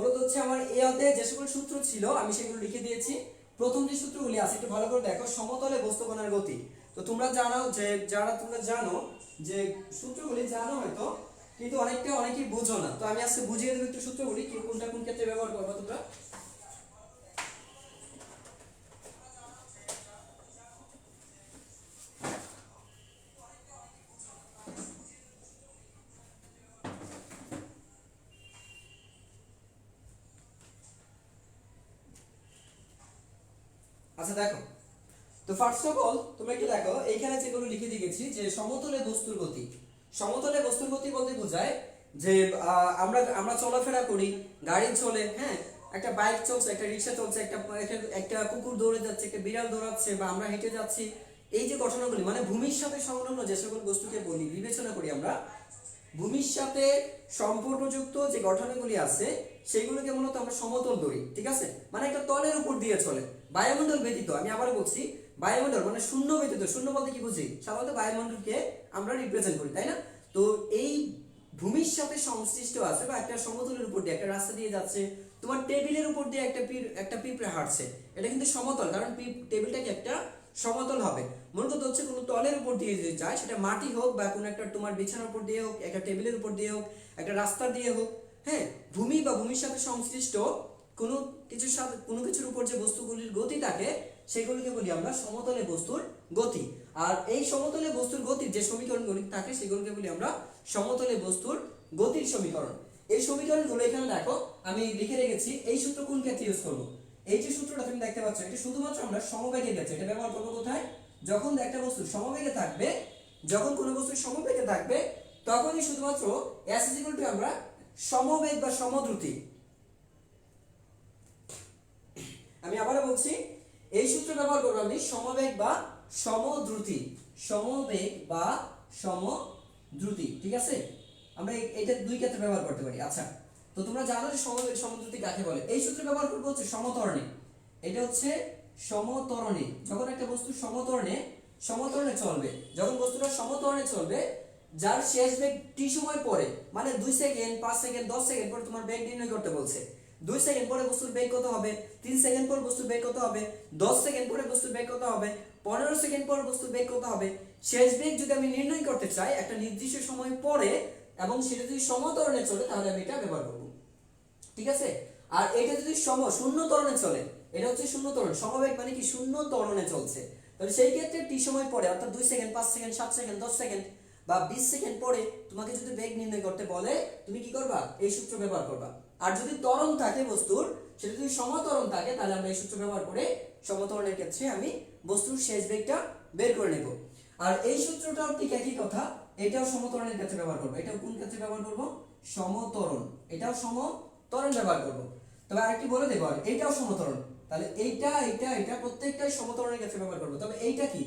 মূলত হচ্ছে আমার এই অধ্যায়ে যে সকল সূত্র ছিল আমি সেগুলো লিখে দিয়েছি। প্রথম যে সূত্রগুলি আছে একটু ভালো করে দেখো, সমতলে বস্তু কণার গতি। তো তোমরা জানো যে তোমরা জানো যে সূত্রগুলি জানো হয়তো, কিন্তু অনেকেই বুঝো না। তো আমি আজকে বুঝিয়ে দেবো একটু সূত্রগুলি কি কোনটা কোন ক্ষেত্রে ব্যবহার করবে তোমরা। আচ্ছা দেখো, তো ফার্স্ট অফ অল তোমরা কি দেখো এইখানে যেগুলো লিখে দিয়েছি যে সমতলে বস্তুর গতি। সমতলে বস্তুর গতি বলতে বোঝায় যে আমরা আমরা চলাফেরা করি, গাড়ি চলে, হ্যাঁ, একটা বাইক চলছে, একটা রিক্সা চলছে, একটা কুকুর দৌড়ে যাচ্ছে, একটা বিড়াল দৌড়াচ্ছে, বা আমরা হেঁটে যাচ্ছি। এই যে ঘটনাগুলি মানে ভূমির সাথে সংলগ্ন যে সকল বস্তুকে বলি বিবেচনা করি আমরা, ভূমির সাথে সম্পর্কযুক্ত যে গঠনগুলি আছে সেগুলোকে মূলত আমরা সমতল ধরি। ঠিক আছে, মানে একটা তলের উপর দিয়ে চলে। বায়ুমণ্ডল ব্যতীত, আমি আবার বলছি, বায়ুমণ্ডল মানে শূন্য ব্যতীত। শূন্য বলতে কি বুঝি? সাধারণত বায়ুমণ্ডলকে আমরা রিপ্রেজেন্ট করি, তাই না? তো এই ভূমির সাথে সংশ্লিষ্ট আছে বা একটা সমতলের উপর দিয়ে একটা রাস্তা দিয়ে যাচ্ছে, তোমার টেবিলের উপর দিয়ে একটা পিঁপড়ে হাঁটছে, এটা কিন্তু সমতল, কারণ টেবিলটা কি একটা সমতল হবে। মূলত হচ্ছে কোনো তলের উপর দিয়ে যদি যায়, সেটা মাটি হোক বা কোনো একটা তোমার বিছানার উপর দিয়ে হোক, একটা টেবিলের উপর দিয়ে হোক, একটা রাস্তা দিয়ে হোক, হ্যাঁ, ভূমি বা ভূমির সাথে সংশ্লিষ্ট কোনো কিছুর উপর যে বস্তুগুলির গতি থাকে সেগুলিকে বলি আমরা সমতলে বস্তুর গতি। আর এই সমতলে বস্তুর গতির যে সমীকরণগুলি থাকে সেগুলোকে বলি আমরা সমতলে বস্তুর গতির সমীকরণ। এই সমীকরণগুলো এখানে দেখো আমি লিখে রেখেছি। এই সূত্র কোন ক্ষেত্রে ইউজ করব? এই যে সূত্রটা তুমি দেখতে পাচ্ছ, এটা শুধুমাত্র আমরা সমবেগের ক্ষেত্রে এটা ব্যবহার করব। কোথায়? যখন একটা বস্তু সমবেগে থাকবে, যখন কোনো বস্তু সমবেগে থাকবে তখনই শুধুমাত্র s = আমরা সমবেগ বা সমদ্রুতি। আমি আবারও বলছি, এই সূত্র ব্যবহার করব আমি সমবেগ বা সমদ্রুতি। সমবেগ বা সমদ্রুতি, ঠিক আছে? আমরা এটা দুই ক্ষেত্রে ব্যবহার করতে পারি। আচ্ছা, তো তোমরা জানো যে সমবেগ সমদ্রুতি কাকে বলে। এই সূত্র ব্যবহার করব হচ্ছে সমত্বরণে। এটা হচ্ছে সমত্বরণে, যখন একটা বস্তু সমত্বরণে চলবে, যখন বস্তুটা সমত্বরণে চলবে, যার শেষ বেগ t সময় পরে, মানে 2 সেকেন্ড, 5 সেকেন্ড, 10 সেকেন্ড পরে তোমার বেগ নির্ণয় করতে বলছে। 2 সেকেন্ড পরে বস্তুর বেগ কত হবে, 3 সেকেন্ড পর বস্তুর বেগ কত হবে, 10 সেকেন্ড পরে বস্তুর বেগ কত হবে, 15 সেকেন্ড পর বস্তুর বেগ কত হবে। শেষ বেগ যদি আমি নির্ণয় করতে চাই একটা নির্দিষ্ট সময় পরে এবং সেটা যদি সমত্বরণে চলে, তাহলে আমি এটা ব্যবহার করব। ঠিক আছে? আর এটা যদি শূন্য ত্বরণে চলে, এটা হচ্ছে শূন্য ত্বরণ। সমবেগ মানে কি? শূন্য ত্বরণে চলছে। তাহলে সেই ক্ষেত্রে t সময় পরে, অর্থাৎ 2 সেকেন্ড, 5 সেকেন্ড, 7 সেকেন্ড, 10 সেকেন্ড বা 20 সেকেন্ড পরে তোমাকে যদি বেগ নির্ণয় করতে বলে, তুমি কি করবা? এই সূত্র ব্যবহার করবা। আর যদি ত্বরণ থাকে বস্তুর, সেটা যদি সমত্বরণ থাকে, তাহলে আমরা এই সূত্র ব্যবহার করে সমত্বরণের ক্ষেত্রে আমি বস্তুর শেষ বেগটা বের করে নেব। আর এই সূত্রটাও ঠিক একই কথা, এটাও সমত্বরণের ক্ষেত্রে ব্যবহার করব। এটাও কোন ক্ষেত্রে ব্যবহার করব? সমত্বরণ। এটাও সমত্বরণ ব্যবহার করব। তবে আরেকটি বলে দেব, এইটাও সমত্বরণ। তাহলে এটা প্রত্যেকটাই সমত্বরণের ক্ষেত্রে ব্যবহার করব। তবে এইটা কি?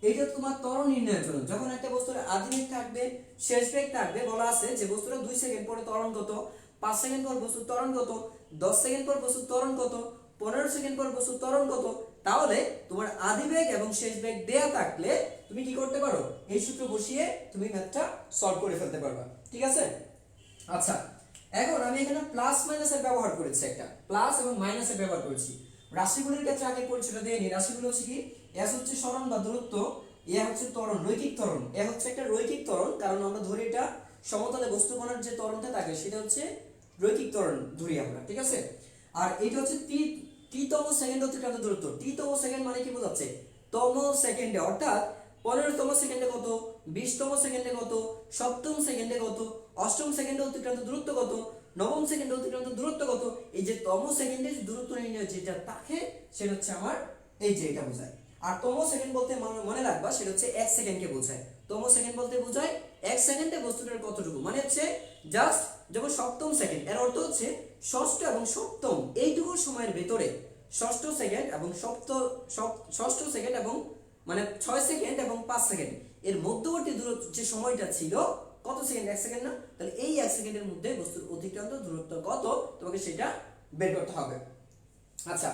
এইটা তোমার ত্বরণ নির্ণয়ের জন্য। যখন একটা বস্তুর আদি বেগ থাকবে, শেষ বেগ থাকবে, বলা আছে যে বস্তুটা 2 সেকেন্ড পরে ত্বরণ কত, 5 সেকেন্ড পর বস্তুর ত্বরণ কত, 10 সেকেন্ড পর বস্তুর ত্বরণ কত, 15 সেকেন্ড পর বস্তুর ত্বরণ কত। তাহলে তোমার আদি বেগ এবং শেষ বেগ দেয়া থাকলে তুমি কি করতে পারো? এই সূত্র বসিয়ে তুমি ম্যাথটা সলভ করে ফেলতে পারবা। ঠিক আছে? আচ্ছা, এখন আমি এখানে প্লাস মাইনাসের ব্যবহার করেছি, একটা প্লাস এবং মাইনাসের ব্যবহার করেছি। রাশিগুলির ক্ষেত্রে আগে পরিচয়টা দিয়ে নিই। রাশিগুলো হচ্ছে কি? s হচ্ছে সরণ বা দূরত্ব, এ হচ্ছে ত্বরণ, রৈখিক ত্বরণ। এ হচ্ছে একটা রৈখিক ত্বরণ, কারণ আমরা ধরি এটা সমতলে বস্তু কণার যে ত্বরণটা থাকে সেটা হচ্ছে রৈখিক ত্বরণ ধরি আমরা। ঠিক আছে? আর এটা হচ্ছে tতম সেকেন্ড অতিক্রান্ত দূরত্ব। tতম সেকেন্ড মানে কি বোঝাচ্ছে? তম সেকেন্ডে, অর্থাৎ 15তম সেকেন্ডে কত, 20তম সেকেন্ডে কত, 7ম সেকেন্ডে কত, 8ম সেকেন্ডে অতিক্রান্ত দূরত্ব কত, 9ম সেকেন্ডে অতিক্রান্ত দূরত্ব কত। এই যে তম সেকেন্ডে দূরত্ব নির্ণয় যেটা থাকে সেটা হচ্ছে আমার এই যে এটা বোঝায়। আর তম সেকেন্ড বলতে মনে রাখবা সেটা হচ্ছে 1 সেকেন্ডকে বোঝায়। তম সেকেন্ড বলতে বোঝায় 1 সেকেন্ডে বস্তুটার কতটুকু, মানে হচ্ছে জাস্ট যেমন সপ্তম সেকেন্ড, এর অর্থ হচ্ছে ষষ্ঠ এবং সপ্তম এইটুকু সময়ের ভেতরে, ষষ্ঠ সেকেন্ড এবং ষষ্ঠ সেকেন্ড এবং মানে 6 সেকেন্ড এবং 5 সেকেন্ড এর মধ্যবর্তী দূরত্ব যে সময়টা ছিল কত সেকেন্ড? 1 সেকেন্ড না? তাহলে এই 1 সেকেন্ডের মধ্যে বস্তুর অতিক্রান্ত দূরত্ব কত, তোমাকে সেটা বের করতে হবে। আচ্ছা,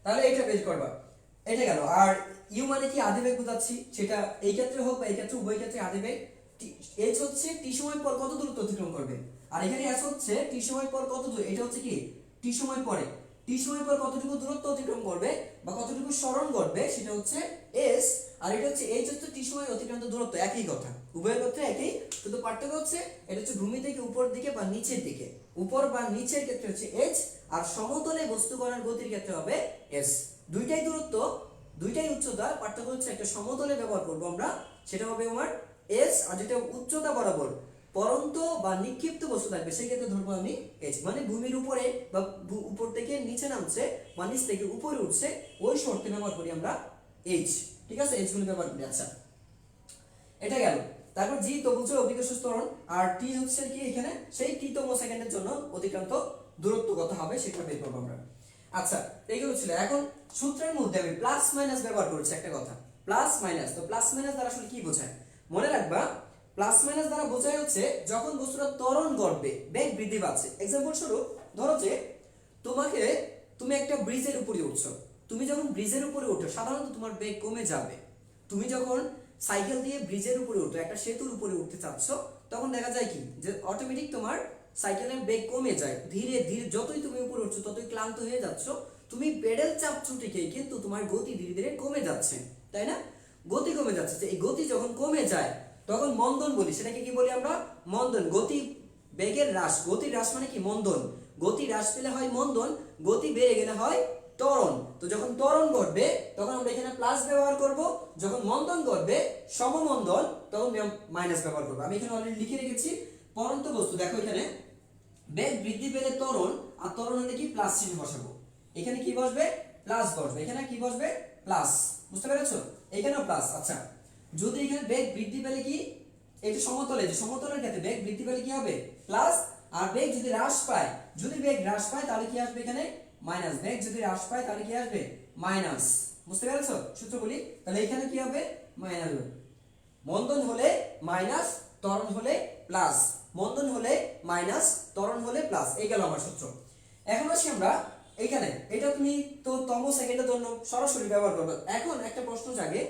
তাহলে এটা বের করবা। এটা গেল। আর ইউ মানে কি? আদিবেগ বোঝাচ্ছি, সেটা এই ক্ষেত্রে হোক বা এই ক্ষেত্রে, উভয় ক্ষেত্রে আদিবেগ। h হচ্ছে t সময় পর কত দূরত্ব অতিক্রম করবে, আর এখানে s হচ্ছে t সময় পর কত দূর, এটা হচ্ছে কি টি সময় পরে, টি সময় পর কতটুকু দূরত্ব অতিক্রম করবে বা কতটুকু সরণ করবে সেটা হচ্ছে s, আর এটা হচ্ছে h হচ্ছে টি সময় অতিক্রান্ত দূরত্ব, একই কথা, উভয়ের ক্ষেত্রে একই, শুধু পার্থক্য হচ্ছে এটা হচ্ছে ভূমি থেকে উপর দিকে বা নিচের দিকে, উপর বা নিচের ক্ষেত্রে হচ্ছে h, আর সমতলে বস্তু কণার গতির ক্ষেত্রে হবে s। দুইটাই দূরত্ব, দুইটাই উচ্চতা, পার্থক্য হচ্ছে একটা সমতলে ব্যবহার করব আমরা, সেটা হবে আমার s, আর যেটা উচ্চতা বরাবর পরন্ত বা নিক্ষিপ্ত বস্তু থাকবে সেই ক্ষেত্রে ধরবো আমি h, মানে ভূমির উপরে বা উপর থেকে নিচে নামছে বা নিচ থেকে উপরে উঠছে ওই শর্তে ব্যবহার করি আমরা h, ঠিক আছে, h গুলো ব্যবহার করি। আচ্ছা এটা গেল। তারপর জি তো বলছে অভিকর্ষ ত্বরণ, আর টি হচ্ছে কি এখানে সেই টি-তম সেকেন্ডের জন্য অতিক্রান্ত দূরত্ব কত হবে সেটা বের করব আমরা। আচ্ছা এইগুলো ছিল। এখন সূত্রের মধ্যে আমি প্লাস মাইনাস ব্যবহার করছি একটা কথা, প্লাস মাইনাস। তো প্লাস মাইনাস দ্বারা আসলে কি বোঝায় মনে রাখবা, প্লাস মাইনাস দ্বারা বোঝায় হচ্ছে যখন বস্তুটা ত্বরণ ঘটবে বেগ বৃদ্ধি পাচ্ছে। এক্সাম্পল স্বরূপ ধরো যে তুমি একটা ব্রিজের উপরে উঠছো, তুমি যখন ব্রিজের উপরে ওঠো সাধারণত তোমার বেগ কমে যাবে। তুমি যখন সাইকেল দিয়ে ব্রিজের উপরে উঠো, একটা সেতুর উপরে উঠতে চাচ্ছ, তখন দেখা যায় কি যে অটোমেটিক তোমার সাইকেলের বেগ কমে যায়, ধীরে ধীরে যতই তুমি উপরে উঠছো ততই ক্লান্ত হয়ে যাচ্ছ, তুমি পেডেল চাপছো ঠিকই কিন্তু তোমার গতি ধীরে ধীরে কমে যাচ্ছে, তাই না? গতি কমে যাচ্ছে। এই গতি যখন কমে যায় তখন মন্দন বলি, সেটাকে কি বলি আমরা? মন্দন। গতি বেগের হ্রাস, গতি হ্রাস মানে কি? মন্দন। গতি হ্রাস পেলে হয় মন্দন, গতি বেড়ে গেলে হয় ত্বরণ। তো যখন ত্বরণ ঘটবে তখন আমরা এখানে প্লাস ব্যবহার করব, যখন মন্দন ঘটবে সমমন্দন তখন মাইনাস ব্যবহার করব। আমি এখানে অলরেডি লিখে রেখেছি পরন্ত বস্তু, দেখো এখানে বেগ বৃদ্ধি পেলে ত্বরণ, আর ত্বরণ হলে কি প্লাস চিহ্ন বসাবো, এখানে কি বসবে? প্লাস বসবে, এখানে কি বসবে? প্লাস। বুঝতে পেরেছো? এখানেও প্লাস। আচ্ছা যদি এখানে বেগ বৃদ্ধি পেলে কি, এটা সমতলে, যে সমতলের ক্ষেত্রে বেগ বৃদ্ধি পেলে কি হবে? প্লাস। আর বেগ যদি হ্রাস পায়, যদি বেগ হ্রাস পায় তাহলে কি আসবে এখানে? মাইনাস। বেগ যদি হ্রাস পায় তাহলে কি আসবে? মাইনাস। বুঝতে পেরেছো সূত্রগুলি? তাহলে এখানে কি হবে? মাইনাস। মন্দন হলে মাইনাস, ত্বরণ হলে প্লাস। মন্দন হলে মাইনাস, ত্বরণ হলে প্লাস। এই গেল আমার সূত্র। এখন আসি আমরা এখানে, এটা তুমি তো তম সেকেন্ডের জন্য সরাসরি ব্যবহার করবে। এখন একটা প্রশ্ন জাগে,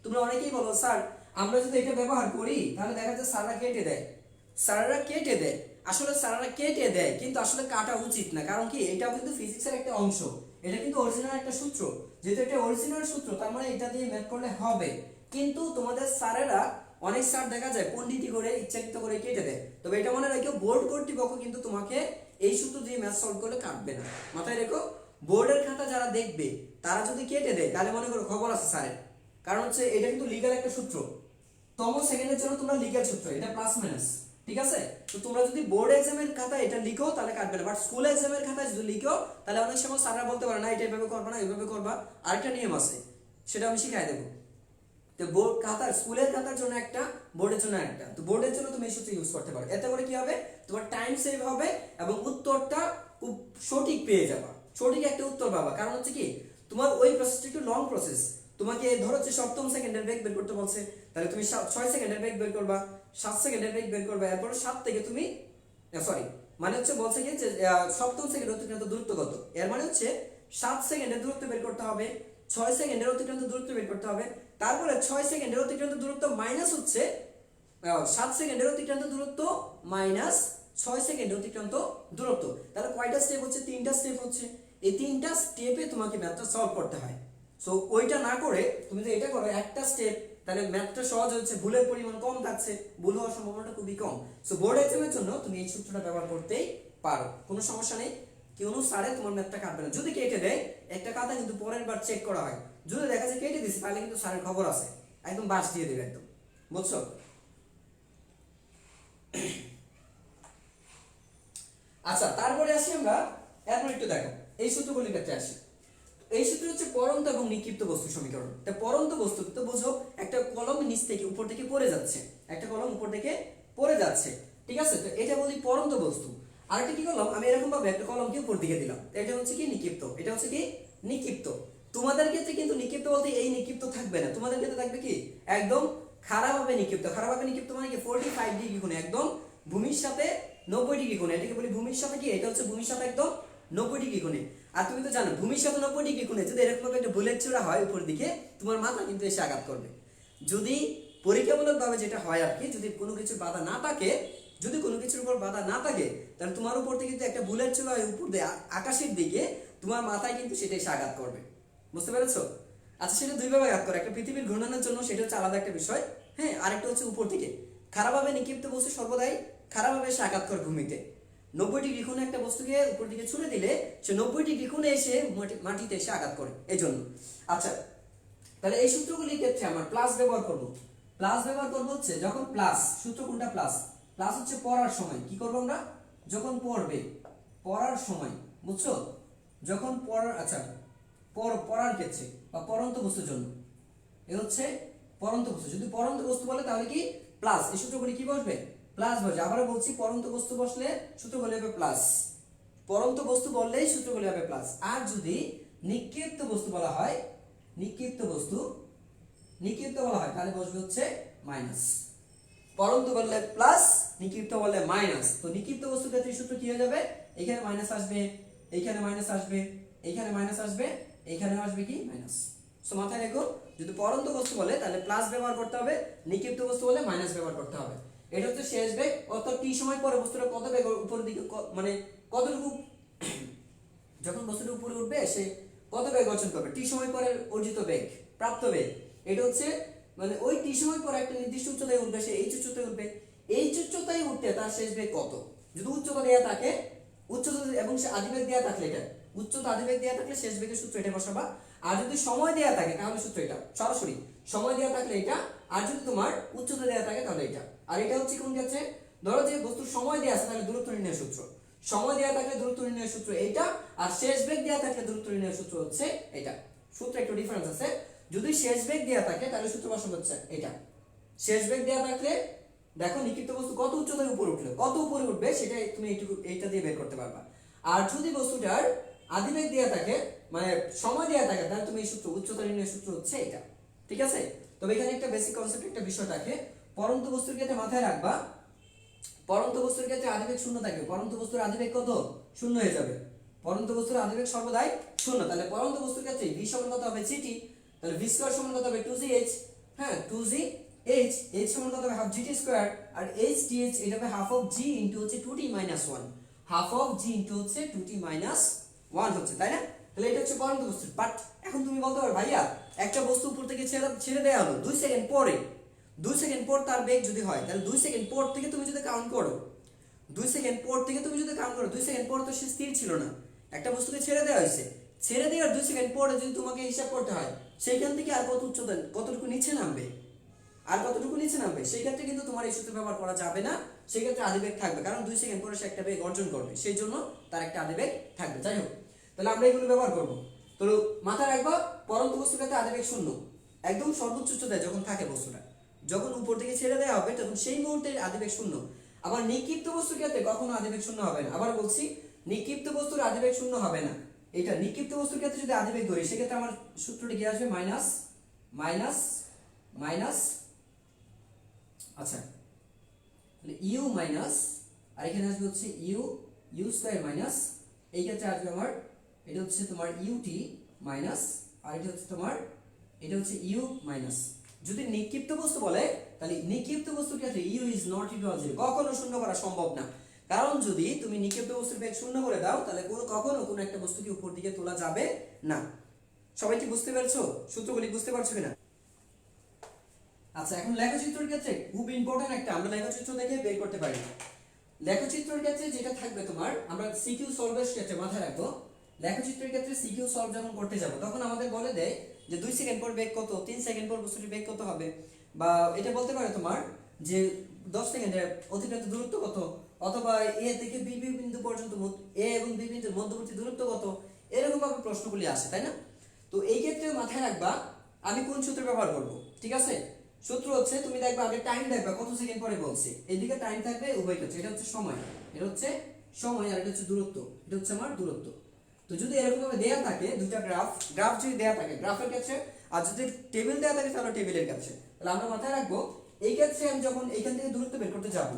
তোমরা অনেকেই বলো স্যার আমরা যদি এটা ব্যবহার করি তাহলে দেখা যায় স্যাররা কেটে দেয়, স্যাররা কেটে দেয়। আসলে স্যাররা কেটে দেয় কিন্তু আসলে কাটা উচিত না, কারণ কি এটাও কিন্তু ফিজিক্সের একটা অংশ, এটা কিন্তু অরিজিনাল একটা সূত্র, যেহেতু এটা অরিজিনাল সূত্র তার মানে এটা দিয়ে ম্যাথ করলে হবে। কিন্তু তোমাদের স্যারেরা, অনেক স্যার দেখা যায় পণ্ডিতি করে ইচ্ছাকৃত করে কেটে দেয়। তবে এটা মনে রাখো বোর্ড কর্তৃপক্ষ কিন্তু তোমাকে এই সূত্র দিয়ে ম্যাথ সলভ করলে কাটবে না, মাথায় রেখো। বোর্ডের খাতা যারা দেখবে তারা যদি কেটে দেয় তাহলে মনে করো খবর আছে স্যারের, কারণ হচ্ছে এটা কিন্তু লিগ্যাল একটা সূত্র, তম সেকেন্ডের জন্য তোমরা লিগ্যাল সূত্র, এটা প্লাস মাইনাস, ঠিক আছে? তো তোমরা যদি বোর্ড এক্সামের খাতা এটা লিখো তাহলে কাটবে না, বাট স্কুল এক্সামের খাতায় যদি লিখো তাহলে অনেক সময় স্যাররা বলতে পারে না এটা এভাবে করবা না এভাবে করবা, আরেকটা নিয়ম আছে সেটা আমি শিখাই দেবো। তো বোর্ড খাতার, স্কুলের খাতার জন্য একটা, বোর্ডের জন্য একটা। তো বোর্ডের জন্য তুমি এই সূত্র ইউজ করতে পারো, এতে করে কি হবে? তোমার টাইম সেভ হবে এবং উত্তরটা খুব সঠিক পেয়ে যাবা, সঠিক একটা উত্তর পাবা। কারণ হচ্ছে কি তোমার ওই প্রসেসটা একটু লং প্রসেস, তোমাকে ধরো যে সপ্তম সেকেন্ডের বেগ বের করতে বলছে, তাহলে তুমি 6 সেকেন্ডের বেগ বের করবা, 7 সেকেন্ডের বেগ বের করবা, এরপর 7 থেকে তুমি সরি মানে হচ্ছে বলছে কি যে সপ্তম সেকেন্ড অতিক্রান্ত দূরত্ব কত, এর মানে হচ্ছে 7 সেকেন্ডের দূরত্ব বের করতে হবে, 6 সেকেন্ডের অতিক্রান্ত দূরত্ব বের করতে হবে, তারপরে 6 সেকেন্ডের অতিক্রান্ত দূরত্ব মাইনাস হচ্ছে 7 সেকেন্ডের অতিক্রান্ত দূরত্ব মাইনাস 6 সেকেন্ডের অতিক্রান্ত দূরত্ব। তাহলে কয়টা স্টেপ হচ্ছে? 3টা স্টেপ হচ্ছে। এই 3টা স্টেপে তোমাকে ম্যাথটা সলভ করতে হয়। সো ওইটা না করে তুমি যদি এটা করো একটা স্টেপ, তাহলে ম্যাথটা সহজ হচ্ছে, ভুলের পরিমাণ কম থাকছে, ভুল হওয়ার সম্ভাবনাটা খুবই কম। সো বোর্ড এক্সামের জন্য তুমি এই সূত্রটা ব্যবহার করতেই পারো, কোনো সমস্যা নেই। কোনো স্যারে তোমার ম্যাথটা কাটবে না। যদি কেটে দেয় একটা কথা কিন্তু পরের বার চেক করা হয়, যদি দেখা যায় কেটে দিচ্ছে তাহলে কিন্তু স্যারের খবর আছে, একদম বাস দিয়ে দেবে একদম, বুঝছো? আচ্ছা তারপরে আসি আমরা, এরপর একটু দেখো এই সূত্রগুলির ক্ষেত্রে আসি। এই সূত্র হচ্ছে পরন্ত এবং নিক্ষিপ্ত বস্তু সমীকরণ। তা পরন্ত বস্তু তো বুঝো একটা কলম নিচ থেকে উপর থেকে পড়ে যাচ্ছে, একটা কলম উপর থেকে পড়ে যাচ্ছে, ঠিক আছে? তো এটা বলি পরন্ত বস্তু। আর একটা কি করলাম আমি, এরকম ভাবে একটা কলমকে উপর দিকে দিলাম, এটা হচ্ছে কি নিক্ষিপ্ত, এটা হচ্ছে কি নিক্ষিপ্ত। তোমাদের ক্ষেত্রে কিন্তু নিক্ষিপ্ত বলতে এই নিক্ষিপ্ত থাকবে না, তোমাদের ক্ষেত্রে থাকবে কি একদম খারাপভাবে নিক্ষিপ্ত। খারাপভাবে নিক্ষিপ্ত মানে কি 45 ডিগ্রি কোণে, একদম ভূমির সাথে 90 ডিগ্রি কোণে, এটাকে বলি ভূমির সাথে কি, এটা হচ্ছে ভূমির সাথে একদম 90 ডিগ্রি কোণে। আর তুমি তো জানো ভূমির সাথে 90 ডিগ্রি কোণে যদি এরকম একটা বুলেট ছোড়া হয় উপর দিকে, তোমার মাথা কিন্তু এসে আঘাত করবে। যদি পরীক্ষামূলক ভাবে যেটা হয় আর কি, যদি কোনো কিছু বাধা না থাকে যদি কোনো কিছুর উপর বাধা না থাকে তাহলে তোমার উপর থেকে যদি একটা বুলেট চলে হয় উপর দিয়ে আকাশের দিকে, তোমার মাথায় কিন্তু সেটা এসে আঘাত করবে। বুঝতে পেরেছো? আচ্ছা, সেটা দুই ভাবে আঘাত করে, একটা পৃথিবীর ঘূর্ণনের জন্য, সেটা হচ্ছে আলাদা একটা বিষয়, হ্যাঁ, আরেকটা হচ্ছে উপর থেকে খারাপভাবে নিক্ষিপ্ত বস্তু সর্বদাই খারাপভাবে এসে আঘাত করে ভূমিতে। 90 ডিগ্রি কোণে একটা বস্তুকে উপর দিকে ছুড়ে দিলে সে 90 ডিগ্রি কোণে এসে মাটিতে এসে আঘাত করে, এই জন্য। আচ্ছা, তাহলে এই সূত্রগুলির ক্ষেত্রে আমরা প্লাস ব্যবহার করব। প্লাস ব্যবহার করব হচ্ছে যখন প্লাস, সূত্র কোনটা? প্লাস। প্লাস হচ্ছে পড়ার সময় কি করব আমরা? যখন পড়বে, পড়ার সময়, বুঝছো? যখন পড়ার, আচ্ছা, পড়ার ক্ষেত্রে বা পড়ন্ত বস্তুর জন্য, এ হচ্ছে পড়ন্ত বস্তু। যদি পড়ন্ত বস্তু বলে তাহলে কি প্লাস, এই সূত্রগুলি কি বসবে? প্লাস বসবে। আবারও বলছি, পড়ন্ত বস্তু বসলে সূত্রগুলি হবে প্লাস। পড়ন্ত বস্তু বললেই সূত্রগুলি হবে প্লাস। আর যদি নিক্ষিপ্ত বস্তু বলা হয়, নিক্ষিপ্ত বস্তু নিক্ষিপ্ত বলা হয় তাহলে বসবে হচ্ছে মাইনাস। পরন্ত বললে প্লাস, নিক্ষিপ্ত বললে মাইনাস। তো নিক্ষিপ্ত বস্তুর ক্ষেত্রে সূত্র কি হয়ে যাবে? এখানে মাইনাস আসবে, এইখানে মাইনাস আসবে, এইখানে মাইনাস আসবে, এইখানে আসবে কি মাইনাস। সো মাথায় রেখো, যদি পরন্ত বস্তু বলে তাহলে প্লাস ব্যবহার করতে হবে, নিক্ষিপ্ত বস্তু বলে মাইনাস ব্যবহার করতে হবে। এটা হচ্ছে শেষ বেগ, অর্থাৎ টি সময় পরে বস্তুটা কত বেগ উপরের দিকে, মানে কতটুকু যখন বস্তুটা উপরে উঠবে সে কত বেগ অর্জন করবে, টি সময় পরে অর্জিত বেগ, প্রাপ্ত বেগ। এটা হচ্ছে মানে ওই টি সময় পরে একটা নির্দিষ্ট উচ্চতায় উঠবে, সে এইচ উচ্চতায় উঠবে। এইচ উচ্চতায় উঠতে তার শেষ বেগ কত? যদি উচ্চতা দেয়া থাকে, উচ্চতা এবং সে আদিবেগ দেয়া থাকলে, এটা উচ্চতা আদিবেগ দেয়া থাকলে শেষ বেগের সূত্র এটা বসাবা। আর যদি সময় দেয়া থাকে তাহলে সূত্র এটা, সরাসরি সময় দেয়া থাকলে এটা, আর যদি তোমার উচ্চতা দেয়া থাকে তাহলে এটা। আর এটা হচ্ছে কোন ক্ষেত্রে? ধরো যে বস্তুর সময় দেয়া আছে তাহলে দূরত্ব নির্ণয়ের সূত্র, সময় দেয়া থাকলে দূরত্ব নির্ণয়ের সূত্র এইটা, আর শেষ বেগ দেয়া থাকলে দূরত্ব নির্ণয়ের সূত্র হচ্ছে এটা। সূত্র একটু ডিফারেন্স আছে। যদি শেষ বেগ দেয়া থাকে তাহলে সূত্র বসানো হচ্ছে এটা। শেষ বেগ দেয়া থাকলে দেখো নিক্ষিপ্ত বস্তু কত উচ্চতায় উপরে উঠলো, কত উপরে উঠবে সেটা তুমি এইটা দিয়ে বের করতে পারবা। আর যদি বস্তুটার আদিবেগ দেয়া থাকে, মানে সময় দেয়া থাকে, তাহলে তুমি এই সূত্র, উচ্চতা নির্ণয়ের সূত্র হচ্ছে এটা। ঠিক আছে? তবে এখানে একটা বেসিক কনসেপ্ট, একটা বিষয় থাকে, পরন্ত বস্তুর ক্ষেত্রে মাথায় রাখবা, পরন্ত বস্তুর ক্ষেত্রে আদিবেগ শূন্য থাকবে। পরন্ত বস্তুর আদিবেগ কত? শূন্য হয়ে যাবে। পরন্ত বস্তুর আদিবেগ সর্বদাই শূন্য। তাহলে পরন্ত বস্তুর ক্ষেত্রে v সমান কত হবে? gt। তাহলে v স্কয়ার সমান কত হবে? 2gh। হ্যাঁ, 2gh। h সমান কত হবে? Half gt square. আর h dh এটা হবে হাফ অফ g ইনটু হচ্ছে 2t - 1, half of g into হচ্ছে 2t - 1 হচ্ছে, তাই না? তাহলে এটা হচ্ছে পরন্ত বস্তু। বাট এখন তুমি বলতে পারো ভাইয়া, একটা বস্তু উপর থেকে ছেড়ে দেয়া হলো 2 সেকেন্ড পরে, 2 সেকেন্ড পর তার বেগ যদি হয় তাহলে 2 সেকেন্ড পর থেকে তুমি যদি কাউন্ট করো, 2 সেকেন্ড পর থেকে তুমি যদি কাউন্ট করো, 2 সেকেন্ড পর তো সে স্থির ছিল না, একটা বস্তুকে ছেড়ে দেওয়া হয়েছে। ছেড়ে দেওয়ার 2 সেকেন্ড পরে যদি তোমাকে হিসাব করতে হয় সেইখান থেকে আর কত উচ্চতা, কতটুকু নিচে নামবে, আর কতটুকু নিচে নামবে, সেই ক্ষেত্রে কিন্তু তোমার এই সূত্র ব্যবহার করা যাবে না। সেই ক্ষেত্রে আদিবেগ থাকবে, কারণ 2 সেকেন্ড পরে সে একটা বেগ অর্জন করবে, সেই জন্য তার একটা আদিবেগ থাকবে। যাই হোক, তাহলে আমরা এগুলো ব্যবহার করব। তো মাথায় রাখবা, পরন্ত বস্তুর ক্ষেত্রে আদিবেগ শূন্য, একদম সর্বোচ্চ উচ্চতায় যখন থাকে বস্তুটা, যখন উপর থেকে ছেড়ে দেওয়া হবে তখন সেই মুহূর্তে আদিবেগ শূন্য। আবার নিক্ষিপ্ত বস্তুর ক্ষেত্রে কখনো আদিবেগ শূন্য হবে না। আবার বলছি, নিক্ষিপ্ত বস্তুর আদিবেগ শূন্য হবে না। এটা নিক্ষিপ্ত বস্তুর ক্ষেত্রে যদি আদিবেগ ধরি, সেক্ষেত্রে আমার সূত্রটি কি আসবে? মাইনাস মাইনাস মাইনাস, আচ্ছা, তাহলে ইউ মাইনাস, আর এখানে আসবে হচ্ছে ইউ, ইউ স্কয়ার মাইনাস, এই ক্ষেত্রে আসবে আমার, এটা হচ্ছে তোমার ইউটি মাইনাস, আর এটা হচ্ছে তোমার, এটা হচ্ছে ইউ মাইনাস। যদি নিক্ষিপ্ত বস্তু বলে তাহলে নিক্ষিপ্ত বস্তুর ক্ষেত্রে u is not equal zero, কখনো শূন্য করা সম্ভব না। কারণ যদি তুমি নিক্ষিপ্ত বস্তুর বেগ শূন্য করে দাও তাহলে কখনো কোনো একটা বস্তুকে উপর দিকে তোলা যাবে না। সবাই কি বুঝতে পারছো? সূত্রগুলি বুঝতে পারছো কিনা? আচ্ছা, এখন লেখচিত্রের ক্ষেত্রে খুব ইম্পর্টেন্ট একটা, আমরা লেখচিত্র দেখে বের করতে পারি। লেখচিত্রের ক্ষেত্রে যেটা থাকবে তোমার, আমরা সিকিউ সলভের ক্ষেত্রে মাথায় রাখবো, লেখচিত্রের ক্ষেত্রে সিকিউ সলভ যখন করতে যাব তখন আমাদের বলে দেয় যে 2 সেকেন্ড পর বেগ কত, 3 সেকেন্ড পর বস্তুটির বেগ কত হবে, বা এটা বলতে পারে তোমার যে 10 সেকেন্ডে অতিক্রান্ত দূরত্ব কত, অথবা এ থেকে বি বিন্দু পর্যন্ত এ এবং বি বিন্দুর মধ্যবর্তী দূরত্ব কত, এরকম ভাবে প্রশ্নগুলি আসে, তাই না? তো এই ক্ষেত্রে মাথায় রাখবা আমি কোন সূত্র ব্যবহার করব। ঠিক আছে? সূত্র হচ্ছে, তুমি দেখবা আগে টাইম দেখবা কত সেকেন্ড পরে বলছে, এইদিকে টাইম থাকবে উভয় ক্ষেত্রে, এটা হচ্ছে সময়, এটা হচ্ছে সময়, আর এটা হচ্ছে দূরত্ব, এটা হচ্ছে আমার দূরত্ব। তো যদি এরকম ভাবে দেয়া থাকে দুটো গ্রাফ যদি দেয়া থাকে গ্রাফের ক্ষেত্রে, আর যদি টেবিল দেয়া থাকে তাহলে টেবিলের ক্ষেত্রে, তাহলে আমরা মাথায় রাখবো এই ক্ষেত্রে আমি যখন এইখান থেকে দূরত্ব বের করতে যাব,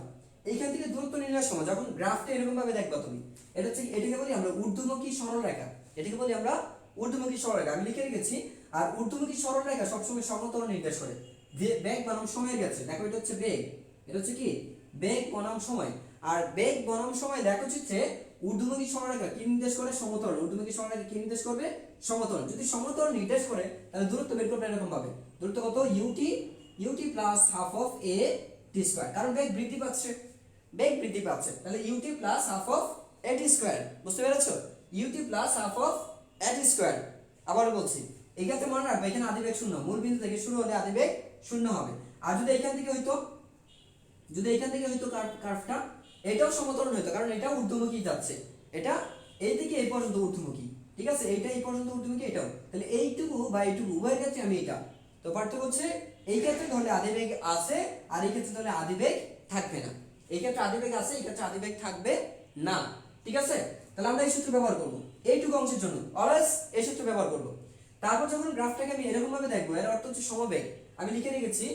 এইখান থেকে দূরত্ব নির্ণয়ের সময় যখন গ্রাফটা এরকম ভাবে দেখবা তুমি, এটা হচ্ছে, এটাকে বলি আমরা ঊর্ধ্বমুখী সরলরেখা, এটাকে বলি আমরা ঊর্ধ্বমুখী সরলরেখা, আমি লিখে রেখেছি। আর ঊর্ধ্বমুখী সরলরেখা সবসময় সমতল নির্দেশ করে, বেগ বনাম সময়ের ক্ষেত্রে। দেখো এটা হচ্ছে বেগ, এটা হচ্ছে কি বেগ বনাম সময়। আর বেগ বনাম সময় লেখচিত্রে ঊর্ধ্বমুখী সরলরেখা কি নির্দেশ করে? সমতল। ঊর্ধ্বমুখী সরলরেখা কি নির্দেশ করবে? সমতল। যদি সমতল নির্দেশ করে তাহলে দূরত্ব বের করবে এরকম ভাবে, দূরত্ব কত? U t plus half of a t square, কারণ বেগ বৃদ্ধি পাচ্ছে, বেগ বৃদ্ধি পাচ্ছে, তাহলে u t plus half of a t square. বুঝতে পেরেছো? U t plus half of a t square. আবার বলছি, এই ক্ষেত্রে মনে রাখবে এখানে আদিবেগ শূন্য, মূল বিন্দু থেকে শুরু হলে আদিবেগ শূন্য হবে। আর যদি এখান থেকে হইতো, কার্ভটা এটাও সমতল হইতো, কারণ এটা ঊর্ধ্বমুখী যাচ্ছে, এটা এই দিকে এই পর্যন্ত ঊর্ধ্বমুখী, ঠিক আছে, এইটা এই পর্যন্ত ঊর্ধ্বমুখী, এটাও, তাহলে এইটুকু বা এইটুকু উভয়ের ক্ষেত্রে আমি এটা, তো পার্থক্য হচ্ছে এই ক্ষেত্রে ধরলে আদিবেগ আছে আর এই ক্ষেত্রে ধরলে আদিবেগ থাকবে না। এই ক্ষেত্রে আদিবেগ আছে, এই ক্ষেত্রে আদিবেগ থাকবে না, ঠিক আছে। তাহলে আমরা এই সূত্র ব্যবহার করব এইটুকু অংশের জন্য, অলওয়েজ এই সূত্র ব্যবহার করব। তারপর যখন গ্রাফটাকে আমি এরকম ভাবে দেখবো, এর অর্থ হচ্ছে সমবেগ। আমি লিখে রেখেছি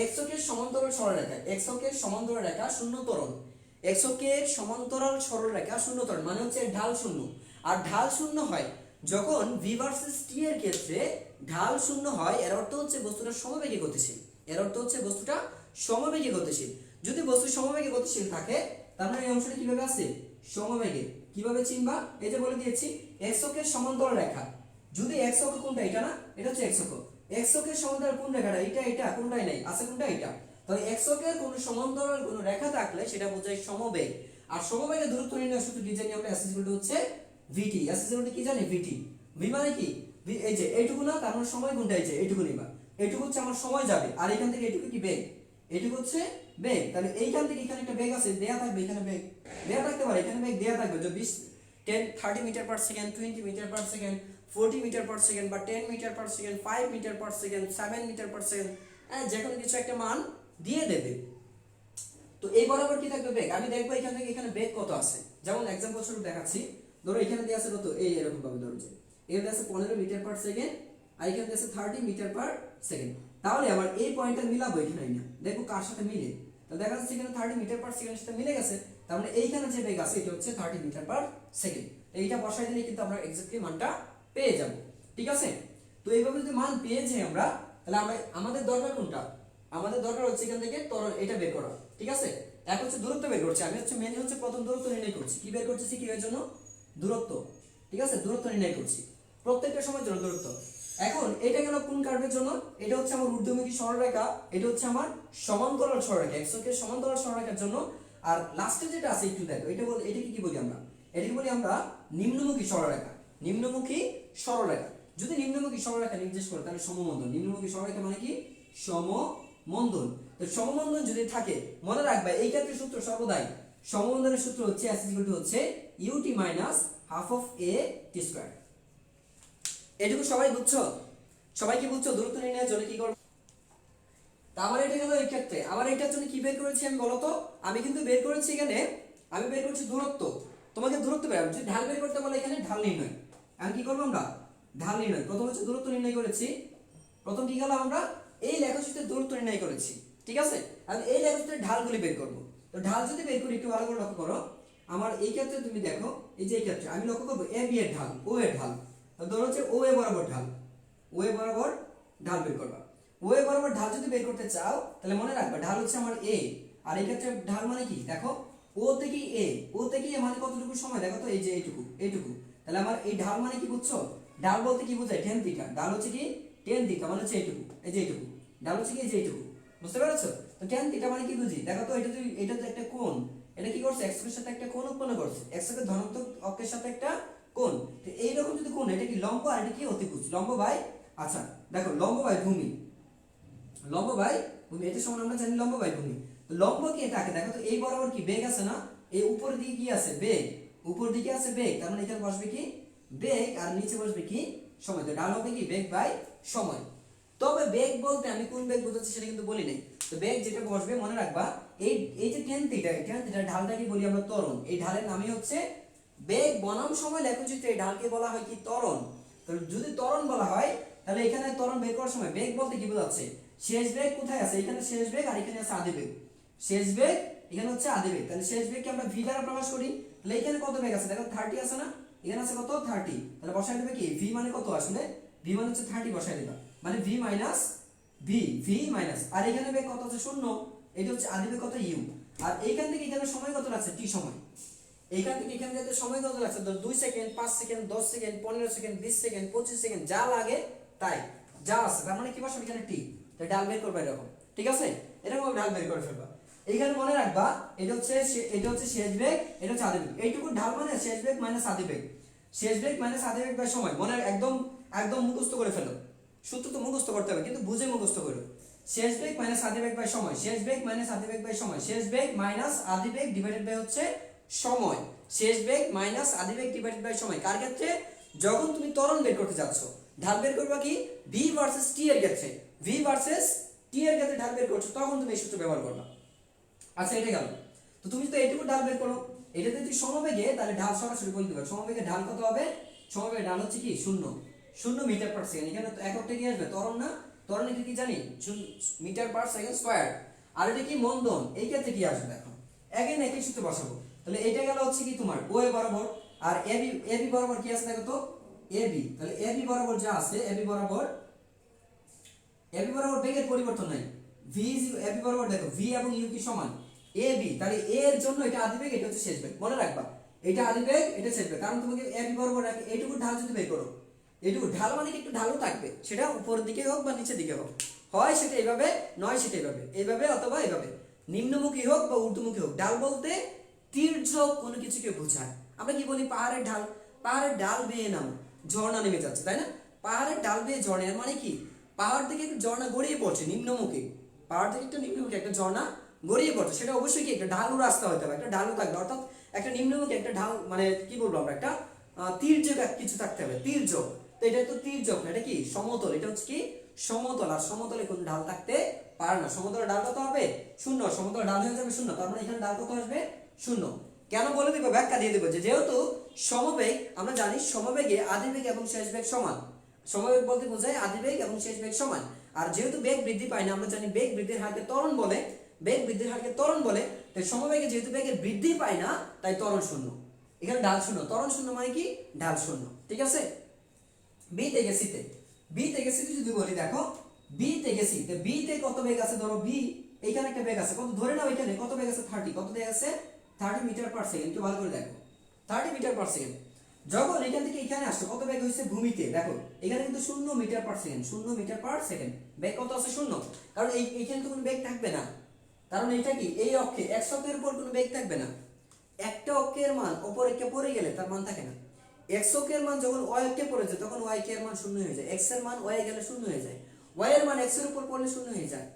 x অক্ষের সমান্তরাল সরলরেখা, x অক্ষের সমান্তরাল রেখা শূন্য ত্বরণ, x অক্ষের সমান্তরাল সরলরেখা শূন্য ত্বরণ মানে হচ্ছে ঢাল শূন্য। আর ঢাল শূন্য হয় যখন v ভার্সেস t এর ক্ষেত্রে ঢাল শূন্য হয়, এর অর্থ হচ্ছে বস্তুটা সমবেগে গতিশীল, এর অর্থ হচ্ছে বস্তুটা সমবেগে গতিশীল। যদি বস্তু সমবেগে গতিশীল থাকে তার মানে এই অংশটা কিভাবে আছে? সমবেগে। কিভাবে চিনবা? এই যে বলে দিয়েছি x অক্ষের সমান্তরাল রেখা, যদি x অক্ষ কোনটা? এটা না, এটা হচ্ছে x অক্ষ। x অক্ষের সমান্তরাল কোন রেখাটা? এটা কোনটাই নাই, আছে কোনটা? এটা। তাহলে x অক্ষের কোন সমান্তরাল কোন রেখা থাকলে সেটা বোঝায় সমবেগ। আর সমবেগের দূরত্ব নির্ণয় সূত্র কি জানি আমরা? s হচ্ছে vt। s কি জানি? vt। v মানে কি? এই যে এইটুকু না, তার মানে সময় কোনটা? এই যে এইটুকু নিবা, এইটুকু হচ্ছে আমার সময় যাবে, আর এখান থেকে এইটুকু কি? বেগ। এইটুকু হচ্ছে বেগ। তাহলে এইখান থেকে এখানে একটা বেগ আছে, দেয়া থাকবে, এখানে বেগ দেয়া থাকতে পারে, এখানে বেগ দেয়া থাকবে যে 30 metre per second, 20 metre per second, 40 metre per second, বা 10 metre per second, 5 metre per second, 7 metre per second, যে কোনো কিছু একটা মান দিয়ে দেবে। তো এই বরাবর কি থাকবে? বেগ। আমি দেখবো এখান থেকে এখানে বেগ কত আছে। যেমন এক্সাম্পল স্বরূপ দেখাচ্ছি, ধরো এখানে দেয়া আছে কত? এই এরকম ভাবে ধরো যে এখানে আছে 15 মিটার পার সেকেন্ড, আর এখানে আছে 30 মিটার পার সেকেন্ড। তাহলে আবার এই পয়েন্টটা মিলাবো এখানে না, দেখবো কার সাথে মিলে। তো দেখা যাচ্ছে এখানে 30 মিটার পার সেকেন্ডের সাথে মিলে গেছে, তার মানে এইখানে যে বেগ আছে এটা হচ্ছে 30 মিটার পার সেকেন্ড। এইটা বসাই দিলে কিন্তু আমরা এক্স্যাক্টলি মানটা পেয়ে যাব, ঠিক আছে। তো এইভাবে যদি মান পেয়ে যাই আমরা, তাহলে আমরা আমাদের দরকার কোনটা? আমাদের দরকার হচ্ছে এখান থেকে ত্বরণ এটা বের করা, ঠিক আছে। এখন হচ্ছে দূরত্ব বের করছি আমি, হচ্ছে মেইনলি হচ্ছে প্রথম দূরত্ব নির্ণয় করছি। কি বের করতেছি? কি এর জন্য? দূরত্ব, ঠিক আছে, দূরত্ব নির্ণয় করছি প্রত্যেকটা সময়ের জন্য দূরত্ব। এখন এটা গেল কোন কার্ভের জন্য? এটা হচ্ছে আমার ঊর্ধ্বমুখী সরলরেখা, এটা হচ্ছে আমার সমান্তরাল সরলরেখা, x অক্ষের সমান্তরাল সরলরেখার জন্য। আর লাস্টে যেটা আছে একটু দেখো, এটা বল, এটাকে কি বলি আমরা? এটাকে বলি আমরা নিম্নমুখী সরলরেখা। নিম্নমুখী সরলরেখা, যদি নিম্নমুখী সরলরেখা নির্দেশ করে তাহলে সমমন্দন। নিম্নমুখী সরলরেখা মানে কি? সমমন্দন। তো সমমন্দন যদি থাকে, মনে রাখবে এই ক্ষেত্রে সূত্র সর্বদাই সমমন্দনের সূত্র হচ্ছে s হচ্ছে ut minus half of a t square। এটুকু সবাই বুঝছো? সবাই কি বুঝছো? দূরত্ব নির্ণয়ের জন্য কি করব? তাহলে এটা গেল এই ক্ষেত্রে। আবার এটার জন্য কি বের করেছি আমি বলো তো? আমি কিন্তু বের করেছি এখানে, আমি বের করছি দূরত্ব। তোমাকে দূরত্ব বের, যদি ঢাল বের করতে বলে এখানে ঢাল নির্ণয়। আমি কি করব? আমরা ঢাল নির্ণয়। প্রথম হচ্ছে দূরত্ব নির্ণয় করেছি। প্রথম কি গেল? আমরা এই লেখচিত্রের দূরত্ব নির্ণয় করেছি, ঠিক আছে। আমি এই লেখচিত্রের ঢালগুলি বের করব। তো ঢাল যদি বের করি একটু ভালো করে লক্ষ্য করো, আমার এই ক্ষেত্রে তুমি দেখো, এই যে এই ক্ষেত্রে আমি লক্ষ্য করব এ বি এর ঢাল, ও এর ঢাল। ধরো হচ্ছে ও এ বরাবর ঢাল, ও এ বরাবর ঢাল বের করবা। ও এ বরাবর ঢাল যদি বের করতে চাও তাহলে মনে রাখবা ঢাল হচ্ছে আমার এ, আর এই ক্ষেত্রে ঢাল মানে কি? দেখো ও থেকে এ, ও থেকে এ মানে কতটুকু সময়? দেখো তো এই যে এইটুকু। তাহলে আমার এই ঢাল মানে কি বুঝছো? ঢাল বলতে কি বোঝায়? tan theta. ঢাল হচ্ছে কি? tan থিটা মানে হচ্ছে এইটুকু, এই যে এইটুকু। ঢাল হচ্ছে কি? এই যে এইটুকু। বুঝতে পেরেছো? তো tan থিটা মানে কি বুঝি? দেখো তো এটা তো একটা কোণ। এটা কি করছে? x এর সাথে একটা কোণ উৎপন্ন করছে। x এর ধনাত্মক অক্ষের সাথে একটা কোণ। তো এইরকম যদি কোণ, এটা কি লম্ব আর এটা কি অতিভুজ? লম্ব বাই, আচ্ছা দেখো লম্ব বাই ভূমি, লম্ব বাই ভূমি, এটা সমান আমরা জানি লম্ব বাই ভূমি। তো লম্ব কি? এটাকে দেখো তো এই বরাবর কি বেগ আছে না? এই উপরের দিকে কি আছে? বেগ। উপর দিকে আছে বেগ, তার মানে এখানে বসবে কি? বেগ, আর নিচে বসবে কি? সময়। তো ডান হবে কি? বেগ বাই সময়। তবে বেগ বলতে আমি কোন বেগ বোঝাচ্ছি সেটা কিন্তু বলি নাই। তো বেগ যেটা বসবে মনে রাখবা, এই যে tan থিটা, ঢালটাকে বলি আমরা ত্বরণ। এই ঢালের নামই হচ্ছে বেগ বনাম সময় লেখচিত্রে এই ঢালকে বলা হয় কি? ত্বরণ। তো যদি ত্বরণ বলা হয় তাহলে এখানে ত্বরণ বের করার সময় বেগ বলতে কি বোঝাচ্ছে? শেষ বেগ কোথায় আছে? এখানে শেষ বেগ, আর এখানে আছে আদি বেগ। শেষ বেগ এখানে হচ্ছে আদি বেগ। তাহলে শেষ বেগকে আমরা v দ্বারা প্রকাশ করি। তাহলে এখানে কত বেগ আছে? দেখো 30 আছে না? এখানে আছে কত? 30। তাহলে বসাই দেবে কি? v মানে কত? আসলে v মানে হচ্ছে 30 বসাই দিবা, মানে v মাইনাস, আর এখানে বেগ কত আছে? 0। এটা হচ্ছে আদি বেগ কত? u। আর এইখান থেকে এখানে সময় কত লাগছে টি সময়, এইখান থেকে এখানে যেতে সময় কত লাগছে 2 second 5 second 10 second 15 second 20 second 25 second যা লাগে তাই যা আছে, তার মানে কি বসাবো এখানে টি, তাই ডাল বের করবে এরকম, ঠিক আছে, এরকম ডাল বের করে ফেলবা। এইখানে মনে রাখবা এটা হচ্ছে শেষ বেগ, এটা হচ্ছে আদি বেগ, এইটুকু ঢাল মানে শেষ বেগ মাইনাস আদি বেগ, শেষ বেগ মাইনাস আদি বেগ বাই সময়, মনে একদম একদম মুখস্থ করে ফেলো, সূত্র তো মুখস্থ করতে হবে কিন্তু বুঝে মুখস্থ করো। শেষ বেগ মাইনাস আদি বেগ বাই সময়, শেষ বেগ মাইনাস আদি বেগ বাই সময়, শেষ বেগ মাইনাস আদি বেগ ডিভাইডেড বাই হচ্ছে সময়, শেষ বেগ মাইনাস আদি বেগ ডিভাইডেড বাই সময়। কার ক্ষেত্রে? যখন তুমি ত্বরণ বের করতে যাচ্ছ, ঢাল বের করবা কি ভি ভার্সেস টি এর ক্ষেত্রে, ভি ভার্সেস টি এর ক্ষেত্রে ঢাল বের করছো, তখন তুমি এই সূত্র ব্যবহার করবা। আচ্ছা এটা গেল, তো তুমি তো এইটুকু ঢাল বের করো, এটাতে যদি সমবেগে তাহলে ঢাল সরাসরি বলে দিবা, সমবেগে ঢাল কত হবে, সমবেগে ঢাল হচ্ছে কি 0 মিটার পার সেকেন্ড, এখানে তো এককটা কি আসবে ত্বরণ না, ত্বরণ এটা কি জানি মিটার পার সেকেন্ড স্কয়ার, আর এটা কি মন্দন, এই ক্ষেত্রে কি আসবে দেখো, এগেইন একই সূত্র বসাবো, তাহলে এটা গেল হচ্ছে কি তোমার ও এ বরাবর, আর এবি বরাবর কি আছে দেখো তো এবি, তাহলে এবি বরাবর যা আছে এবি বরাবর বেগের পরিবর্তন নাই, ভি ইজ এবি বরাবর দেখো ভি এবং ইউ কি সমান এবি, তাহলে এ এর জন্য এটা আদি বেগ এটা হচ্ছে শেষ বেগ, মনে রাখবা এটা আদি বেগ এটা শেষ বেগ, কারণ তোমাকে এবি বরাবর রাখে এইটুকু ঢাল যদি বের করো, এইটুকু ঢাল মানে কি একটু ঢালও থাকবে, সেটা উপরের দিকে হোক বা নিচের দিকে হোক, হয় সেটা এইভাবে নয় সেটা এইভাবে অথবা এইভাবে, নিম্নমুখী হোক বা ঊর্ধ্বমুখী হোক, ঢাল বলতে তীর্যক কোনো কিছুকে বোঝায়। আমরা কি বলি পাহাড়ের ঢাল, পাহাড়ের ডাল বেয়ে নামো, ঝর্ণা নেমে যাচ্ছে তাই না, পাহাড়ের ডাল বেয়ে ঝর্ণা, এর মানে কি পাহাড় থেকে একটা ঝর্ণা গড়িয়ে পড়ছে নিম্নমুখী, পাহাড় থেকে একটা নিম্নমুখী একটা ঝর্ণা গড়িয়ে পড়ছে, সেটা অবশ্যই কি একটা ঢালু রাস্তা হতে হবে, একটা ঢালু থাকবে, অর্থাৎ একটা নিম্নমুখী একটা ঢাল, মানে কি বলবো আমরা একটা তীর্যক কিছু থাকতে হবে, তীর্যক, তো এটা তো তীর্যক না, এটা কি সমতল, এটা হচ্ছে কি সমতল, আর সমতলে কোনো ঢাল থাকতে পারে না, সমতলের ঢাল কত হবে 0, সমতলের ঢাল হয়ে যাবে 0, তার মানে এখানে ঢাল কত আসবে 0, কেন বলে দিব ব্যাখ্যা দিয়ে দেবো, যে যেহেতু সমবেগ আমরা জানি সমবেগে আদি বেগ এবং শেষ বেগ সমান, সমবেগ বলতে বোঝায় আদি বেগ এবং শেষ বেগ সমান, আর যেহেতু বেগ বৃদ্ধি পায় না, আমরা জানি বেগ বৃদ্ধির হারকে ত্বরণ বলে, বেগ বৃদ্ধির হারকে ত্বরণ বলে, তাই সমবেগে যেহেতু বেগের বৃদ্ধি পায় না তাই ত্বরণ 0, এখানে ঢাল 0, ত্বরণ 0 মানে কি ঢাল 0, ঠিক আছে। বি থেকে সিতে, বি থেকে সিতে যদি বলি দেখো বি থেকে সি, তে বি তে কত বেগ আছে, ধরো বি এইখানে একটা বেগ আছে, কত ধরে নাও এখানে কত বেগ আছে 30, কত বেগ আছে 30 মিটার পার সেকেন্ড, একটু ভালো করে দেখো 30 মিটার পার সেকেন্ড, যখন এখান থেকে এখানে আসছে কত বেগ হইছে ভূমিতে, দেখো এখানে কিন্তু 0 metre per second, 0 metre per second, বেগ কত আছে 0, কারণ এইখানে তো কোনো বেগ থাকবে না, কারণ এটা কি এই অক্ষে x অক্ষের উপর কোনো বেগ থাকবে না, একটা অক্ষের মান অপর একে পড়ে গেলে তার মান থাকে না, x অক্ষের মান যখন y অক্ষে পড়ে যায় তখন y এর মান 0 হয়ে যায়, x এর মান y এ গেলে 0 হয়ে যায়, y এর মান x এর উপর পড়লে 0 হয়ে যায়,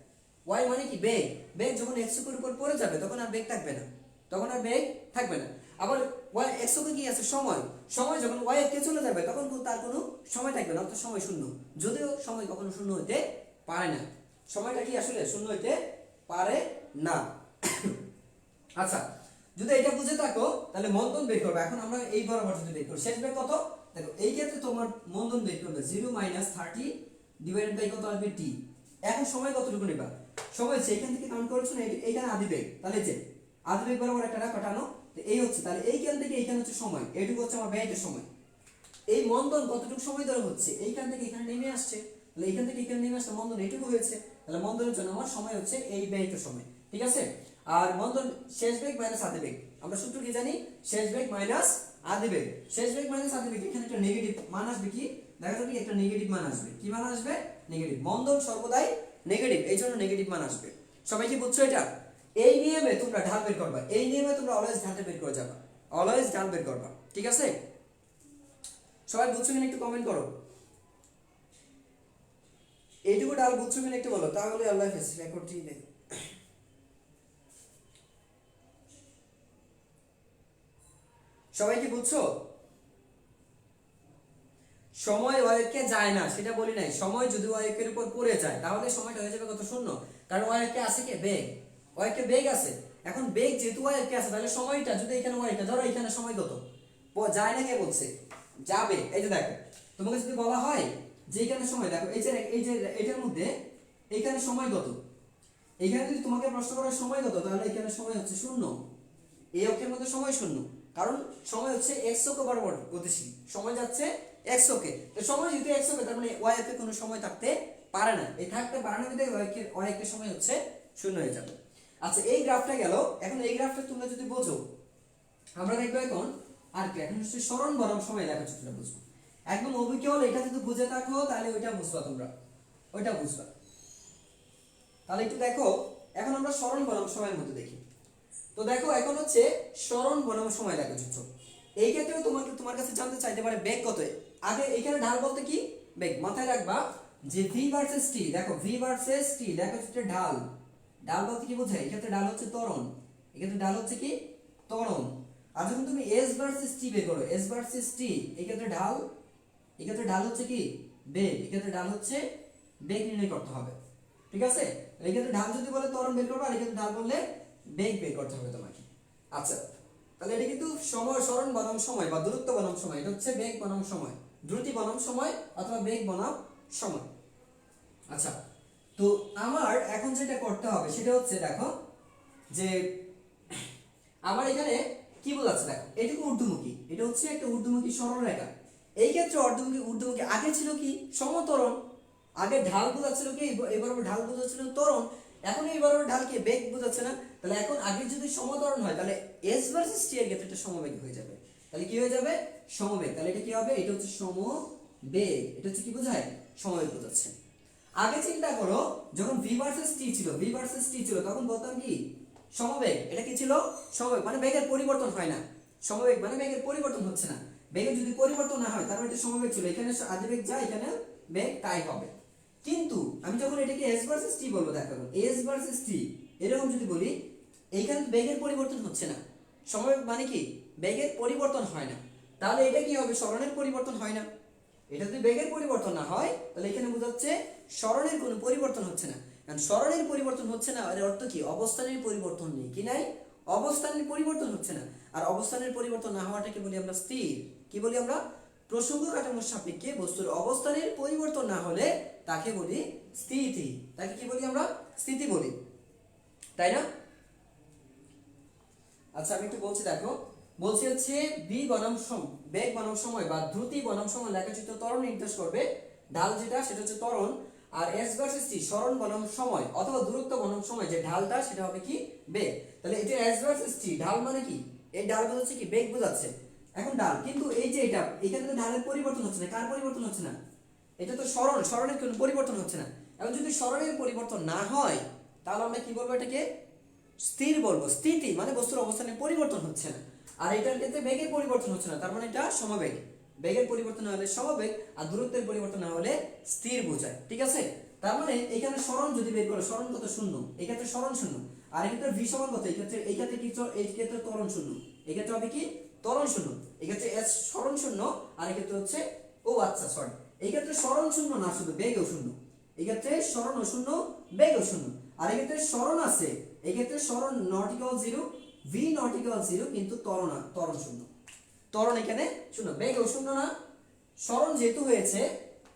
y মানে কি বেগ, বেগ যখন x এর উপর পড়ে যাবে তখন আর বেগ থাকবে না, তখন আর বেগ থাকবে না, আবার y x অক্ষে কি আছে সময়, সময় যখন y এর কে চলে যাবে তখন তার কোনো সময় থাকবে না, অর্থাৎ সময় 0, যদিও সময় কখনো 0 হতে পারে না, সময়টা কি আসলে 0 হতে পারে না। আচ্ছা যদি এটা বুঝে থাকো তাহলে মন্দন বের করবে, এখন আমরা এই বরাবর যদি বের করি শেষ বেগ কত, দেখো এই ক্ষেত্রে তোমার মন্দন বের করবে 0 - 30 ডিভাইডেড বাই কত আসবে t, এখন সময় কতটুকু নেবা, সময় সেইখান থেকে কাউন্ট করেছো না, এইখানে আদি বেগ, তাহলে যে আদি বেগ বরাবর একটা রেখা কাটানো, তো এই হচ্ছে, তাহলে এইখান থেকে এইখানে হচ্ছে সময়, এইটুকু হচ্ছে আমার বেগের সময়, এই মন্দন কতটুকু সময় ধরে হচ্ছে, এইখান থেকে এখানে নেমে আসছে, তাহলে এইখান থেকে এখানে নেমে আসছে মন্দন এইটুকু হয়েছে, তাহলে মন্দনের জন্য আমার সময় হচ্ছে এই ব্যয়িত সময়, ঠিক আছে। আর মন্দন শেষ বেগ মাইনাস আদি বেগ, আমরা সূত্র কি জানি শেষ বেগ মাইনাস আদি বেগ, শেষ বেগ মাইনাস আদি বেগ, এখানে একটা নেগেটিভ মান আসবে, কি দেখা যাবে একটা নেগেটিভ মান আসবে, কি মান আসবে নেগেটিভ, মন্দন সর্বদাই নেগেটিভ, এই জন্য নেগেটিভ মান আসবে, সবাই কি বুঝছো এটা, এই নিয়মে তোমরা ঢাল বের করবা, এই নিয়মে তোমরা অলওয়েজ ঢালটা বের করে যাবা, অলওয়েজ ঢাল বের করবা, ঠিক আছে। সবাই বুঝছো কিনা একটু কমেন্ট করো, এইটুকু ডাল বুঝছো কিনা একটু বলো, তাহলে আল্লাহ হাফেজ, রেকর্ডটি দেখ। সবাই কি বুঝছো, সময় ওয়াইকে যায় না সেটা বলি নাই, সময় যদি ওয়াইকের উপর পড়ে যায় তাহলে সময়টা হয়ে যাবে কত 0, কারণ ওয়াইকে আছে কি বেগ, ওয়াইকে বেগ আছে, এখন বেগ যেহেতু ওয়াইকে আছে তাহলে সময়টা যদি এখানে ওয়াইকে ধরো এখানে সময় কত যায় না, কে বলছে যাবে, এই যে দেখো তোমাকে যদি বলা হয় যে এখানে সময় দেখো এই যে এটার মধ্যে এখানে সময় কত, এখানে যদি তোমাকে প্রশ্ন করা সময় কত তাহলে এখানে সময় হচ্ছে 0, এই অক্ষের মধ্যে সময় 0, কারণ সময় হচ্ছে x অক্ষ বরাবর গতিশীল, সময় যাচ্ছে x অক্ষে, তো সময় যেহেতু x অক্ষে তার মানে y অক্ষে কোনো সময় থাকতে পারে না, এই থাকতে পারে না বিধায় y অক্ষের সময় হচ্ছে 0 হয়ে যাবে। আচ্ছা এই গ্রাফটা গেল, এখন এই গ্রাফটা তোমরা যদি বোঝো, আমরা দেখবো এখন আর কি, এখন হচ্ছে সরণ বনাম সময় লেখা চিত্রটা বুঝবো। একদম অবিকল এটা যদি বুঝে থাকো তাহলে ওইটা বুঝবা, তোমরা ওইটা বুঝবা। তাহলে একটু দেখো, এখন আমরা সরণ বনাম সময়ের মধ্যে দেখি। তো দেখো এখন হচ্ছে সরণ বনাম সময় লেখা চিত্র। এই ক্ষেত্রেও তোমার কাছে জানতে চাইতে পারে বেগ কত। আগে এখানে ঢাল বলতে কি, বেগ। মাথায় রাখবা যে ভি ভার্সেস টি, দেখো ভি ভার্সেস টি লেখা চিত্রে ঢাল, ঢাল বলতে কি বোঝায়, এই ক্ষেত্রে ঢাল হচ্ছে ত্বরণ, এই ক্ষেত্রে ঢাল হচ্ছে কি ত্বরণ। আর যখন তুমি এস ভার্সেস টি বের করো, এস ভার্সেস টি, এই ক্ষেত্রে ঢাল, এই ক্ষেত্রে ঢাল হচ্ছে কি বেগ, এই ক্ষেত্রে ঢাল হচ্ছে বেগ নির্ণয় করতে হবে। ঠিক আছে, এই ক্ষেত্রে ঢাল যদি বলে ত্বরণ বের করবে, আর এই ক্ষেত্রে ঢাল বললে বেগ বের করতে হবে তোমাকে। আচ্ছা তাহলে এটা কিন্তু সময়, সরণ বনাম সময় বা দূরত্ব বনাম সময়, এটা হচ্ছে বেগ বনাম সময়, দ্রুতি বনাম সময় অথবা বেগ বনাম সময়। আচ্ছা তো আমার এখন যেটা করতে হবে সেটা হচ্ছে দেখো যে আমার এখানে কি বোঝাচ্ছে, দেখো এটুকু ঊর্ধ্বমুখী, এটা হচ্ছে একটা ঊর্ধ্বমুখী সরলরেখা। এই ক্ষেত্রে ঊর্ধ্বমুখী আগে ছিল কি সমতরণ, আগে ঢাল বোঝাচ্ছিল কি, এবার ঢাল বোঝাচ্ছিল ত্বরণ, এখন এইবার ঢাল কি বেগ বোঝাচ্ছে না। তাহলে এখন আগে যদি সমতরণ হয় তাহলে এস ভার্সেস টি এর ক্ষেত্রে এটা সমবেগ হয়ে যাবে। তাহলে কি হয়ে যাবে, সমবেগ। তাহলে এটা কি হবে, এটা হচ্ছে সমবেগ, এটা হচ্ছে কি বোঝায়, সমবেগ বোঝাচ্ছে। আগে চিন্তা করো যখন ভি ভার্সেস টি ছিল, ভি ভার্সেস টি ছিল, তখন বলতাম কি সমবেগ। এটা কি ছিল, সমবেগ, মানে বেগের পরিবর্তন হয় না। সমবেগ মানে বেগের পরিবর্তন হচ্ছে না। বেগের যদি পরিবর্তন না হয় তার মানে এটা সমবেগ ছিল, এখানে আদিবেগ যায়, এখানে বেগ তাই হবে। কিন্তু আমি যখন এটাকে এস ভার্সেস টি বলবো, দেখো এস ভার্সেস টি এরকম যদি বলি, এইখানে বেগের পরিবর্তন হচ্ছে না। সমবেগ মানে কি বেগের পরিবর্তন হয় না, তাহলে এটা কি হবে, সরণের পরিবর্তন হয় না। এটা যদি বেগের পরিবর্তন না হয় তাহলে এখানে বোঝাচ্ছে সরণের কোনো পরিবর্তন হচ্ছে না। কারণ সরণের পরিবর্তন হচ্ছে না এর অর্থ কি, অবস্থানের পরিবর্তন নেই, কি নাই, অবস্থানের পরিবর্তন হচ্ছে না। আর অবস্থানের পরিবর্তন না হওয়াটাকে বলি আমরা স্থির। কি বলি আমরা, প্রসঙ্গ কাঠামোর সাপেক্ষে বস্তুর অবস্থানের পরিবর্তন না হলে তাকে বলি স্থিতি, তাকে কি বলি আমরা, স্থিতি বলি, তাই না। আচ্ছা আমি একটু বলছি, দেখো বলছি হচ্ছে বি বনাম বেগ বনাম সময় বা দ্রুতি বনাম সময় লেখাচিত্র ত্বরণ নির্দেশ করবে, ঢাল যেটা সেটা হচ্ছে ত্বরণ। আর এস ভার্সেস টি সরণ বনাম সময় অথবা দূরত্ব বনাম সময়, যে ঢালটা সেটা হবে কি বেগ। তাহলে এটা এস ভার্সেস টি, ঢাল মানে কি, এই ঢাল বোঝাচ্ছে কি বেগ বোঝাচ্ছে। এখন ঢাল, কিন্তু এই যে এটা এখানে তো ঢালের পরিবর্তন হচ্ছে না, কার পরিবর্তন হচ্ছে না, এটা তো সরণ, সরণের কোনো পরিবর্তন হচ্ছে না। এখন যদি সরণের পরিবর্তন না হয় তাহলে আমরা কি বলবো, এটাকে স্থির বলবো। স্থিতি মানে বস্তুর অবস্থানের পরিবর্তন হচ্ছে না। আর এটার ক্ষেত্রে বেগের পরিবর্তন হচ্ছে না, তার মানে এটা সমবেগ। বেগের পরিবর্তন না হলে সমবেগ, আর দূরত্বের পরিবর্তন না হলে স্থির বোঝায়। ঠিক আছে, তার মানে এখানে সরণ যদি বের করো, সরণ কত, শূন্য, এই ক্ষেত্রে সরণ শূন্য। আর এই ক্ষেত্রে ভি সমান কত, এই ক্ষেত্রে কি, এই ক্ষেত্রে ত্বরণ শূন্য, এই ক্ষেত্রে হবে কি ত্বরণ শূন্য, এই ক্ষেত্রে এস সরণ শূন্য, আর এই ক্ষেত্রে হচ্ছে, ও আচ্ছা সরি, এই ক্ষেত্রে সরণ শূন্য না, শুধু বেগও শূন্য। এই ক্ষেত্রে সরণ শূন্য, বেগও শূন্য। আর এই ক্ষেত্রে সরণ আছে, এই ক্ষেত্রে সরণ not equal 0, V naught equal 0, কিন্তু ত্বরণ শূন্য, ত্বরণ এখানে শূন্য, বেগও শূন্য না। সরণ যেহেতু হয়েছে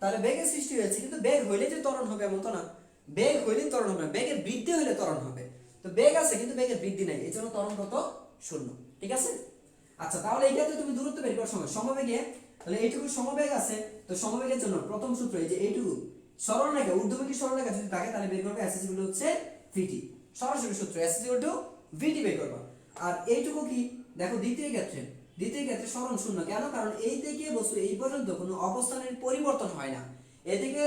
তাহলে বেগের সৃষ্টি হয়েছে, কিন্তু বেগ হইলে যে ত্বরণ হবে এমন তো না, বেগ হইলেই ত্বরণ হবে না, বেগের বৃদ্ধি হইলে ত্বরণ হবে। তো বেগ আছে কিন্তু বেগের বৃদ্ধি নাই, এই জন্য ত্বরণ কত, শূন্য। ঠিক আছে। আচ্ছা তাহলে এই ক্ষেত্রে তুমি দূরত্ব বের করার সময় সমবেগে, তাহলে এইটুকু সমবেগ আছে, তো সমবেগের জন্য প্রথম সূত্র এই যে এইটুকু সরলরেখা, ঊর্ধ্বমুখী সরলরেখা যদি থাকে তাহলে বের করবে এস ইকুয়াল টু হচ্ছে ভিটি, সরাসরি সূত্র এস ইকুয়াল টু ভিটি বের করবা। আর এইটুকু কি, দেখো দ্বিতীয় ক্ষেত্রে সরণ শূন্য, কেন, কারণ এই থেকে বস্তু এই পর্যন্ত কোনো অবস্থানের পরিবর্তন হয় না। এদিকে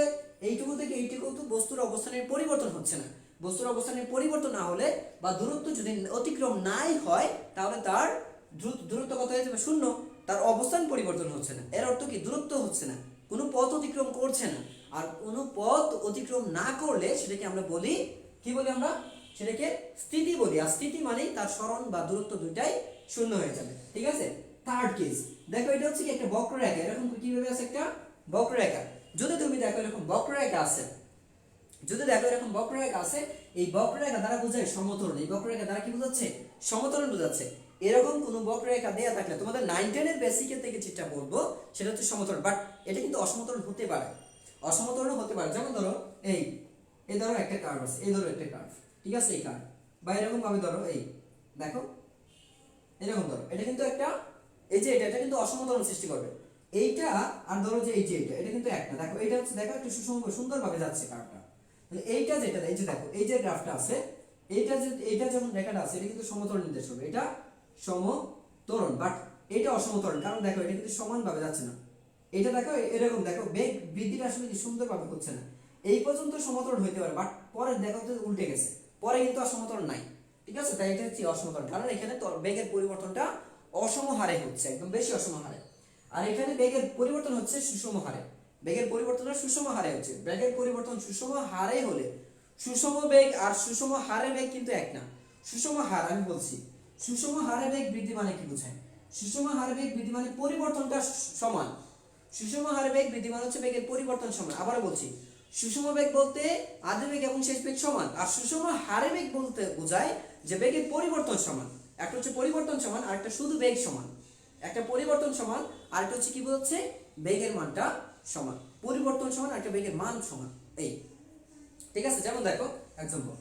এইটুকু থেকে এইটুকু তো বস্তুর অবস্থানের পরিবর্তন হচ্ছে না। বস্তুর অবস্থানের পরিবর্তন না হলে বা দূরত্ব যদি অতিক্রম নাই হয় তাহলে তার দূরত্ব কত হয়ে যাবে, শূন্য, তার অবস্থান পরিবর্তন হচ্ছে না। এর অর্থ কি, দূরত্ব হচ্ছে না, কোনো পথ অতিক্রম করছে না। আর কোনো পথ অতিক্রম না করলে সেটাকে আমরা বলি, কি বলি আমরা, সেটাকে স্থিতি বলি। আর স্থিতি মানেই তার সরণ বা দূরত্ব দুইটাই শূন্য হয়ে যাবে। ঠিক আছে। থার্ড কেস, দেখো এটা হচ্ছে কি একটা বক্ররেখা, এরকম কিভাবে আছে একটা বক্ররেখা। যদি তুমি দেখো এরকম বক্ররেখা আছে, এই বক্ররেখা দ্বারা বোঝায় সমতরণ, এই বক্ররেখা দ্বারা কি বোঝাচ্ছে, সমতরণ বোঝাচ্ছে। এরকম কোন বক্ররেখা দেয়া থাকলে তোমাদের 9 10 এর বেসিকের থেকে যেটা বলবো সেটা হচ্ছে সমতরণ, বাট এটা কিন্তু অসমতরণ হতে পারে, অসমতরণ হতে পারে। যেমন ধরো এই ধরো একটা কার্ভ আছে, এই ধরো একটা কার্ভ, ঠিক আছে, এই কার্ভ, বা এরকম ভাবে ধরো, এই দেখো এরকম ধরো, এটা কিন্তু একটা, এই যে এটা কিন্তু অসমতরণ সৃষ্টি করবে। এইটা আর ধরো যে এই যে এটা কিন্তু একটা, দেখো এটা হচ্ছে, দেখো একটু সুন্দরভাবে যাচ্ছে কার্ভটা। তাহলে এইটা যেটা, এই যে দেখো এই যে গ্রাফটা আছে, এইটা যখন রেখাটা আছে এটা কিন্তু সমতল নির্দেশ করবে, এটা সমতরণ, বাট এটা অসমতরণ, কারণ দেখো এটা কিন্তু সমানভাবে যাচ্ছে না। এটা দেখো এরকম, দেখো বেগ বৃদ্ধিটা আসলে কি সুন্দরভাবে হচ্ছে না। এই পর্যন্ত সমতরণ হইতে পারে, বাট পরে দেখো তো উল্টে গেছে, পরে কিন্তু অসমতরণ নাই। ঠিক আছে, তাই এটা হচ্ছে অসমতরণ, কারণ এখানে বেগের পরিবর্তনটা অসম হারে হচ্ছে, একদম বেশি অসম হারে। আর এখানে বেগের পরিবর্তন হচ্ছে সুষম হারে, বেগের পরিবর্তনটা সুষম হারে হচ্ছে। বেগের পরিবর্তন সুষম হারে হলে সুষম বেগ আর সুষম হারে বেগ কিন্তু এক না। সুষম হার আমি বলছি, সুষম হারে বেগ বৃদ্ধি মানে কি বোঝায়? সুষম হারে বেগ বৃদ্ধি মানে পরিবর্তনটা সমান। সুষম হারে বেগ বৃদ্ধি মানে হচ্ছে বেগের পরিবর্তন সমান। আবার বলছি, সুষম বেগ বলতে আদি বেগ এবং শেষ বেগ সমান, আর সুষম হারে বেগ বলতে বোঝায় যে বেগের পরিবর্তন সমান। একটা হচ্ছে পরিবর্তন সমান, আর একটা শুধু বেগ সমান। একটা পরিবর্তন সমান, আর একটা হচ্ছে কি বলছে, বেগের মানটা সমান। পরিবর্তন সমান, আর একটা বেগের মান সমান। এই ঠিক আছে, যেমন দেখো এক্সাম্পল,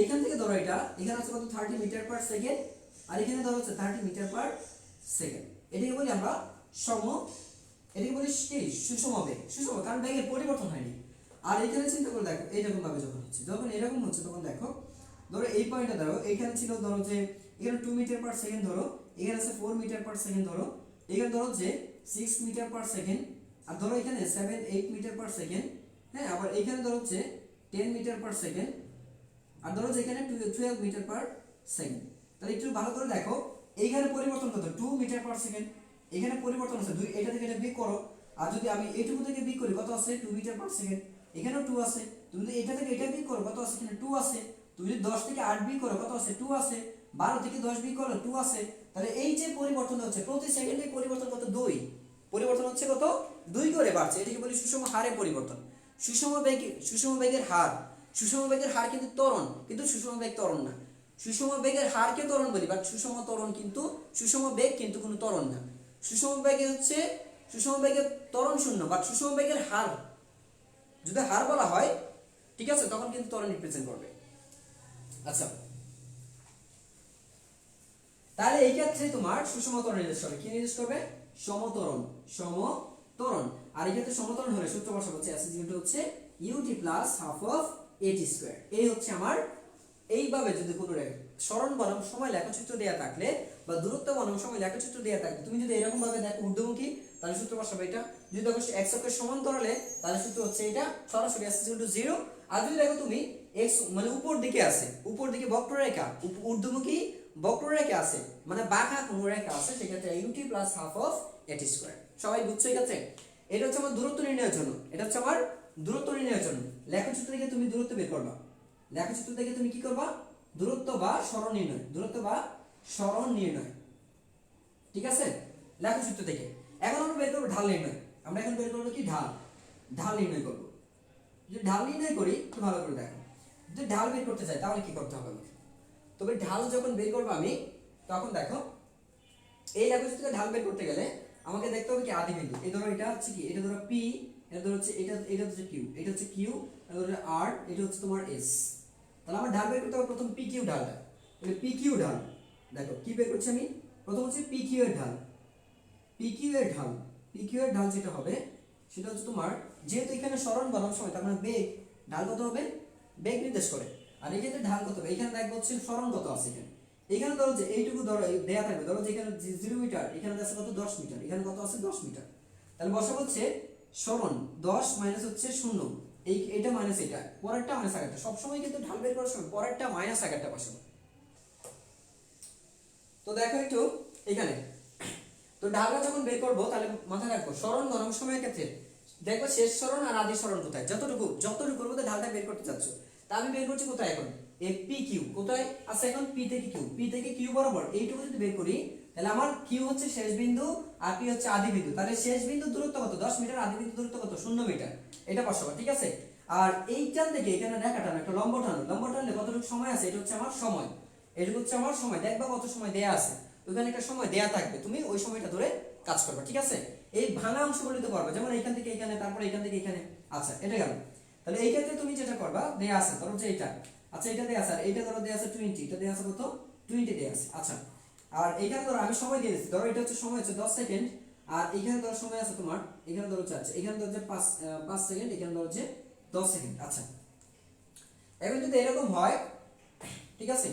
এইখান থেকে ধরো এটা এখানে আছে কত 30 মিটার পার সেকেন্ড, আর এখানে ধরো হচ্ছে 30 মিটার পার সেকেন্ড। এটাকে বলি আমরা এটাকে বলি কি, সুষম বেগ। সুষম কারণ বেগের পরিবর্তন হয়নি। আর এখানে চিন্তা করে দেখো এইরকম ভাবে যখন হচ্ছে, যখন এরকম হচ্ছে তখন দেখো, ধরো এই পয়েন্টটা ধরো এখানে ছিল, ধরো যে এখানে 2 মিটার পার সেকেন্ড ধরো, এখানে আছে 4 মিটার পার সেকেন্ড ধরো, এখানে ধরো যে 6 মিটার পার সেকেন্ড, আর ধরো এখানে 7-8 মিটার পার সেকেন্ড। হ্যাঁ, আবার এখানে ধরো হচ্ছে 10 মিটার পার সেকেন্ড, আর ধরো যে এখানে 12 মিটার পার সেকেন্ড। তাহলে একটু ভালো করে দেখো, এইখানে পরিবর্তন কত, 2 মিটার পার সেকেন্ড। এখানে পরিবর্তন আছে 2, এটা থেকে এটা বিয়োগ করো, আর যদি আমি এইটুকু থেকে বিয়োগ করি কত আছে, 2 মিটার পার সেকেন্ড। এখানেও 2 আছে। তুমি যদি এটা থেকে এটা বিয়োগ করো কত আছে, এখানে 2 আছে। তুমি যদি 10 থেকে 8 বিয়োগ করো কত আছে, 2 আছে। 12 থেকে 10 বিয়োগ করো 2 আছে। তাহলে এই যে পরিবর্তন হচ্ছে প্রতি সেকেন্ডে পরিবর্তন কত, 2 পরিবর্তন হচ্ছে কত, 2 করে বাড়ছে। এটাকে বলি সুষম হারে পরিবর্তন। সুষম বেগের হার, সুষম বেগের হার কিন্তু ত্বরণ, কিন্তু সুষম বেগ ত্বরণ না। সুষম বেগের হারকে ত্বরণ বলি, বাট সুষম ত্বরণ কিন্তু, সুষম বেগ কিন্তু কোনো ত্বরণ না। সুষম বেগে হচ্ছে, সুষম বেগের ত্বরণ শূন্য, বাট সুষম বেগের হার যদি হার বলা হয়, ঠিক আছে, তখন কিন্তু ত্বরণ রিপ্রেজেন্ট করবে। আচ্ছা, তাহলে এই ক্ষেত্রে তোমার সুষম ত্বরণ নির্দেশ করবে, কি নির্দেশ করবে, সমত্বরণ, সমত্বরণ। আর এই ক্ষেত্রে সমত্বরণ হলে সূত্র বসাবো হচ্ছে s হচ্ছে ut plus half of at square. এই হচ্ছে আমার, এইভাবে যদি কোনো সরণ বনাম সময় লেখচিত্র দেয়া থাকলে, বা দূরত্ব বনাম সময় লেখচিত্র দেয়া থাকলে, তুমি যদি এরকম ভাবে দেখো ঊর্ধ্বমুখী, তাহলে সূত্র বসাবে এটা। যদি দেখো x অক্ষের সমান্তরালে, তাহলে সূত্র হচ্ছে এটা, সরাসরি s 0। আর যদি দেখো তুমি x মানে উপর দিকে আছে, উপর দিকে বক্ররেখা, ঊর্ধ্বমুখী বক্ররেখা আছে, মানে বাঁকা কোনো রেখা আছে, সেক্ষেত্রে ut plus half of at square. সবাই বুঝছো? ঠিক আছে, এটা হচ্ছে আমার দূরত্ব নির্ণয়ের জন্য, এটা হচ্ছে আমার দূরত্ব নির্ণয়ের জন্য। লেখচিত্র থেকে তুমি দূরত্ব বের করবা, লেখচিত্র থেকে তুমি কি করবা, দূরত্ব বা সরণ নির্ণয়, দূরত্ব বা সরণ নির্ণয়। ঠিক আছে, লেখচিত্র থেকে। এখন আমরা বের করবো ঢাল নির্ণয়। আমরা এখন বের করবো কি, ঢাল নির্ণয় করবো। যদি ঢাল নির্ণয় করি, একটু ভালো করে দেখো, যদি ঢাল বের করতে চাই তাহলে কি করতে হবে। তবে ঢাল যখন বের করবো আমি, তখন দেখো এই লেখচিত্র থেকে ঢাল বের করতে গেলে আমাকে দেখতে হবে কি, আদি বিন্দু। এই ধরো এটা হচ্ছে কি, এটা ধরো পি, এটা ধরো হচ্ছে এটা হচ্ছে কিউ, এটা হচ্ছে কিউ, এটা ধরো আর, এটা হচ্ছে তোমার এস। তাহলে আমার ঢাল বের করতে হবে প্রথম পি কিউ ঢালটা। তাহলে পি কিউ ঢাল, দেখো কি বের করছি আমি, প্রথম হচ্ছে পি কিউ এর ঢাল। পি কিউ এর ঢাল, পি কিউ এর ঢাল যেটা হবে সেটা হচ্ছে তোমার, যেহেতু এখানে সরণ বনাম সময়, তার মানে বেগ, ঢাল কত হবে, বেগ নির্দেশ করে। আর এই ক্ষেত্রে ঢাল কত হবে, এখানে দেখবো হচ্ছে সরণ কত আছে। এখানে ধরো যে এইটুকু ধরো দেয়া থাকবে, ধরো যে এখানে 0 মিটার, এখানে আছে কত 10 মিটার, এখানে কত আছে 10 মিটার। তাহলে বসাবো হচ্ছে সরণ 10 মাইনাস হচ্ছে 0, এটা মাইনাস এটা, পরেরটা মাইনাস আগেরটা। সবসময় কিন্তু ঢাল বের করার সময় পরেরটা মাইনাস আগেরটা বসাবো। তো দেখো একটু এখানে, তো ঢালটা যখন বের করবো তাহলে মাথায় রাখবো সরণ বনাম সময়ের ক্ষেত্রে দেখবো শেষ সরণ আর আদি সরণ কোথায়, যতটুকুর মধ্যে ঢালটা বের করতে চাচ্ছ। তা আমি বের করছি কোথায় এখন, পি কিউ কোথায় আছে এখন, পি থেকে কিউ বরাবর এইটুকু যদি বের করি, তাহলে আমার কিউ হচ্ছে শেষ বিন্দু আর পি হচ্ছে আদি বিন্দু। তাহলে শেষ বিন্দু দূরত্ব কত, 10 মিটার, আদি বিন্দু দূরত্ব কত, 0 মিটার। এটা বসাবো, ঠিক আছে। আর এইখান থেকে এখানে রেখা টানো, একটা লম্ব টানো, লম্ব টানলে কতটুকু সময় আছে, এটা হচ্ছে আমার সময়, এটা হচ্ছে আমার সময়। দেখবা কত সময় দেয়া আছে, ওখানে একটা সময় দেয়া থাকবে, তুমি ওই সময়টা ধরে কাজ করবে, ঠিক আছে। এই ভাঙা অংশগুলো তো করবে, যেমন এইখান থেকে এখানে, তারপরে এখান থেকে এখানে। আচ্ছা, এটা গেল। তাহলে এই ক্ষেত্রে তুমি যেটা করবা, দেয়া আছে ধরো যে এটা, আচ্ছা এটা দেয়া আছে, আর এইটা ধরো দেয়া আছে 20, এটা দেয়া আছে কত, 20 দেয়া আছে। আচ্ছা, আর এইখানে ধরো আমি সময় দিয়ে দিচ্ছি, ধরো এটা হচ্ছে সময় হচ্ছে 10 সেকেন্ড, আর এখানে ধরো সময় আছে তোমার, এখানে ধরো আছে, এখানে ধরো যে 5 সেকেন্ড, এখানে ধরো যে 10 সেকেন্ড। আচ্ছা, এখন যদি এরকম হয়, ঠিক আছে?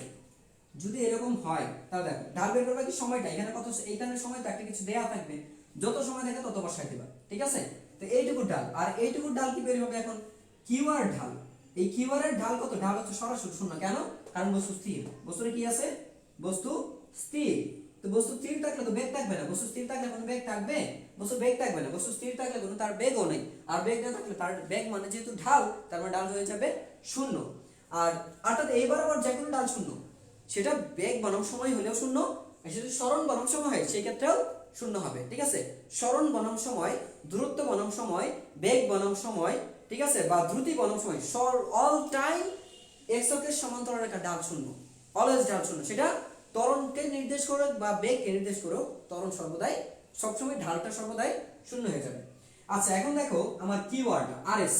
যদি এরকম হয় তাহলে দেখো ঢাল বের করবে কি সময়টা এখানে কত, এইখানে সময় তো একটা কিছু দেয়া থাকবে, যত সময় থাকে তত বসাই দিবা, ঠিক আছে? তো এইটুকু ঢাল আর এইটুকু ঢাল কি বের হবে এখন? কিউআর ঢাল। এই কিউআর এর ঢাল কত? ঢাল হচ্ছে সরাসরি শূন্য। কেন? কারণ বস্তু স্থির। বস্তুর কি আছে? বস্তু স্থির। তো বস্তু স্থির থাকলে তো বেগ থাকবে না। বস্তু স্থির থাকলে কোনো বেগ থাকবে? বস্তু বেগ থাকবে না। বস্তু স্থির থাকলে কোনো তার বেগও নেই। আর বেগ না থাকলে তার বেগ মানে যেহেতু ঢাল, তার মানে ঢাল হয়ে যাবে শূন্য। আর অর্থাৎ এই বরাবর যে কোনো ঢাল শূন্য, সেটা বেগ বনাম সময় হলেও শূন্য, আর সেটা সরণ বনাম সময় হয় সেই ক্ষেত্রেও শূন্য হবে, ঠিক আছে? সরণ বনাম সময়, দূরত্ব বনাম সময়, বেগ বনাম সময়, ঠিক আছে, বা দ্রুতি বনাম সময়, অল টাইম এক্স অক্ষের সমান্তরাল রেখা ঢাল শূন্য, অলওয়েজ ঢাল শূন্য। সেটা ত্বরণকে নির্দেশ করে বা বেগকে নির্দেশ করেও ত্বরণ সর্বদাই, সবসময় ঢালটা সর্বদাই শূন্য হয়ে যাবে। আচ্ছা এখন দেখো আমার কিওয়ার্ড আরএস।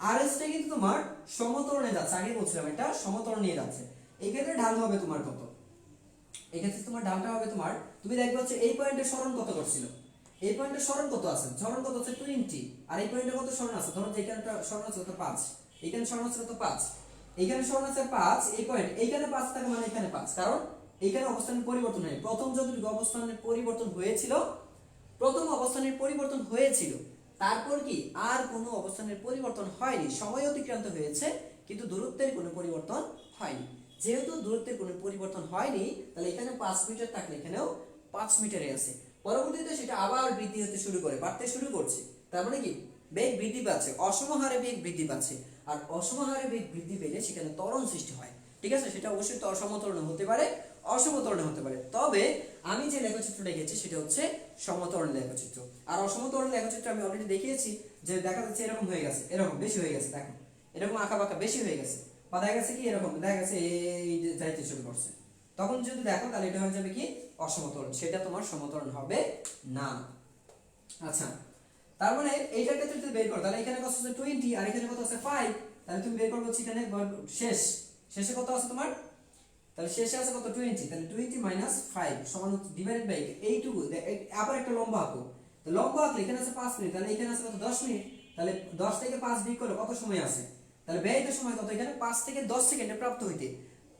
আরএসটা কিন্তু তোমার সমত্বরণে যাচ্ছে, আগে বলছিলাম এটা সমত্বরণ নিয়ে যাচ্ছে। এই ক্ষেত্রে ঢাল হবে তোমার কত? এই ক্ষেত্রে তোমার ঢালটা হবে তোমার, তুমি দেখবে হচ্ছে এই পয়েন্টে সরণ কত করছিল, এই পয়েন্টে সরণ কত আছে? সরণ কত হচ্ছে 20, আর এই পয়েন্টে কত সরণ আছে? ধরো যে এখানে সরণ আছে কত 5, এখানে সরণ আছে কত 5, এইখানে সরণ আছে 5, এই পয়েন্ট এইখানে 5 থাকে মানে এখানে 5, কারণ এইখানে অবস্থানের পরিবর্তন হয়। প্রথম যতটুকু অবস্থানের পরিবর্তন হয়েছিল, প্রথম অবস্থানের পরিবর্তন হয়েছিল, তারপর কি আর কোনো অবস্থানের পরিবর্তন হয়নি। সময় অতিক্রান্ত হয়েছে কিন্তু দূরত্বের কোনো পরিবর্তন হয়নি। যেহেতু দূরত্বের কোনো পরিবর্তন হয়নি, তাহলে এখানে 5 মিটার থাকলে এখানেও 5 মিটারে আছে। পরবর্তীতে সেটা আবার বৃদ্ধি হতে শুরু করে, বাড়তে শুরু করছে। তার মানে কি বেগ বৃদ্ধি পাচ্ছে, অসম হারে বেগ বৃদ্ধি পাচ্ছে। আর অসম হারে বেগ বৃদ্ধি পেলে সেখানে ত্বরণ সৃষ্টি হয়, ঠিক আছে? সেটা অবশ্যই সমত্বরণে হতে পারে, অসমত্বরণে হতে পারে। তবে আমি যে লেখচিত্রটা এঁকেছি সেটা হচ্ছে সমত্বরণ লেখচিত্র। আর অসমত্বরণ লেখচিত্র আমি অলরেডি দেখিয়েছি, যে দেখা যাচ্ছে এরকম হয়ে গেছে, এরকম বেশি হয়ে গেছে, দেখো এরকম আঁকা বাঁকা বেশি হয়ে গেছে, বা দেখা গেছে কি এরকম দেখা গেছে এই যে যাইতে শুরু করছে। তখন যদি দেখো তাহলে এটা হয়ে যাবে কি অসমত্বরণ, সেটা তোমার সমত্বরণ হবে না। আচ্ছা তার মানে এইটার ক্ষেত্রে যদি বের করো, তাহলে এখানে কত আছে 20 আর এখানে কত আছে 5, তাহলে তুমি বের করবে হচ্ছে এখানে শেষে কত আছে তোমার? তাহলে শেষে আছে কত 20, তাহলে 20 মাইনাস 5 সমান হচ্ছে ডিভাইডেড বাই এইটুকু। আবার একটা লম্বা আঁকো, তো লম্বা আঁকলে এখানে আছে 5 মিনিট, তাহলে এখানে আছে কত 10 মিনিট, তাহলে 10 থেকে 5 বিয়োগ করলে কত সময় আছে? তাহলে ব্যয়িত সময় কত? এখানে 5 থেকে 10 সেকেন্ডে প্রাপ্ত হইতে,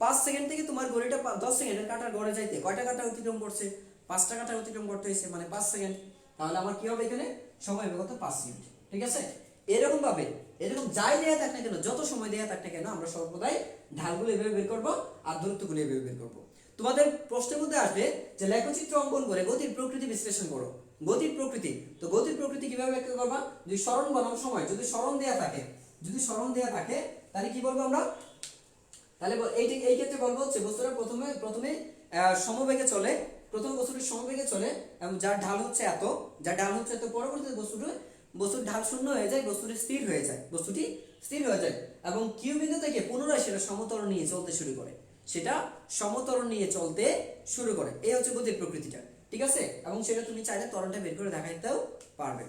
5 সেকেন্ড থেকে তোমার ঘড়িটা 10 সেকেন্ডের কাঁটার গড়ে যাইতে কয়টা কাঁটা অতিক্রম করছে? 5টা কাঁটা অতিক্রম করতে হয়েছে, মানে 5 সেকেন্ড। তাহলে আমার কি হবে এখানে সময় হবে কত? 5 মিনিট, ঠিক আছে? এরকম ভাবে এরকম যাই দেয়া থাক না কেন, যত সময় দেয়া থাক না কেন, আমরা সর্বদাই ঢালগুলো এভাবে বের করব আর দূরত্বগুলো এভাবে বের করব। তোমাদের প্রশ্নের মধ্যে আসবে যে লেখচিত্র অঙ্কন করে গতির প্রকৃতি বিশ্লেষণ করো। গতির প্রকৃতি, তো গতির প্রকৃতি কিভাবে ব্যাখ্যা করবা? যদি সরণ বনাম সময়, যদি সরণ দেয়া থাকে, যদি সরণ দেয়া থাকে তাহলে কি বলবো আমরা? তাহলে এই ক্ষেত্রে বলবো হচ্ছে বস্তুটা প্রথমে সমবেগে চলে, প্রথম বস্তুটি সমবেগে চলে এবং যার ঢাল হচ্ছে এত, যার ঢাল হচ্ছে এত, পরবর্তীতে বস্তুর ঢাল শূন্য হয়ে যায়, বস্তুটি স্থির হয়ে যায়, বস্তুটি স্থির হয়ে যায় এবং কিউ বিন্দু থেকে পুনরায় সেটা সমতল নিয়ে চলতে শুরু করে, সেটা সমতল নিয়ে চলতে শুরু করে। এই হচ্ছে গতির প্রকৃতিটা, ঠিক আছে? এবং সেটা তুমি চাইলে ত্বরণটা বের করে দেখাইতেও পারবে।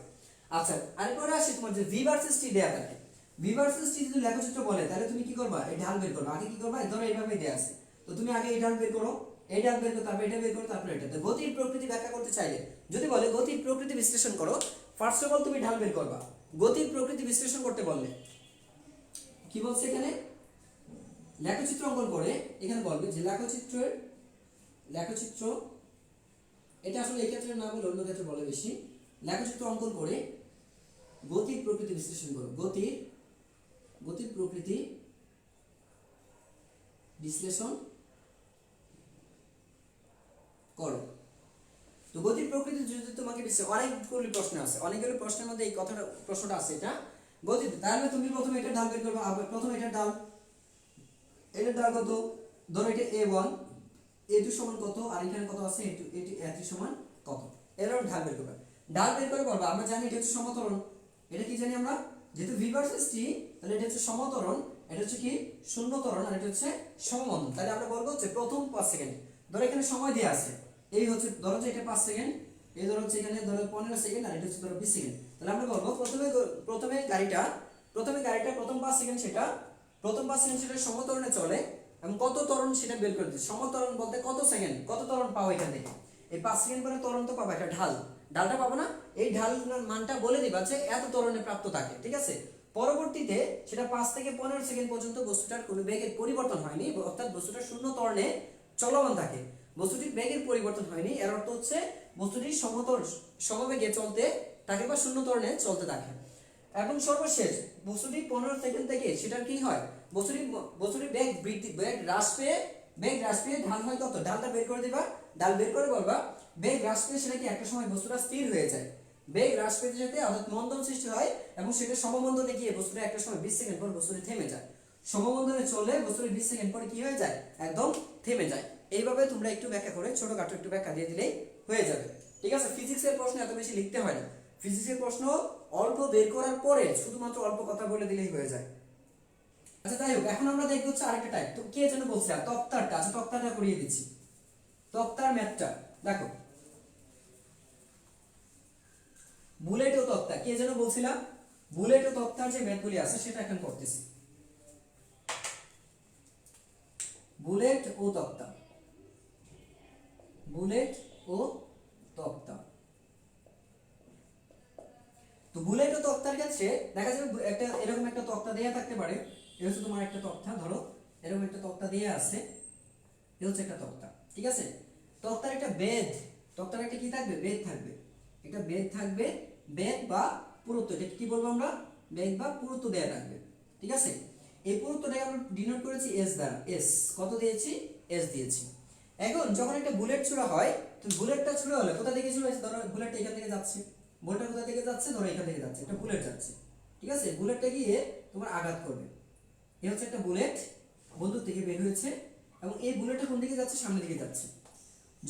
আচ্ছা আরেকবার আসি, তোমার যে ভি ভার্সেস টি দেয়া থাকে, ভি ভার্সেস টি যদি লেখচিত্র বলে তাহলে তুমি কি করবা? এই ঢাল বের করবে। আগে কি করবা? ধরো এইভাবে দেয়া আছে, তো তুমি আগে এই ঢাল বের করো, এই ঢাল বের করো, তারপর এটা বের করো, তারপর এটা। তো গতির প্রকৃতি ব্যাখ্যা করতে চাইলে যদি বলে গতির প্রকৃতি বিশ্লেষণ করো, ফার্স্ট অফ অল তুমি ঢাল বের করবা। গতির প্রকৃতি বিশ্লেষণ করতে বললে কি বলছে এখানে? লেখচিত্র অঙ্কন করে এখানে বলবে যে লেখচিত্র, এটা আসলে এই ক্ষেত্রে না বলে অন্য ক্ষেত্রে বলে বেশি। লেখচিত্র অঙ্কন করে গতির প্রকৃতি বিশ্লেষণ করো, গতির প্রকৃতি বিশ্লেষণ করো। তো গতির প্রকৃতি যদি তোমাকে অনেকগুলো প্রশ্ন আছে, অনেকগুলো প্রশ্নের মধ্যে এই প্রশ্নটা আছে, এটা গতি। তাহলে তুমি প্রথমে এটা ঢাল বের করবে। প্রথমে এটা ঢাল, এটার ঢাল কত? ধরো এটা a1, a2 সমান কত, আর এখানে কত আছে a3 সমান কত, এরকম ঢাল বের করবে। ঢাল বের করে বলবো, আমরা জানি এটা হচ্ছে সমতরণ, এটা কি জানি আমরা? যেহেতু v ভার্সেস t, তাহলে এটা হচ্ছে সমতরণ, এটা হচ্ছে কি শূন্যতরণ, আর এটা হচ্ছে সমবন্ধন। তাহলে আমরা বলবো যে প্রথম 5 সেকেন্ড, ধরো এখানে সময় দেয়া আছে, এই হচ্ছে ধরো যে এটা 5 সেকেন্ড, এই ধরো হচ্ছে এখানে ধরো 15 সেকেন্ড, আর এটা হচ্ছে ধরো 20 সেকেন্ড। তাহলে আমরা বলবো প্রথমে গাড়িটা প্রথম 5 সেকেন্ড সেটা সমতরণে চলে এবং কত ত্বরণ সেটা বের করে দিচ্ছে। সমতরণ বলতে কত সেকেন্ড, কত ত্বরণ পাও এখান থেকে? এই 5 সেকেন্ড পরে ত্বরণ তো পাবো, একটা ঢালটা পাবো না? এই ঢাল মানটা বলে দিবা যে এত ত্বরণে প্রাপ্ত থাকে, ঠিক আছে? পরবর্তীতে সেটা 5 থেকে 15 সেকেন্ড পর্যন্ত বস্তুটার কোনো বেগের পরিবর্তন হয়নি, অর্থাৎ বস্তুটা শূন্য ত্বরণে চলমান থাকে, বস্তুটির বেগের পরিবর্তন হয়নি, এর অর্থ হচ্ছে বস্তুটি সমবেগে চলতে থাকে বা শূন্য ত্বরণে চলতে থাকে। এবং সর্বশেষ বস্তুটি 15 সেকেন্ড থেকে সেটা কি হয়, বস্তুটির বেগ হ্রাস পেয়ে ঢাল হয় কত, ঢালটা বের করে দিবা, ঢাল বের করে বলবা বেগ হ্রাস পেয়ে সেটা কি একটা সময় বস্তুটা স্থির হয়ে যায়, বেগ হ্রাস পেতে যেতে অর্থাৎ মন্দন সৃষ্টি হয় এবং সেটা সমমন্দনে গিয়ে বস্তুটা একটা সময় 20 সেকেন্ড পর বস্তুটি থেমে যায়। সমমন্দনে চলে বস্তুটি 20 সেকেন্ড পরে কি হয়ে যায়, একদম থেমে যায়। এইভাবে তোমরা একটু ব্যাখ্যা করে ছোটখাটো একটু ব্যাখ্যা দিয়ে দিলেই হয়ে যাবে। ঠিক আছে, ফিজিক্সের প্রশ্ন এত বেশি লিখতে হয় না, ফিজিক্সের প্রশ্ন অল্প বের করার পরে শুধুমাত্র অল্প কথা বলে দিলেই হয়ে যায়। আচ্ছা যাই হোক, এখন আমরা দেখব হচ্ছে আরেকটা টাইপ। তো কে যেন বলছে তক্তারটা, আচ্ছা তক্তাটা করিয়ে দিচ্ছি, তক্তার ম্যাথটা দেখো, বুলেট ও তক্তা, কে যেন বলছিলাম বুলেট ও তক্তার যে ম্যাথগুলি আছে সেটা এখন করতেছি। বুলেট ও তক্তা, বুলেট ও তক্তা। তো বুলেট ও তক্তার ক্ষেত্রে দেখা যাবে একটা এরকম একটা তক্তা দেয়া থাকতে পারে, এটা হচ্ছে তোমার একটা তক্তা, ধরো এরকম একটা তক্তা দেয়া আছে, এটা হচ্ছে একটা তক্তা, ঠিক আছে। তক্তার একটা বেদ, তক্তার একটা কি থাকবে, বেদ থাকবে, একটা বেদ থাকবে, বেদ বা পুরুত্ব, এটা কি বলবো আমরা, বেদ বা পুরুত্ব দেয়া থাকবে, ঠিক আছে। এই পুরুত্বটাকে আমরা ডিনোট করেছি এস দ্বারা, এস কত দিয়েছি, এস দিয়েছি। এখন যখন একটা বুলেট ছোড়া হয়, তো বুলেটটা ছোড়া হলে কোথা থেকে ছোড়া হয়েছে, ধরো বুলেটটা এখান থেকে যাচ্ছে, বুলেটটা কোথা থেকে যাচ্ছে, ধরো এখান থেকে যাচ্ছে, একটা বুলেট যাচ্ছে, ঠিক আছে। বুলেটটা গিয়ে তোমার আঘাত করবে, এই হচ্ছে একটা বুলেট বন্দুক থেকে বের হয়েছে এবং এই বুলেটটা কোন দিকে যাচ্ছে, সামনের দিকে যাচ্ছে।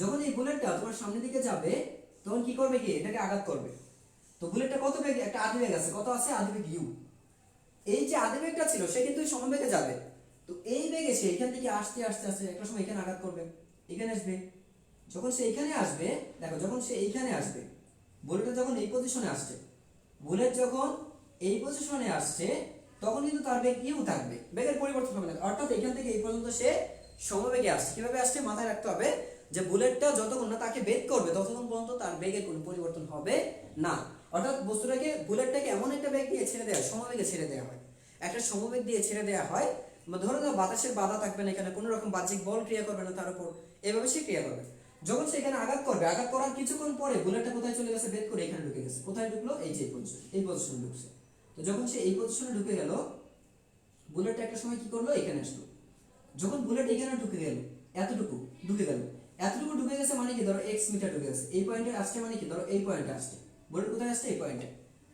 যখন এই বুলেটটা তোমার সামনের দিকে যাবে তখন কি করবে, কি এটাকে আঘাত করবে। তো বুলেটটা কত বেগ, একটা আদি বেগ আছে, কত আছে, আদি বেগ ইউ। এই যে আদি বেগটা ছিল সে কিন্তু সমবেগে যাবে, তো এই বেগে সে এখান থেকে আসতে আসতে আসতে একটা সময় এখানে আঘাত করবে, এখানে আসবে। যখন সে এখানে আসবে, দেখো যখন সে এইখানে আসবে, বুলেটটা যখন এই পজিশনে আসছে, বুলেট যখন এই পজিশনে আসছে তখন কিন্তু তার বেগ ইউ থাকবে, বেগের পরিবর্তন হবে না, অর্থাৎ এখান থেকে এই পর্যন্ত সে সমবেগে আসছে। কিভাবে আসছে মাথায় রাখতে হবে যে বুলেটটা যতক্ষণ না তাকে বেগ করবে ততক্ষণ পর্যন্ত তার বেগের কোনো পরিবর্তন হবে না। অর্থাৎ বস্তুটাকে, বুলেটটাকে এমন একটা বেগ দিয়ে ছেড়ে দেওয়া হয়, সমবেগে ছেড়ে দেওয়া হয়, একটা সমবেগ দিয়ে ছেড়ে দেওয়া হয়, ধরো না বাতাসের বাধা থাকবে না, এখানে কোনো রকম বাহ্যিক বল ক্রিয়া করবে না তার উপর, এভাবে সে ক্রিয়া করবে। যখন সে এখানে আঘাত করবে, আঘাত করার কিছুক্ষণ পরে বুলেটটা কোথায় চলে গেছে, বেগ করে এখানে ঢুকে গেছে, কোথায় ঢুকলো, এই যে এই পজিশনে ঢুকছে। তো যখন সে এই পজিশনে ঢুকে গেল, বুলেটটা একটা সময় কি করলো, এখানে আসলো। যখন বুলেট এখানে ঢুকে গেল, এতটুকু ঢুকে গেল, এতটুকু ঢুকে গেছে মানে কি, ধরো এক্স মিটার ঢুকে গেছে, এই পয়েন্টে আসছে মানে কি, ধরো এই পয়েন্টে আসছে, বুলেট কোথায় আসছে, এই পয়েন্টে,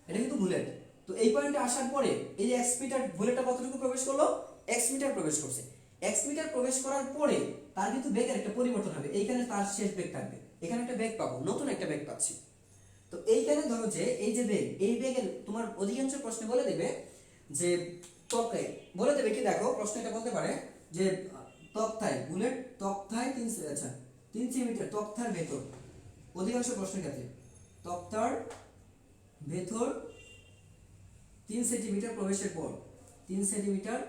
এটা কিন্তু বুলেট। তো এই পয়েন্টে আসার পরে এই যে এক্স মিটার, বুলেটটা কতটুকু প্রবেশ করলো, এক্স মিটার প্রবেশ করছে। এক্স মিটার প্রবেশ করার পরে তার কিন্তু বেগের একটা পরিবর্তন হবে, এইখানে তার শেষ বেগ থাকবে, এখানে একটা বেগ পাবো, নতুন একটা বেগ পাচ্ছি। তো এইখানে ধরো যে এই যে বেগ, এই বেগের তোমার অধিকাংশ প্রশ্নে বলে দেবে যে তক্তায়, বলে দেবে কি, দেখো প্রশ্ন এটা বলতে পারে যে তক্তায়, বুলেট তক্তায় 3 সেন্টিমিটার, তক্তার ভেতর, অধিকাংশ প্রশ্নের ক্ষেত্রে তক্তার ভেতর 3 সেন্টিমিটার প্রবেশের পর, 3 সেন্টিমিটার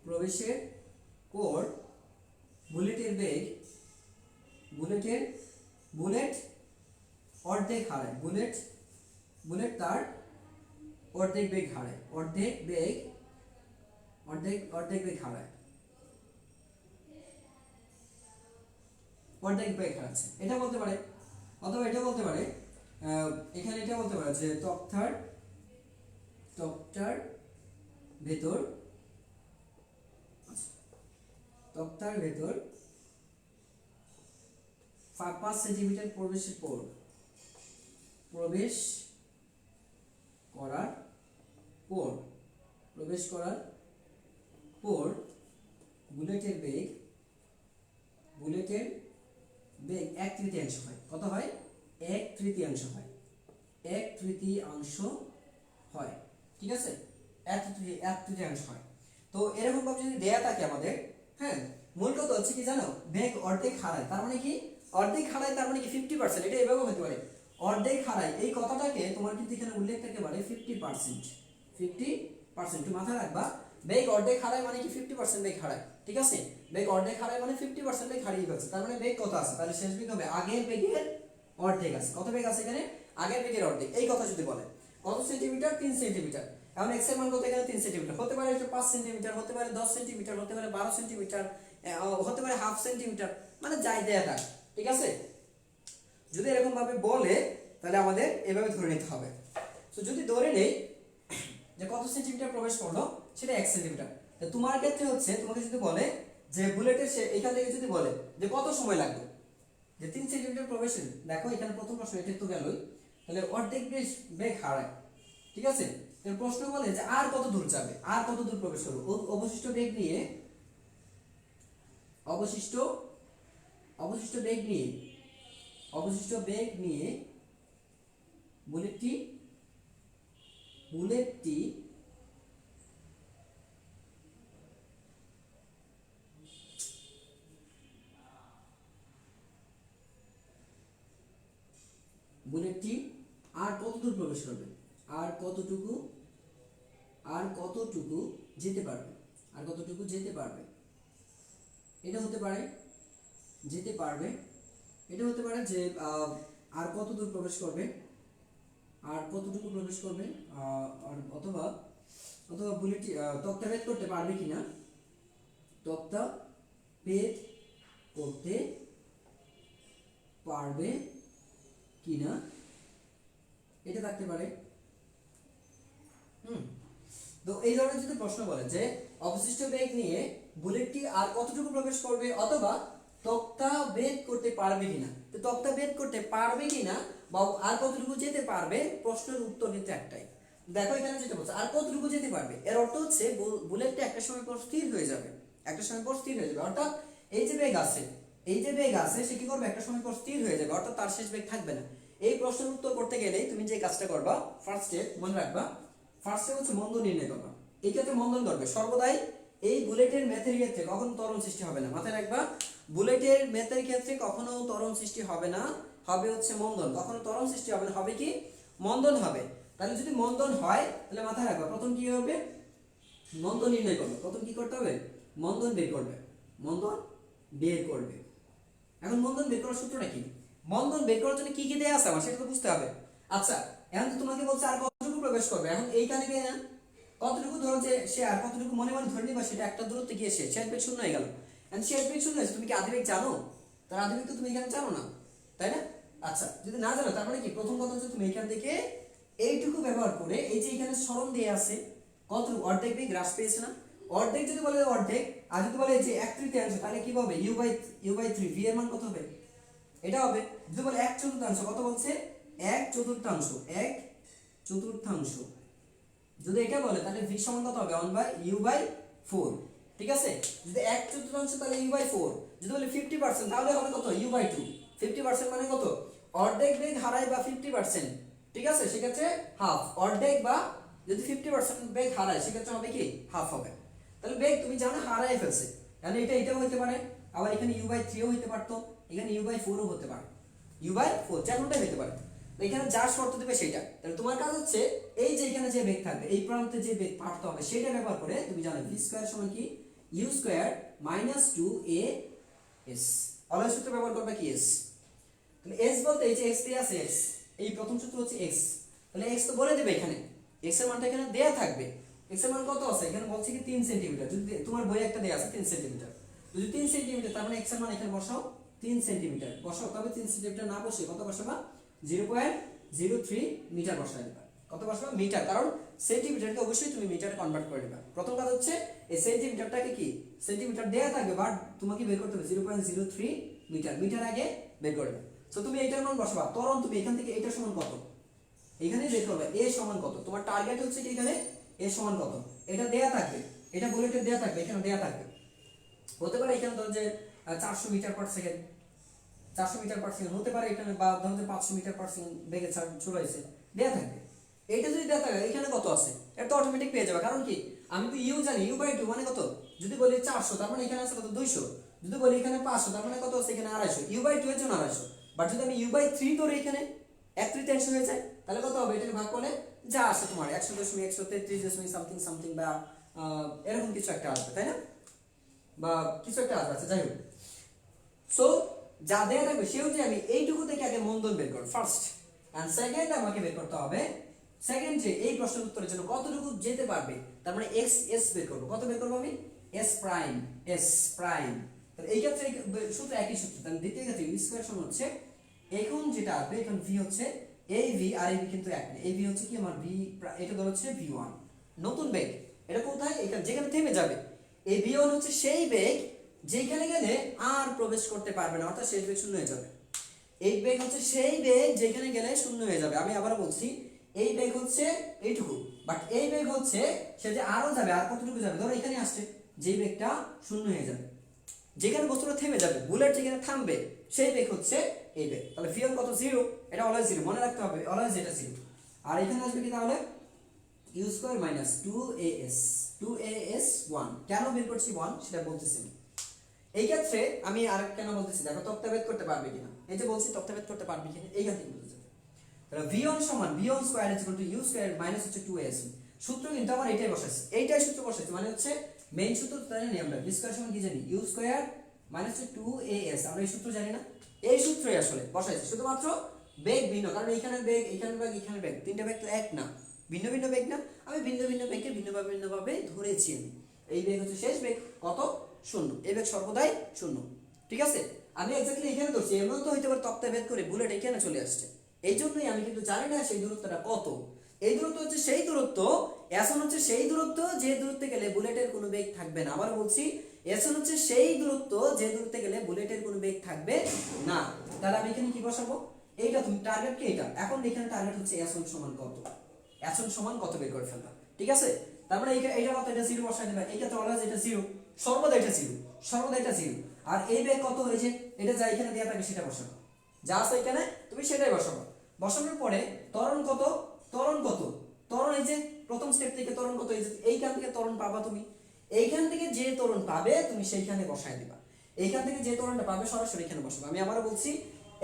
প্রবেশের পর বুলেটের বেগ, বুলেট অর্ধেক হারায়, বুলেট তার অর্ধেক বেগ হারায়, অর্ধেক বেগ হারায়, অর্ধেক বেগ হারাচ্ছে, এটা বলতে পারে। অথবা এটা বলতে পারে, এখানে এটা বলতে পারে যে তক্তার ভেতর, তক্তার ভেতর 5 সেন্টিমিটার প্রবেশের পর, প্রবেশ করার পর বুলেটের বেগ 1/3 হয়, কত হয়, 1/3 হয়, 1/3 হয়, ঠিক আছে, 1/3 হয়। তো এরকম ভাবে যদি দেয়া থাকে আমাদের, হ্যাঁ, মূল কথা হচ্ছে কি জানো, বেগ অর্ধেক হারায়, তার মানে কি, অর্ধেক হারায় তার মানে কি 50%, এটা এভাবে হতে পারে, অর্ধেক হারায়, এই কথাটাকে তোমার কিন্তু এখানে উল্লেখ থাকতে পারে 50%, একটু মাথায় রাখবা, বেগ অর্ধেক হারায় মানে কি 50% বেগ হারায়, ঠিক আছে, বেগ অর্ধেক হারায় মানে 50% বেগ হারিয়ে ফেলছে, তার মানে বেগ কত আছে, তাহলে শেষ বেগ হবে আগের বেগের অর্ধেক আছে, কত বেগ আছে এখানে, আগের বেগের অর্ধেক, এই কথা যদি বলে। কত সেন্টিমিটার, 3 সেন্টিমিটার, এখন x এর মান কত এখানে 3 সেন্টিমিটার, হতে পারে এটা 5 সেন্টিমিটার, হতে পারে 10 সেন্টিমিটার, হতে পারে 12 সেন্টিমিটার, হতে পারে হাফ সেন্টিমিটার, মানে যাই দেয়া থাক, ঠিক আছে। যদি এরকম ভাবে বলে তাহলে আমাদের এভাবে ধরে নিতে হবে। তো যদি ধরে নেই যে কত সেন্টিমিটার প্রবেশ করলো সেটা 1 সেন্টিমিটার, তোমার ক্ষেত্রে হচ্ছে তোমাকে যদি বলে যে বুলেটের সে এখান থেকে যদি বলে যে কত সময় লাগবে, যে 3 সেন্টিমিটার প্রবেশ, দেখো এখানে প্রথম প্রশ্ন এটা তো গেলই, তাহলে অর্ধেক বেগ হারায়, ঠিক আছে। এর প্রশ্ন বলে যে আর কত দূর যাবে, আর কত দূর প্রবেশ করবে, অবশিষ্ট বেগ নিয়ে অবশিষ্ট অবশিষ্ট বেগ নিয়ে অবশিষ্ট বেগ নিয়ে বুলেটটি বুলেটটি বুলেটটি আর কত দূর প্রবেশ করবে, আর কতটুকু যেতে পারবে, আর কতটুকু যেতে পারবে, এটা হতে পারে যেতে পারবে, এটা হতে পারে যে আর কত দূর প্রবেশ করবে, আর কতটুকু প্রবেশ করবে, আর অথবা অথবা বুলেটটি তক্তা ভেদ করতে পারবে কিনা, তক্তা ভেদ করতে পারবে কিনা, এটা থাকতে পারে। তো এই ধরনের যদি প্রশ্ন বলে যে অবশিষ্ট বেগ নিয়ে বুলেটটি আর কতটুকু প্রবেশ করবে অথবা তক্তা ভেদ করতে পারবে কিনা, তো তক্তা ভেদ করতে পারবে কিনা বা আর কতটুকু যেতে পারবে, প্রশ্নের উত্তর কিন্তু একটাই। দেখো এখানে যেটা বলছে আর কতটুকু যেতে পারবে, এর অর্থ হচ্ছে বুলেটটা একটা সময় পর স্থির হয়ে যাবে, একটা সময় পর স্থির হয়ে যাবে, অর্থাৎ এই যে বেগ আছে সে কি করবে, একটা সময় পর স্থির হয়ে যাবে, অর্থাৎ তার শেষ বেগ থাকবে না। এই প্রশ্নের উত্তর করতে গেলে তুমি যে কাজটা করবা, ফার্স্ট স্টেপ মনে রাখবা, ফার্স্ট স্টেপ হচ্ছে মন্দন নির্ণয় করবা। এই ক্ষেত্রে মন্দন করবে সর্বদাই এই বুলেটের ম্যাথের ক্ষেত্রে কখনো ত্বরণ সৃষ্টি হবে না, মাথায় রাখবা, বুলেটের ম্যাথের ক্ষেত্রে কখনো ত্বরণ সৃষ্টি হবে না, হবে হচ্ছে মন্দন, কখনো ত্বরণ সৃষ্টি হবে না, হবে কি মন্দন হবে। তাহলে যদি মন্দন হয় তাহলে মাথায় রাখবা প্রথম কি হবে, মন্দন নির্ণয় করবে, প্রথম কি করতে হবে, মন্দন বের করবে, মন্দন বের করবে। এখন মন্দন বের করার সূত্রটা কি, মন্দন বের করার জন্য কি কি দেয়া আছে আমার সেটা তো বুঝতে হবে। আচ্ছা এখন তো তোমাকে বলছে আর কতটুকু প্রবেশ করবে, এখন এইখানে গিয়ে না কতটুকু ধরো যে সে আর কতটুকু মনে মনে ধরে নিবা, সেটা একটা দূরত্বে গিয়ে শেষ বেগ শূন্য হয়ে গেল। এখন শেষ বেগ শূন্য হয়েছে, তুমি কি আদিবেগ জানো, তার আদিবেগ তো তুমি এখানে জানো না, তাই না। আচ্ছা যদি না জানো তার মানে কি, প্রথম কথা হচ্ছে তুমি এখান থেকে এইটুকু ব্যবহার করে এই যে এখানে সরণ দিয়ে আছে কতটুকু অর্ধেক বেগ হ্রাস পেয়েছে না, অর্ধেক যদি বলে অর্ধেক, আর যদি বলে যে 1/3 তাহলে কি হবে, u/3, v এর মান কত হবে, এটা হবে। যদি বলে 1/4 কত বলছে, 1/4, যদি এটা বলে তাহলে v সমান কত হবে, 1/u/4, ঠিক আছে। যদি 1/4 তাহলে u/4, যদি বলে 50% তাহলে হবে কত, u/2, 50% মানে কত, অর্ধেক বেগ হারায় বা 50%, ঠিক আছে, সেক্ষেত্রে হাফ, অর্ধেক বা যদি 50% বেগ হারায় সেক্ষেত্রে হবে কি হাফ হবে। তাহলে বেগ তুমি জানো হারায় ফেলছে, তাহলে এটাও হতে পারে, আবার এখানে u/3 ও হতে পারতো, এখানে u/4 ও হতে পারে, u/4 যেমনটাই হতে পারে। এখানে যার শর্ত দেবে সেটা, তাহলে তোমার কাজ হচ্ছে এই যে এখানে যে বেগ থাকবে এই প্রান্তে যে বেগ পাঠাতে হবে সেটা ব্যবহার করে তুমি জানো v স্কয়ার সমান কি u স্কয়ার মাইনাস 2as, অলয় সূত্র ব্যবহার করবে কি s, তাহলে s বলতে এই যে x দেয়া আছে x, এই প্রথম সূত্র হচ্ছে x, তাহলে x তো বলে দেবে এখানে, x এর মানটা এখানে দেয়া থাকবে, x এর মান কত আছে এখানে বলছে কি 3 সেন্টিমিটার, যদি তোমার বইয়ে একটা দেয়া আছে 3 সেন্টিমিটার, যদি 3 সেন্টিমিটার তার মানে x এর মান এখানে বসাও 3 সেন্টিমিটার বসাও, তবে 3 সেন্টিমিটার না বসে কত বসাবা, 0.03 মিটার বসাই দিবা, কত বসাবা মিটার, কারণ সেন্টিমিটারকে অবশ্যই তুমি মিটারে কনভার্ট করে দিবা। প্রথম কাজ হচ্ছে এই সেন্টিমিটারটাকে কি সেন্টিমিটার দেয়া থাকবে বাট তোমাকে বের করতে হবে 0.03 মিটার, মিটার আগে বের করবে। সো তুমি এইটার মান বসাবা, তখন তুমি এখান থেকে এইটার সমান কত এখানে বের করবে, a সমান কত, তোমার টার্গেট হচ্ছে কি এখানে a সমান কত, এটা দেয়া থাকবে, এটা বুলেটের দেয়া থাকবে, এখানে দেয়া থাকবে, হতে পারে এখানে ধরো যে 400 metre per second, 400 metre per second হতে পারে এখানে, বা ধরো যে 500 মিটার পার সেকেন্ড বেগে চলেছে, দেয়া থাকবে। এইটা যদি দেয়া থাকে এখানে কত আছে এটা তো অটোমেটিক পেয়ে যাবে, কারণ কি আমি তো ইউ জানি, u/2 মানে কত, যদি বলি 400 তার মানে এখানে আছে কত 200, যদি বলি এখানে 500 তার মানে কত আছে এখানে 250, u/2 এর জন্য 250, বাট যদি আমি u/3 ধরে এখানে 1/3 হয়ে যায় তাহলে কত হবে, এটাকে ভাগ করলে যা আসে তোমার 100.133 সামথিং সামথিং বা এরকম কিছু একটা আসবে, তাই না, বা কিছু একটা আসবে, আচ্ছা যাই হোক। সো যা দেয়া থাকবে সেও যে আমি এইটুকু থেকে আগে মন্দন বের করব ফার্স্ট, এন্ড সেকেন্ড আমাকে বের করতে হবে সেকেন্ড যে এই প্রশ্নের উত্তরের জন্য কতটুকু যেতে পারবে, তার মানে এক্স এস বের করবো। কত বের করবো আমি? S prime, S prime. তাহলে এই ক্ষেত্রে সূত্র একই সূত্র। তাহলে দ্বিতীয় ক্ষেত্রে ইউ স্কয়ার সমান হচ্ছে, এখন যেটা আসবে, এখন ভি হচ্ছে এই ভি আর এই ভি কিন্তু এক না। এই ভি হচ্ছে কি আমার ভি, এটা ধর হচ্ছে ভি ওয়ান, নতুন বেগ। এটা কোথায়? এখানে যেখানে থেমে যাবে। এই ভি ওয়ান হচ্ছে সেই বেগ যেখানে গেলে আর প্রবেশ করতে পারবে না, অর্থাৎ শেষ বেগ শূন্য হয়ে যাবে। এই বেগ হচ্ছে সেই বেগ যেখানে গেলে শূন্য হয়ে যাবে। আমি আবার বলছি, এই বেগ হচ্ছে এইটুকু, বাট এই বেগ হচ্ছে সে যে আরো যাবে, আর কতটুকু যাবে, ধরো এখানে আসছে, যে বেগটা শূন্য হয়ে যাবে, যেখানে বস্তুটা থেমে যাবে, বুলেট যেখানে থামবে, সেই বেগ হচ্ছে এই বেগ। তাহলে ভি কত? জিরো। এটা অলওয়েজ জিরো, মনে রাখতে হবে, অলওয়েজ এটা জিরো। আর এখানে আসবে কি তাহলে? U square minus 2as, 2as 1। কেন বের করছি 1 সেটা বলতেছি না। এই ক্ষেত্রে আমি আর কেন বলতেছি দেখো, তক্তাভেদ করতে পারবে কিনা। এই যে বলছি তক্তাভেদ করতে পারবে কিনা, এইখান থেকে বলতে যাবে। তাহলে v1 সমান v1 square is equal to u square minus হচ্ছে 2as। সূত্র কিন্তু আমার এটাই বসাইছি, এইটাই সূত্র বসাইছি, মানে হচ্ছে মেইন সূত্র তো জানি আমরা, v স্কয়ার সমান কি জানি? u square minus 2as। আমরা এই সূত্র জানি না, এই সূত্রই আসলে বসাইছি, শুধুমাত্র বেগ ভিন্ন, কারণ এইখানে বেগ, এইখানে বেগ, এইখানে বেগ, তিনটা বেগ তো এক না, ভিন্ন ভিন্ন বেগ না। আমি ভিন্ন ভিন্ন বেগকে ভিন্নভাবে ধরেছি আমি। এই বেগ হচ্ছে শেষ বেগ, কত? শূন্য। এই বেগ সর্বদাই শূন্য, ঠিক আছে? আমি এক্স্যাক্টলি এখানে ধরছি, এমন তো হইতে পারে তক্তা ভেদ করে বুলেট এখানে চলে আসছে, এই জন্যই আমি কিন্তু জানি না সেই দূরত্বটা কত। এই দূরত্ব হচ্ছে সেই দূরত্ব, এসন হচ্ছে সেই দূরত্ব যে দূরত্বে গেলে বুলেটের কোনো বেগ থাকবে না। আবার বলছি, এসন হচ্ছে সেই দূরত্ব যে দূরত্বে গেলে বুলেটের কোনো বেগ থাকবে না। তাহলে আমি এখানে কি বসাবো? এইটা তুমি টার্গেট কি এটা, এখন এখানে টার্গেট হচ্ছে এসন সমান কত, এসন সমান কত বের করে ফেলবা, ঠিক আছে? তারপরে এইটা কত? এটা জিরো বসাই দেবা। এই ক্ষেত্রে অলওয়েজ এটা জিরো, সর্বদা এটা জিরো, সর্বদা এটা জিরো। আর এই বেগ কত হয়েছে, এটা যা এখানে দেয়া থাকে সেটা বসাবো, যা আছে এখানে তুমি সেটাই বসাবো। বসানোর পরে ত্বরণ কত? ত্বরণ কত? ত্বরণ এই যে প্রথম স্টেপ থেকে ত্বরণ কত, এই যে এইখান থেকে ত্বরণ পাবা তুমি, এইখান থেকে যে ত্বরণ পাবে তুমি সেইখানে বসায় দিবা। এইখান থেকে যে ত্বরণটা পাবে সরাসরি এখানে বসাবো। আমি আবারও বলছি,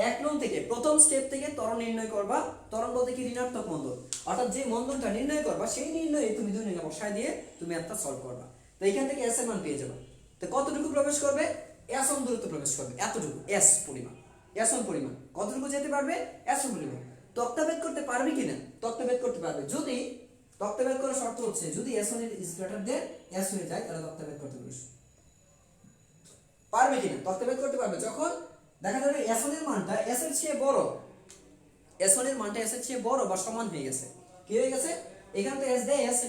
1 নং থেকে প্রথম স্টেপ থেকে ত্বরণ নির্ণয় করবা। ত্বরণ বলতে কি? ঋণাত্মক মন্দন, অর্থাৎ যে মন্দনটা নির্ণয় করবা সেই নির্ণয়ে তুমি 2 নং বসায় দিয়ে তুমি একটা সলভ করবা। তো এইখান থেকে s এর মান পেয়ে যাবে। তো কতটুকু প্রবেশ করবে? s অন দূরত্ব প্রবেশ করবে, এতটুকু s পরিমাণ, s অন পরিমাণ। কতটুকু যেতে পারবে? s অন পরিমাণ। তক্তাভেদ করতে পারবে কিনা? তক্তাভেদ করতে পারবে। যদি তক্তাভেদ করার শর্ত হচ্ছে যদি s on is greater than s হয়ে যায়, তাহলে তক্তাভেদ করতে পারবে কিনা? তক্তাভেদ করতে পারবে যখন দেখা যাবে s1 এর মানটা s এর চেয়ে বড়, s1 এর মানটা s এর চেয়ে বড় বা সমান হয়ে গেছে। কি হয়ে গেছে? এখানে তো s দেয়া আছে,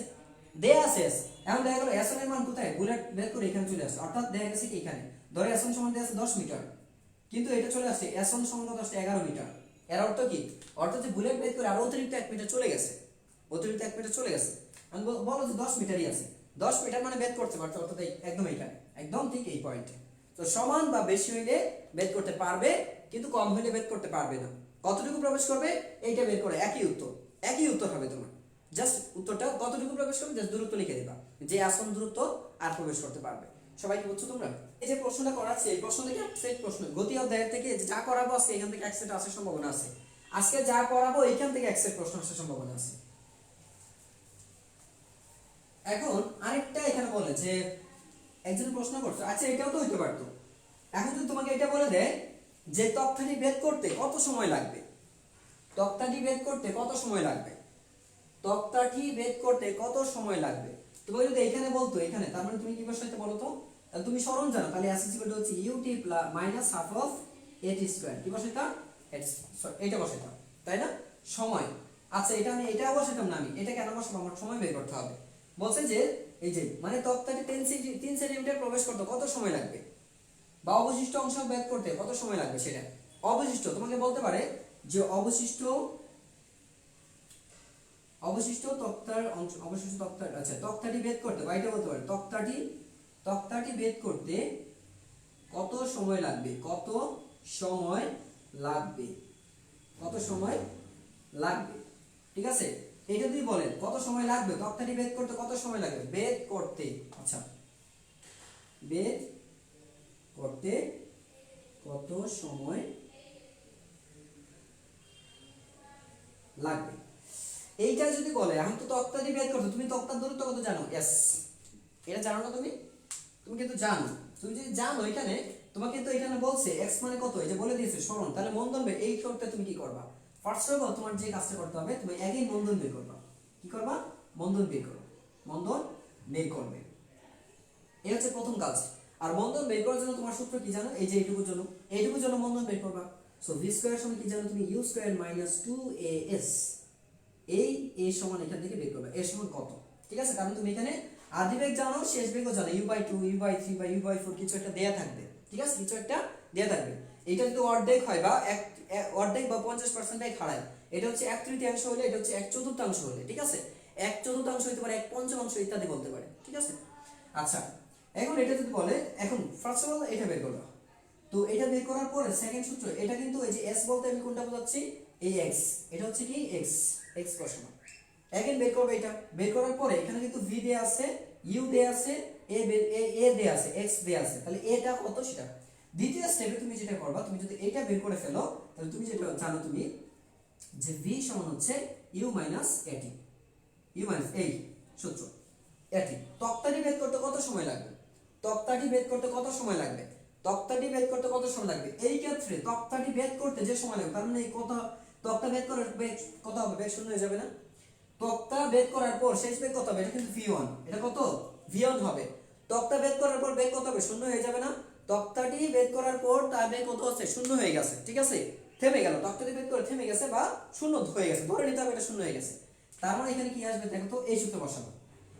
দেয়া আছে s। এখন দেখা গেল s1 এর মান কোথায়? বুলেট বের করে এখানে চলে আসছে, অর্থাৎ দেখা গেছে কি এখানে ধরে s1 সমান দেয়া আছে 10 মিটার, কিন্তু এটা চলে আসছে s1 সমান কত আসছে? 11 মিটার। এর অর্থ কি? অর্থ যে বুলেট বের করে আরো অতিরিক্ত 1 মিটার চলে গেছে, অতিরিক্ত 1 মিটার চলে গেছে। আমি বলো যে 10 মিটারই আছে, 10 মিটার মানে বের করতে পারছে, অর্থাৎ একদম এইখানে, একদম ঠিক এই পয়েন্টে। তো সমান বা বেশি হইলে বের করতে পারবে, কিন্তু কম হইলে বের করতে পারবে না। কতটুকু প্রবেশ করবে এইটা বের করে একই উত্তর, একই উত্তর হবে তোমার। জাস্ট উত্তরটা কতটুকু প্রবেশ করবে, জাস্ট দূরত্ব লিখে দিবা, যে আসন দূরত্ব আর প্রবেশ করতে পারবে। সবাই কি বুঝছো তোমরা? এই যে প্রশ্নটা করাচ্ছি, এই প্রশ্ন থেকে এক সেট প্রশ্ন, গতি অধ্যায় থেকে যা করাবো আজকে এখান থেকে এক সেট আসার সম্ভাবনা আছে। আজকে যা করাবো এখান থেকে এক সেট প্রশ্ন আসার সম্ভাবনা আছে। এখন আরেকটা এখানে বলে যে একজন প্রশ্ন করছে, আচ্ছা এটাও তো হইতে পারতো। এখন যদি তোমাকে এটা বলে দেয় যে তক্তাটি ভেদ করতে কত সময় লাগবে, তক্তাটি ভেদ করতে কত সময় লাগবে, তক্তাটি ভেদ করতে কত সময় লাগবে, তোমাকে যদি এখানে বলতো এখানে, তার মানে তুমি কি বসাইতে বলো তো? তাহলে তুমি সরণ জানো, তাহলে s = হচ্ছে ut minus half of at square। কি বসাইতাম? এটা বসাইতাম, তাই না? সময়। আচ্ছা এটা আমি এটা বসাইতাম না, আমি এটা কেন বসাবো? আমার সময় বের করতে হবে। বলছে যে এই যে মানে তক্তাটি 3 সেন্টিমিটার প্রবেশ করতে কত সময় লাগবে, বা অবশিষ্ট অংশ বের করতে কত সময় লাগবে সেটা। অবশিষ্ট তোমাকে বলতে পারে যে অবশিষ্ট তক্তার অংশ, অবশিষ্ট তক্তার, আচ্ছা তক্তাটি ভেদ করতে, বা এটা বলতে পারে তক্তাটি ভেদ করতে কত সময় লাগবে, কত সময় লাগবে, কত সময় লাগবে, ঠিক আছে? এটা যদি বলেন কত সময় লাগবে, তক্তাটি ভেদ করতে কত সময় লাগবে, ভেদ করতে, আচ্ছা ভেদ করতে কত সময় লাগবে, এইটা যদি বলে। এখন তো তক্তাটি ভেদ করতে, তুমি তক্তার দূরত্ব কত জানো? এস, এটা জানো না তুমি? তুমি কিন্তু জানো। তুমি যদি জানো, এখানে তোমাকে তো এখানে বলছে x মানে কত, এই যে বলে দিয়েছে সরণ, তাহলে মন্দন বের। এই ক্ষেত্রে তুমি কি করবা? ফার্স্ট অফ অল তোমার যে কাজটা করতে হবে, তুমি আগেই মন্দন বের করবা। করবা, মন্দন বের করবে, মন্দন বের করবে। এই হচ্ছে প্রথম কাজ। আর মন্দন বের করার জন্য তোমার সূত্র কি জানো? এই যে এইটুকুর জন্য মন্দন বের করবা। সো ভি স্কয়ার সমান কি জানো তুমি? U square minus 2as। এই a সমান এখান থেকে বের করবা, a সমান কত, ঠিক আছে? কারণ তুমি এখানে আদি বেগ জানো, শেষ বেগও জানো, u/2 u/3 বা u/4 কিছু একটা দেয়া থাকবে, ঠিক আছে? কিছু একটা দেয়া থাকবে। এটা যদি অর্ধেক হয় বা অর্ধেক বা 50% হারায়, এটা হচ্ছে 1/3 হলে, এটা হচ্ছে 1/4 হলে, ঠিক আছে? 1/4 হইতে পারে, 1/5 ইত্যাদি বলতে পারে, ঠিক আছে? আচ্ছা, এখন এটা যদি বলে, এখন ফার্স্ট অফ অল এটা বের করবা। তো এটা বের করার পরে সেকেন্ড সূত্র, এটা কিন্তু এই যে s বলতে আমি কোনটা বোঝাচ্ছি? এই x, এটা হচ্ছে কি x বসানো। এখন বের করবে, এটা বের করার পরে এখানে কিন্তু v দেয়া আছে, u দেয়া আছে, a দেয়া আছে, x দেয়া আছে, তাহলে এটা কত সেটা। দ্বিতীয় স্টেপে তুমি যেটা করবা, তুমি যদি এটা বের করে ফেলো, তাহলে তুমি যেটা জানো তুমি যে v সমান হচ্ছে u minus at, u minus এই সূত্র at। তক্তাটি বের করতে কত সময় লাগবে? তক্তাটি বের করতে কত সময় লাগবে? তক্তাটি বের করতে কত সময় লাগবে? এই ক্ষেত্রে তক্তাটি বের করতে যে সময় লাগবে, কারণ এই কত তক্তা বের করার বেগ কত হবে? বেগ শূন্য হয়ে যাবে না? তক্তা বের করার পর শেষ বেগ কত হবে? এটা কিন্তু v1, এটা কত? v1 হবে। তক্তা বের করার পর বেগ কত হবে? শূন্য হয়ে যাবে না? তক্তাটি বের করার পর তার বেগ কত হচ্ছে? শূন্য হয়ে গেছে, ঠিক আছে? থেমে গেল, তক্তাটি বের করে থেমে গেছে বা শূন্য হয়ে গেছে, ধরে নিতে হবে এটা শূন্য হয়ে গেছে। তার মানে এখানে কি আসবে দেখো তো, এই সূত্র বসাবো।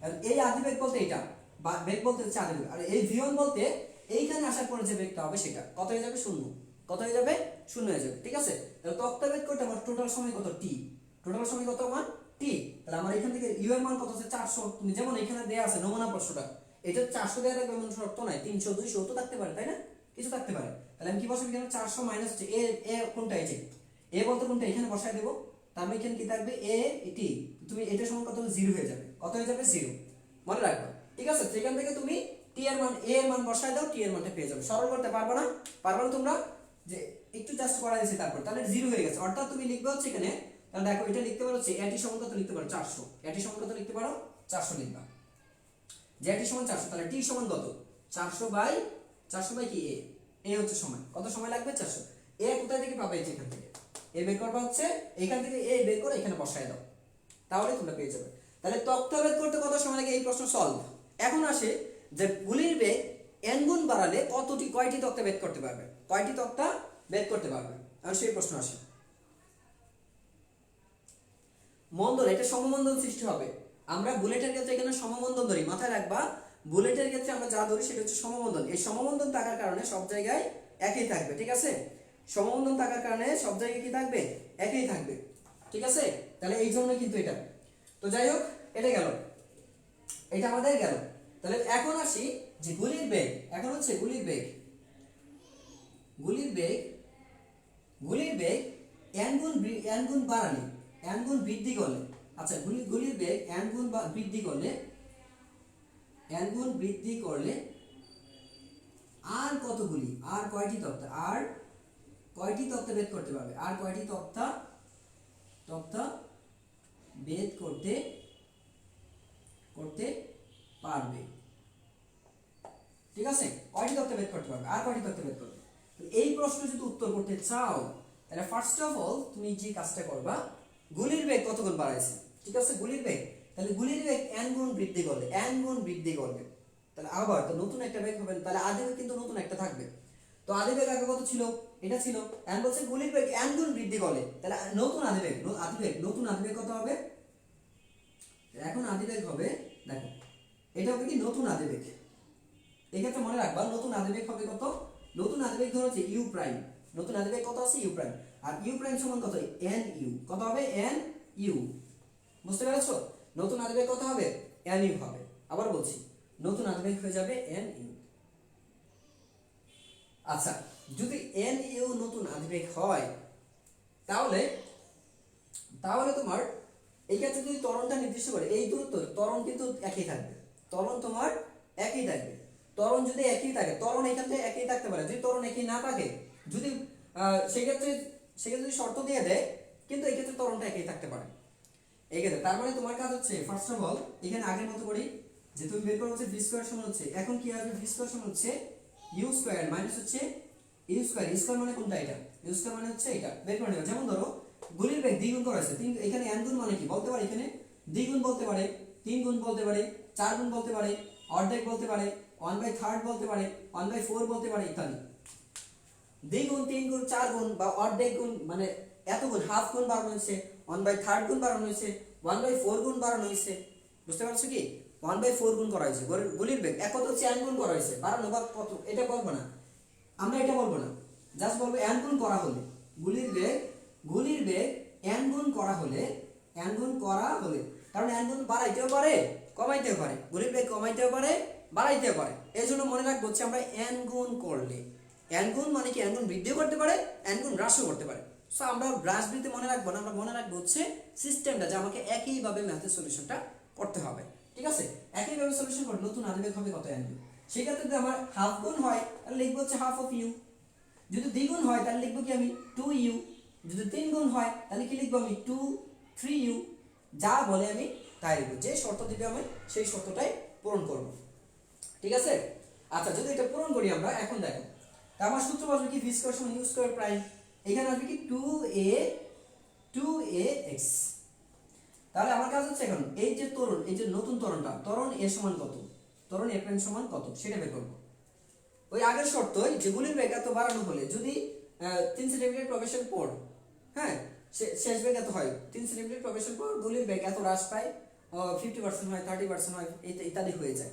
আর এই আদি বেগ বলতে এটা, বা বেগ বলতে হচ্ছে আদি বেগ, আর এই v1 বলতে এইখানে আসার পরে যে বেগটা হবে সেটা কত হয়ে যাবে? শূন্য। কত হয়ে যাবে? শূন্য হয়ে যাবে, ঠিক আছে? তাহলে তক্তা বের করতে আমার টোটাল সময় কত? t। টোটাল সময় কত আমার? t। তাহলে আমার এখান থেকে u এর মান কত আছে? 400। তুমি যেমন এখানে দেয়া আছে নমুনা প্রশ্নটা, এটা 400 দেয়া থাকবে এমন শর্ত নাই, 300 200 তো থাকতে পারে, তাই না? কিছু থাকতে পারে। তাহলে আমি কি বসাবো এখানে? 400 মাইনাস হচ্ছে a কোনটা? এই যে a বলতে কোনটা? এখানে বসায় দেব। তার মানে এখানে কি থাকবে? a t। তুমি এটা সমান কত? 0 হয়ে যাবে। কত হয়ে যাবে? 0। মনে রাখবা, ঠিক আছে? সেখান থেকে তুমি t এর মান, a এর মান বসায় দাও, t এর মানটা পেয়ে যাবে। সরল করতে পারবে না? পারবে না তোমরা? যে একটু জাস্ট করা দিয়েছে তারপর, তাহলে 0 হয়ে গেছে। অর্থাৎ তুমি লিখবে হচ্ছে এখানে, তাহলে দেখো এটা লিখতে পারো হচ্ছে at সমান কত লিখতে পারো? 400। at সমান কত লিখতে পারো? 400 লিখবা। যে at সমান 400, তাহলে t সমান কত? 400 বাই কি a হচ্ছে সময়। কত সময় লাগবে? 400। a কোথা থেকে পাবে? এই যে এখান থেকে a বের করবা, হচ্ছে এখান থেকে a বের করে এখানে বসায় দাও, তাহলে তোমরা পেয়ে যাবে। তাহলে তক্তা বের করতে কত সময় লাগে? এই প্রশ্ন সলভ। এখন আসে যে গুলির বেগ n গুণ বাড়ালে কয়টি তক্তা বের করতে পারবে? কয়টি তক্তা বের করতে পারবে? আর সেই প্রশ্ন আসে। মন্দন, এটা সমমন্দন সৃষ্টি হবে। আমরা বুলেটের ক্ষেত্রে এখানে সমমন্দন ধরি, মাথায় রাখবা। বুলেটের ক্ষেত্রে আমরা যা ধরি সেটা হচ্ছে সমমন্দন। এই সমমন্দন থাকার কারণে সব জায়গায় একই থাকবে, ঠিক আছে? সমমন্দন থাকার কারণে সব জায়গায় কি থাকবে? একই থাকবে, ঠিক আছে? তাহলে এই জন্য কিন্তু এটা, তো যাই হোক, এটা গেল, এটা আমাদের গেল। তাহলে এখন আসি যে গুলির বেগ। এখন হচ্ছে গুলির বেগ n গুণ বাড়ালে, n গুণ বৃদ্ধি করলে, আচ্ছা গুলির বেগ n গুণ বৃদ্ধি করলে, আর কতগুলি, আর কয়টি তক্তা, আর কয়টি তক্তা বেদ করতে পারবে? আর কয়টি তক্তা বেদ করতে পারবে, ঠিক আছে? কয়টি তক্তা বেদ করতে পারবে? আর কয়টি তক্তা বেদ করবে? এই প্রশ্ন যদি উত্তর করতে চাও, তাহলে ফার্স্ট অফ অল তুমি যে কাজটা করবা, গুলির বেগ কত গুণ বাড়াইছে, ঠিক আছে? গুলির বেগ, তাহলে গুলির বেগ n গুণ বৃদ্ধি করবে, তাহলে আবার তো নতুন একটা বেগ হবে, তাহলে আদি বেগ কিন্তু নতুন একটা থাকবে। তো আদি বেগ আগে কত ছিল? এটা ছিল। n বলছে গুলির বেগ n গুণ বৃদ্ধি করলে, তাহলে নতুন আদি বেগ কত হবে? এখন আদি বেগ হবে, দেখো এটা হবে কি? নতুন আদি বেগ। এক্ষেত্রে মনে রাখবা, নতুন আদি বেগ হবে কত? নতুন আদি বেগ ধরো হচ্ছে ইউ প্রাইম। নতুন আদি বেগ কত আছে? U prime. আর ইউ প্রাইম সমান কত? n u. কত হবে? n u. বুঝতে পেরেছো? নতুন আদি বেগ কত হবে? n ইউ হবে। আবার বলছি, নতুন আদি বেগ হয়ে যাবে n ইউ। আচ্ছা, যদি n ইউ নতুন আদি বেগ হয়, তাহলে তোমার এই ক্ষেত্রে যদি ত্বরণটা নির্দিষ্ট করে, এই দূরত্ব ত্বরণ কিন্তু একই থাকবে। ত্বরণ তোমার একই থাকবে। ত্বরণ যদি একই থাকে, ত্বরণ এখান থেকে একই থাকতে পারে। যদি ত্বরণ একই না থাকে, যদি সেক্ষেত্রে যদি শর্ত দিয়ে দেয়, কিন্তু এই ক্ষেত্রে ত্বরণটা একই থাকতে পারে। এই ক্ষেত্রে তার মানে তোমার কাজ হচ্ছে ফার্স্ট অফ অল এখানে আগের মতো করি, যে তুমি বের করো হচ্ছে ভি স্কয়ার সমান হচ্ছে, এখন কি আসবে? ভি স্কয়ার সমান হচ্ছে ইউ স্কয়ার মাইনাস হচ্ছে ইউ স্কয়ার। ইউ স্কয়ার মানে কোনটা? এটা। ইউ স্কয়ার মানে হচ্ছে এটা। বের করে নেবে। যেমন ধরো গুলির বেগ দ্বিগুণ করা হয়েছে, এখানে n গুণ মানে কি বলতে পারি? এখানে দ্বিগুণ বলতে পারে, 3 গুণ বলতে পারে, 4 গুণ বলতে পারে, অর্ধেক বলতে পারে, 1/3 বলতে পারে, 1/4 বলতে পারে ইত্যাদি। দ্বিগুণ, 3 গুণ, 4 গুণ বা অর্ধেক গুণ মানে এত গুণ, হাফ গুণ বাড়ানো হয়েছে, 1/3 গুণ বাড়ানো হয়েছে, 1/4 গুণ বাড়ানো হয়েছে। বুঝতে পারছো কি? 1/4 গুণ করা হয়েছে, গুলির বেগ এক কত হচ্ছে n গুণ করা হয়েছে, বাড়ানো বা কত এটা বলবো না, আমরা এটা বলবো না, জাস্ট বলবো n গুণ করা হলে গুলির বেগ n গুণ করা হলে, n গুণ করা হলে, কারণ n গুণ বাড়াইতেও পারে কমাইতেও পারে, গুলির বেগ কমাইতেও পারে বাড়াইতেও পারে। এই জন্য মনে রাখবো হচ্ছে আমরা n গুণ করলে, n গুণ মানে কি n গুণ বৃদ্ধিও করতে পারে, n গুণ হ্রাসও করতে পারে। সো আমরা হ্রাস বৃদ্ধি মনে রাখবো না, আমরা মনে রাখবো হচ্ছে সিস্টেমটা, যে আমাকে একইভাবে ম্যাথের সলিউশনটা করতে হবে। ঠিক আছে, একইভাবে সলিউশন করে নতুন আদিবেগ হবে কত n। সেই ক্ষেত্রে যদি আমার হাফ গুণ হয় তাহলে লিখবো হচ্ছে হাফ অফ ইউ, যদি দ্বিগুণ হয় তাহলে লিখবো কি আমি 2u, যদি 3 গুণ হয় তাহলে কি লিখবো আমি 2 3u, যা বলে আমি তাই লিখবো, যে শর্ত দিবে আমি সেই শর্তটাই পূরণ করব। ঠিক আছে, আচ্ছা যদি এটা পূরণ করি আমরা, এখন দেখো তা আমার সূত্র বসবে কি v স্কয়ার সমান u স্কয়ার প্রাইম, এখানে আসবে কি 2ax। তাহলে আমার কাজ হচ্ছে এখন এই যে ত্বরণ, এই যে নতুন ত্বরণটা, ত্বরণ a সমান কত, ত্বরণ a প্রাইম সমান কত সেটা বের করব। ওই আগের শর্তই যে গুলির বেগ এত বাড়ানো হলে যদি 3 সেন্টিমিটার প্রবেশের পর, হ্যাঁ শেষ বেগ এত হয়, 3 সেন্টিমিটার প্রবেশের পর গুলির বেগ এত হ্রাস পায়, 50% হয়, 30% হয়, ইত্যাদি হয়ে যায়।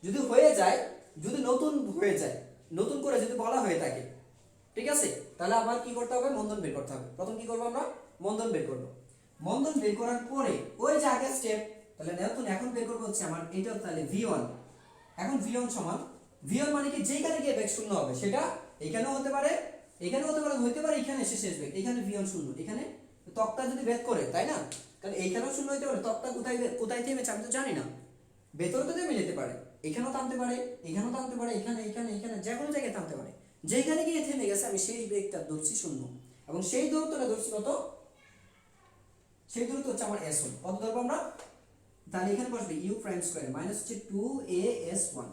যদি হয়ে যায়, যদি নতুন হয়ে যায়, নতুন করে যদি বলা হয়ে থাকে, ঠিক আছে, তাহলে আবার কি করতে হবে, মন্দন বের করতে হবে। প্রথম কি করব আমরা, মন্দন বের করব। মন্দন বের করার পরে ওই যে আগের স্টেপ, তাহলে এখন বের করব হচ্ছে আমার এটা, তাহলে v1, এখন v1 সমান, v1 মানে কি যেখানে গিয়ে বেগ শূন্য হবে সেটা এখানেও হতে পারে, এখানেও হতে পারে, হতে পারে এখানে এসে শেষ বেগ, এখানে v1 শূন্য, এখানে তক্তা যদি ভেদ করে, তাই না, কারণ এইখানেও শূন্য হতে পারে, তক্তা কোথায় কোথায় থেমেছে আমি তো জানি না, ভেতরে তো থেমে যেতে পারে, এখানেও থামতে পারে, এখানেও থামতে পারে, এখানে এখানে এখানে যে কোনো জায়গায় থামতে পারে, যেখানে গিয়ে থেমে গেছে আমি সেই বেগটা ধরছি শূন্য, এবং সেই দূরত্বটা ধরছি কত, সেই দূরত্ব হচ্ছে আমার s1, কত ধরবো আমরা, তাহলে এখানে বসবে u প্রাইম স্কয়ার মাইনাস হচ্ছে 2as1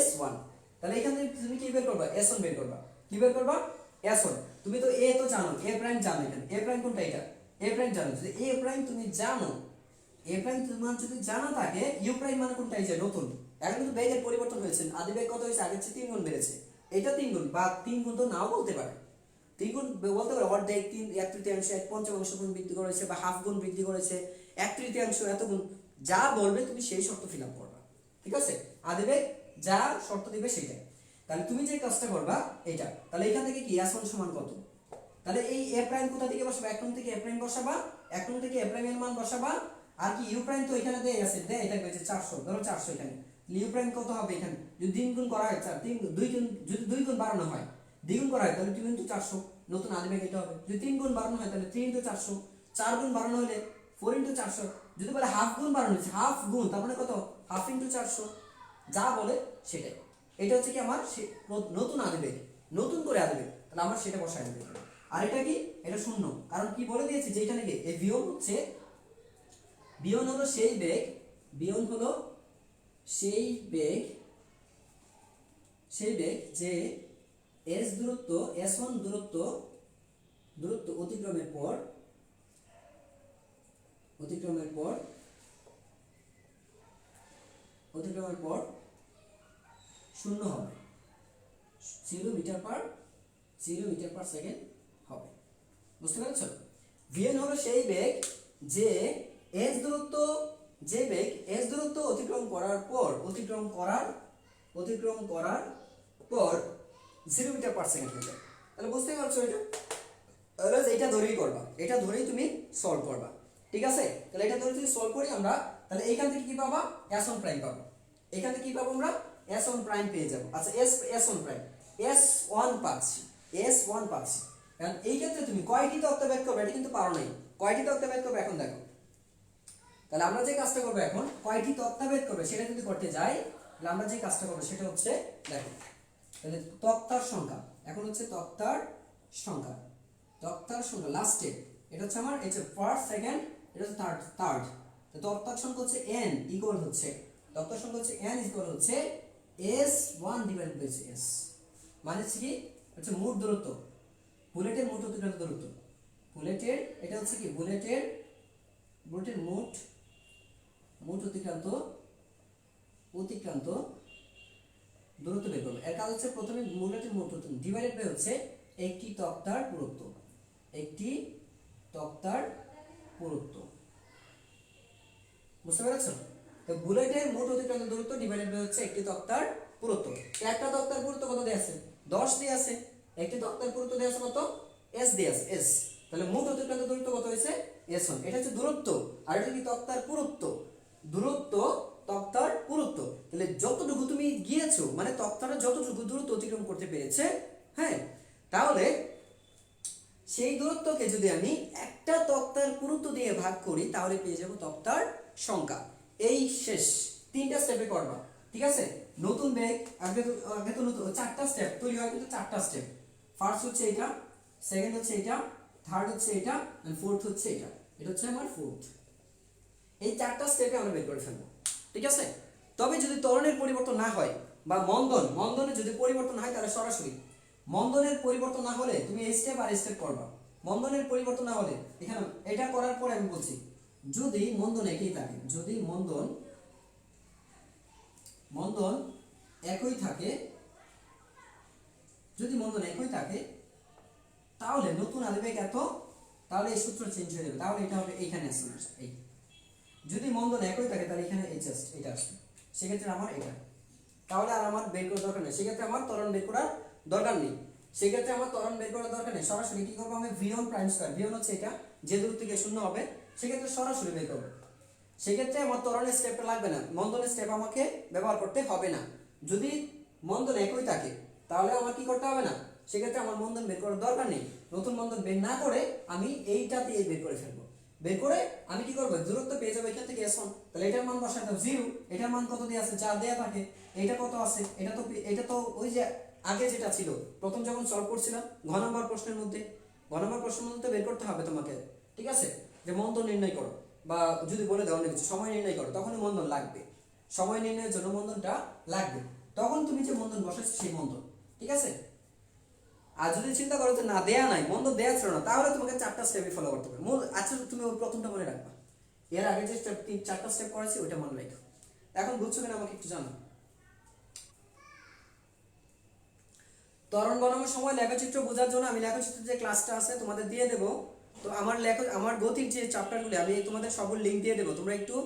s1, তাহলে এখান থেকে তুমি কি বের করবা, s1 বের করবা, কি বের করবা, s1, তুমি তো a তো জানো, a প্রাইম জানো, এখানে a প্রাইম কোনটা, এটা a প্রাইম জানো, যদি a প্রাইম তুমি জানো, a প্রাইম তোমার যদি জানা থাকে, u প্রাইম মানে কোনটা, এই যে নতুন, এখন কিন্তু বেগের পরিবর্তন হয়েছে, আদি বেগ কত হয়েছে, আগের চেয়ে 3 গুণ বেড়েছে, এটা 3 গুণ বা 3 গুণ তো নাও বলতে পারে, 3 গুণ বলতে পারে, অর্ধেক, 1/3, 1/5 গুণ বৃদ্ধি করেছে, বা হাফ গুণ বৃদ্ধি করেছে, 1/3 এত গুণ, যা বলবে তুমি সেই শর্ত ফিল আপ করবা। ঠিক আছে, আদিবেগ যা শর্ত দিবে সেটাই। তাহলে তুমি যে কাজটা করবা এটা, তাহলে এখান থেকে কি s1 সমান কত, তাহলে এই a প্রাইম কোথা থেকে বসাবা, এক থেকে a প্রাইম বসাবা, এক থেকে a প্রাইম এর মান বসাবা, আর কি u প্রাইম তো এখানে দেই আছে, দে এটা কইছে 400, ধরো 400, এখানে u প্রাইম কত হবে, এখানে যদি 3 গুণ করা হয়, 3 2 গুণ, যদি 2 গুণ বাড়ানো হয়, দ্বিগুণ করা হয় তাহলে 2 * 400, নতুন আদিবেগ এটা হবে। যদি 3 গুণ বাড়ানো হয় তাহলে 3 * 400, 4 গুণ বাড়ানো হলে 4 * 400, যদি বলে হাফ গুণ বাড়ানো হচ্ছে, হাফ গুণ তার মানে কত, হাফ * 400, যা বলে সেটাই। এটা হচ্ছে কি আমার নতুন আদিবেগ, নতুন করে আদিবেগ, তাহলে আমার সেটা বসায় দিতে হবে। আর এটা কি, এটা শূন্য, কারণ কি বলে দিয়েছে যে এখানে কি এই বিয়োগ হচ্ছে, বিয়োগ হলো সেই বেগ, বিয়োগ হলো সেই বেগ, সেই বেগ যে s দূরত্ব, s1 দূরত্ব অতিক্রমের পর, অতিক্রমের পর শূন্য হবে, 0 মিটার পার সেকেন্ড হবে। বুঝতে পেরেছো, vn হলো সেই বেগ যে s দূরত্ব, যে বেগ s দূরত্ব অতিক্রম করার পর 0 মিটার পার সেকেন্ড হয়ে যায়। তাহলে বুঝতে পারছো এটা, তাহলে এটা ধরেই করবা, এটা ধরেই তুমি সলভ করবা। ঠিক আছে, তাহলে এটা ধরে যদি সলভ করি আমরা, তাহলে এইখান থেকে কি পাবা, s1 প্রাইম পাবো, এখান থেকে কি পাবো আমরা, s1 প্রাইম পেয়ে যাব। আচ্ছা s1 প্রাইম, s1 পাচ্ছি, কারণ এই ক্ষেত্রে তুমি কয়টি তত্ত্ব বের করবে এটা কিন্তু পারো নাই, কয়টি তত্ত্ব বের করবে এখন দেখো। তাহলে আমরা যে কাজটা করবো এখন, কয়টি তক্তা বের করবে সেটা যদি করতে যাই, তাহলে আমরা যে কাজটা করবো সেটা হচ্ছে দেখো, তাহলে তক্তার সংখ্যা, এখন হচ্ছে তক্তার সংখ্যা, লাস্ট স্টেপ, এটা হচ্ছে আমার, এটা ফার্স্ট, সেকেন্ড, এটা হচ্ছে থার্ড, তো তক্তার সংখ্যা হচ্ছে n ইকুয়াল হচ্ছে, তক্তার সংখ্যা হচ্ছে n ইকুয়াল হচ্ছে s1 ডিভাইডেড বাই s, মানে হচ্ছে কি, হচ্ছে মোট দূরত্ব, বুলেটের মোট অতিক্রান্ত দূরত্ব, বুলেটের, এটা হচ্ছে কি বুলেটের বুলেটের মোট অতিক্রান্ত দূরত্ব বের করবে। এর কাজ হচ্ছে প্রথমে বুলেটের মোট ডিভাইডেড বাই হচ্ছে একটি তক্তার পুরুত্ব, বুঝতে পেরেছো? তো বুলেটের মোট অতিক্রান্ত দূরত্ব ডিভাইডেড বাই হচ্ছে একটি তক্তার পুরুত্ব। একটা তক্তার পুরুত্ব কত দেয়া আছে? 10 দেয়া আছে। একটি তক্তার পুরুত্ব দেয়া আছে কত? s দেয়া আছে s। তাহলে মোট অতিক্রান্ত দূরত্ব কত হয়েছে? s1। এটা হচ্ছে দূরত্ব, আর এটা কি তক্তার পুরুত্ব। তক্তার পুরুত্ব। তাহলে যতটুকু তুমি গিয়েছো, মানে তক্তাটা যতটুকু দূরত্ব অতিক্রম করতে পেরেছে, হ্যাঁ, তাহলে সেই দূরত্বকে যদি আমি একটা তক্তার পুরুত্ব দিয়ে ভাগ করি তাহলে পেয়ে যাব তক্তার সংখ্যা। এই শেষ 3টা স্টেপে করবা, ঠিক আছে? নতুন বেগ আগে তো নতুন 4টা স্টেপ তৈরি হয়, কিন্তু 4টা স্টেপ। ফার্স্ট হচ্ছে এটা, সেকেন্ড হচ্ছে এটা, থার্ড হচ্ছে এটা, এন্ড ফোর্থ হচ্ছে এটা। এটা হচ্ছে আমার ফোর্থ। এই 4টা স্টেপে আমরা বের করে ফেলবো, ঠিক আছে? তবে যদি ত্বরণের পরিবর্তন না হয় বা মন্দনে যদি পরিবর্তন হয় তাহলে সরাসরি, মন্দনের পরিবর্তন না হলে তুমি এই স্টেপ আর স্টেপ করবা। মন্দনের পরিবর্তন না হলে এখানে এটা করার পরে আমি বলছি, যদি মন্দন একই থাকে, যদি মন্দন একই থাকে, তাহলে নতুন আদিবেগ এত, তাহলে এই সূত্র চেঞ্জ হয়ে যাবে। তাহলে এটা হবে এইখানে আসবে, এই যদি মন্দন একই থাকে তাহলে এখানে এই জাস্ট এটা আসবে, সেক্ষেত্রে আমার এটা, তাহলে আর আমার বের করার দরকার নেই। সেক্ষেত্রে আমার ত্বরণ বের করার দরকার নেই। সরাসরি কি করবো? আমি v1 প্রাইম স্কয়ার, v1 হচ্ছে এটা, যে দূর থেকে শূন্য হবে সেক্ষেত্রে সরাসরি বের করবো। সেক্ষেত্রে আমার ত্বরণের স্টেপটা লাগবে না, মন্দনের স্টেপ আমাকে ব্যবহার করতে হবে না। যদি মন্দন একই থাকে তাহলে আমার কি করতে হবে না, সেক্ষেত্রে আমার মন্দন বের করার দরকার নেই। নতুন মন্দন বের না করে আমি এইটা দিয়ে বের করে ফেলবো। বের করে আমি কি করবো? দূরত্ব পেয়ে যাবো এখান থেকে s1। তাহলে এটার মান বসাই দাও 0। এটার মান কত দেয়া আছে? 4 দেয়া থাকে। এটা কত আছে? এটা তো ওই যে আগে যেটা ছিল প্রথম যখন সলভ করছিলাম ঘ নম্বর প্রশ্নের মধ্যে, বের করতে হবে তোমাকে, ঠিক আছে? যে মন্দন নির্ণয় করো, বা যদি বলে দাও অনেক কিছু সময় নির্ণয় করো, তখনই মন্দন লাগবে। সময় নির্ণয়ের জন্য মন্দনটা লাগবে, তখন তুমি যে মন্দন বসাচ্ছ সেই মন্দন, ঠিক আছে? আর যদি চিন্তা করো যে না দেয়া নাই, মন্দন দেয়া ছিল না, তাহলে তোমাকে 4টা স্টেপে ফলো করতে হবে। আচ্ছা, তুমি ওই প্রথমটা মনে রাখবা, এর আগে যে 4টা স্টেপ করেছি ওইটা মনে রাখো। এখন বুঝছো কিনা আমাকে একটু জানো। ত্বরণ বনামের সময় লেখচিত্র বোঝার জন্য আমি লেখচিত্রের যে ক্লাসটা আছে তোমাদের দিয়ে দেবো। তো আমার গতির যে চ্যাপ্টারগুলো আমি তোমাদের সবগুলো লিঙ্ক দিয়ে দেবো। তোমরা একটু,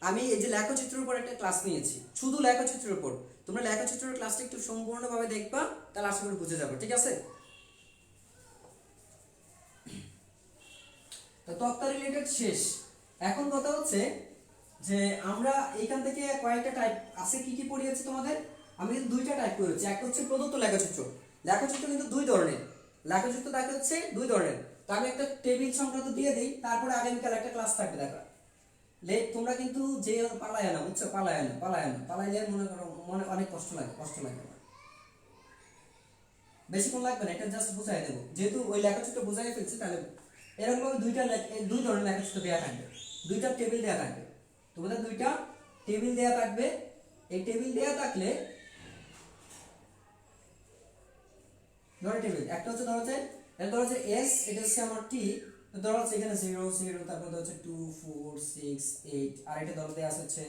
আমি এই যে লেখচিত্রের উপর একটা ক্লাস নিয়েছি, শুধু লেখচিত্রের উপর, তোমরা লেখচিত্রের ক্লাসটা একটু সম্পূর্ণভাবে দেখবা, তাহলে আশা করি বুঝে যাবে, ঠিক আছে? তো তক্তা রিলেটেড শেষ। এখন কথা হচ্ছে যে আমরা এখান থেকে কয়েকটা টাইপ আছে, কি কি পড়িয়েছি তোমাদের? আমি কিন্তু 2টা টাইপ করেছি। একটা হচ্ছে প্রদত্ত লেখচিত্র। লেখচিত্র কিন্তু 2 ধরনের, লেখচিত্র দেখা হচ্ছে 2 ধরনের। তো আমি একটা টেবিল সংক্রান্ত দিয়ে দিই, তারপরে আগামীকাল একটা ক্লাস থাকবে দেখা। তোমরা কিন্তু যে পালায় না, বুঝছো? পালাইলে মনে অনেক কষ্ট লাগে আমার। বেশিক্ষণ লাগবে না, এটা জাস্ট বুঝাই দেবো। যেহেতু ওই লেখাচিত্র বুঝাই ফেলছি, তাহলে এরকম ভাবে 2 ধরনের লেখাচিত্র দেওয়া থাকবে, 2টা টেবিল দেওয়া থাকবে। তোমাদের 2টা টেবিল দেওয়া থাকবে। এই টেবিল দেওয়া থাকলে টেবিল একটা হচ্ছে ধরো যে s, এটা হচ্ছে আমার t, ধরো হচ্ছে এখানে 0 0, তারপর হচ্ছে 2 4 6 8, আর এটা ধরো দেয়া আছে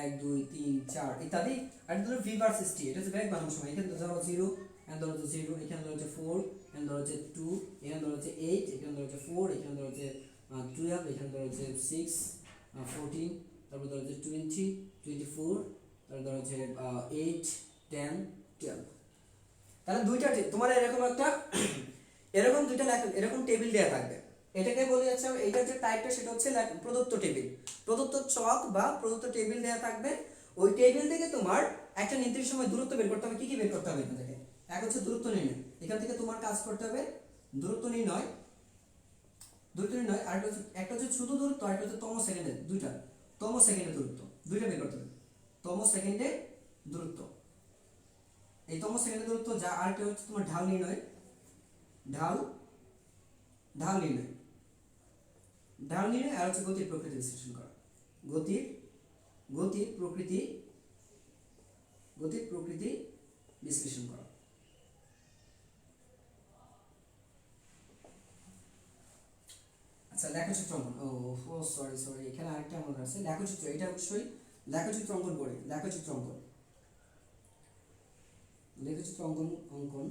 1 2 3 4 ইত্যাদি। আর ধরো v ভার্সেস t, এটা হচ্ছে বেগ বানানোর সময়। এখানে ধরো 0, এখানে ধরো 0, এখানে ধরো 4, এখানে ধরো 2, এখানে ধরো 8, এখানে ধরো 4, এখানে ধরো 12, এখানে ধরো 6 14, তারপর ধরো 20 24, তারপর ধরো 8 10 12। তাহলে তোমার এরকম একটা এরকম এরকম টেবিল দেওয়া থাকবে। এটাকে বলে যাচ্ছে, এইটার যে টাইপটা সেটা হচ্ছে প্রদত্ত টেবিল, প্রদত্ত চক বা প্রদত্ত টেবিল দেওয়া থাকবে। ওই টেবিল থেকে তোমার একটা নির্দিষ্ট সময় দূরত্ব বের করতে হবে। কি কি বের করতে হবে এখান থেকে? এক হচ্ছে দূরত্ব নির্ণয়, এখান থেকে তোমার কাজ করতে হবে দূরত্ব নির্ণয়, আর একটা হচ্ছে শুধু দূরত্ব, আর একটা হচ্ছে তম সেকেন্ডে দূরত্ব, দুইটা বের করতে হবে। তম সেকেন্ডে দূরত্ব, এই তম সেকেন্ডে দূরত্ব যা, আর একটা হচ্ছে তোমার ঢাল নির্ণয়, ঢাল নির্ণয়, আর হচ্ছে গতির প্রকৃতি বিশ্লেষণ করা, গতির প্রকৃতি বিশ্লেষণ করা। আচ্ছা লেখচিত্র অঙ্কন, ও ও সরি সরি, এখানে আরেকটা অঙ্কন আছে লেখচিত্র, এটা অবশ্যই লেখচিত্র অঙ্কন করে, লেখচিত্র অঙ্কন, লেখচিত্র অঙ্কন, অঙ্কন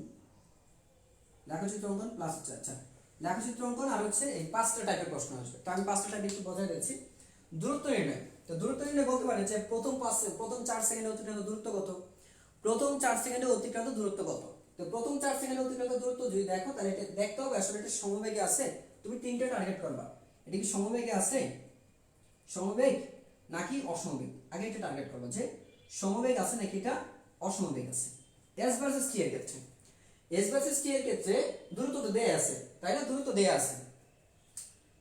লেখচিত্র অঙ্কন প্লাস হচ্ছে, আচ্ছা লেখচিত্র অঙ্কন আর হচ্ছে এই পাঁচটা টাইপের প্রশ্ন আসবে। তো আমি পাঁচটা টাইপ একটু বোঝাই দিচ্ছি। দূরত্ব নির্ণয়, তো দূরত্ব নির্ণয় বলতে পারে যে প্রথম 4 সেকেন্ডে অতিক্রান্ত দূরত্ব কত, প্রথম 4 সেকেন্ডে অতিক্রান্ত দূরত্ব কত। তো প্রথম 4 সেকেন্ডে অতিক্রান্ত দূরত্ব যদি দেখো তাহলে এটা দেখতে হবে আসলে এটা সমবেগে আছে। তুমি তিনটা টার্গেট করবা, এটা কি সমবেগে আছে, সমবেগ নাকি অসমবেগ, আগে এটা টার্গেট করবা যে সমবেগ আছে নাকি এটা অসমবেগ আছে। এস ভার্সেস টি এর ক্ষেত্রে, এস ভার্সেস টি এর ক্ষেত্রে দূরত্ব তো দেয়া আছে, তাই না, দূরত্ব দেয়া আছে।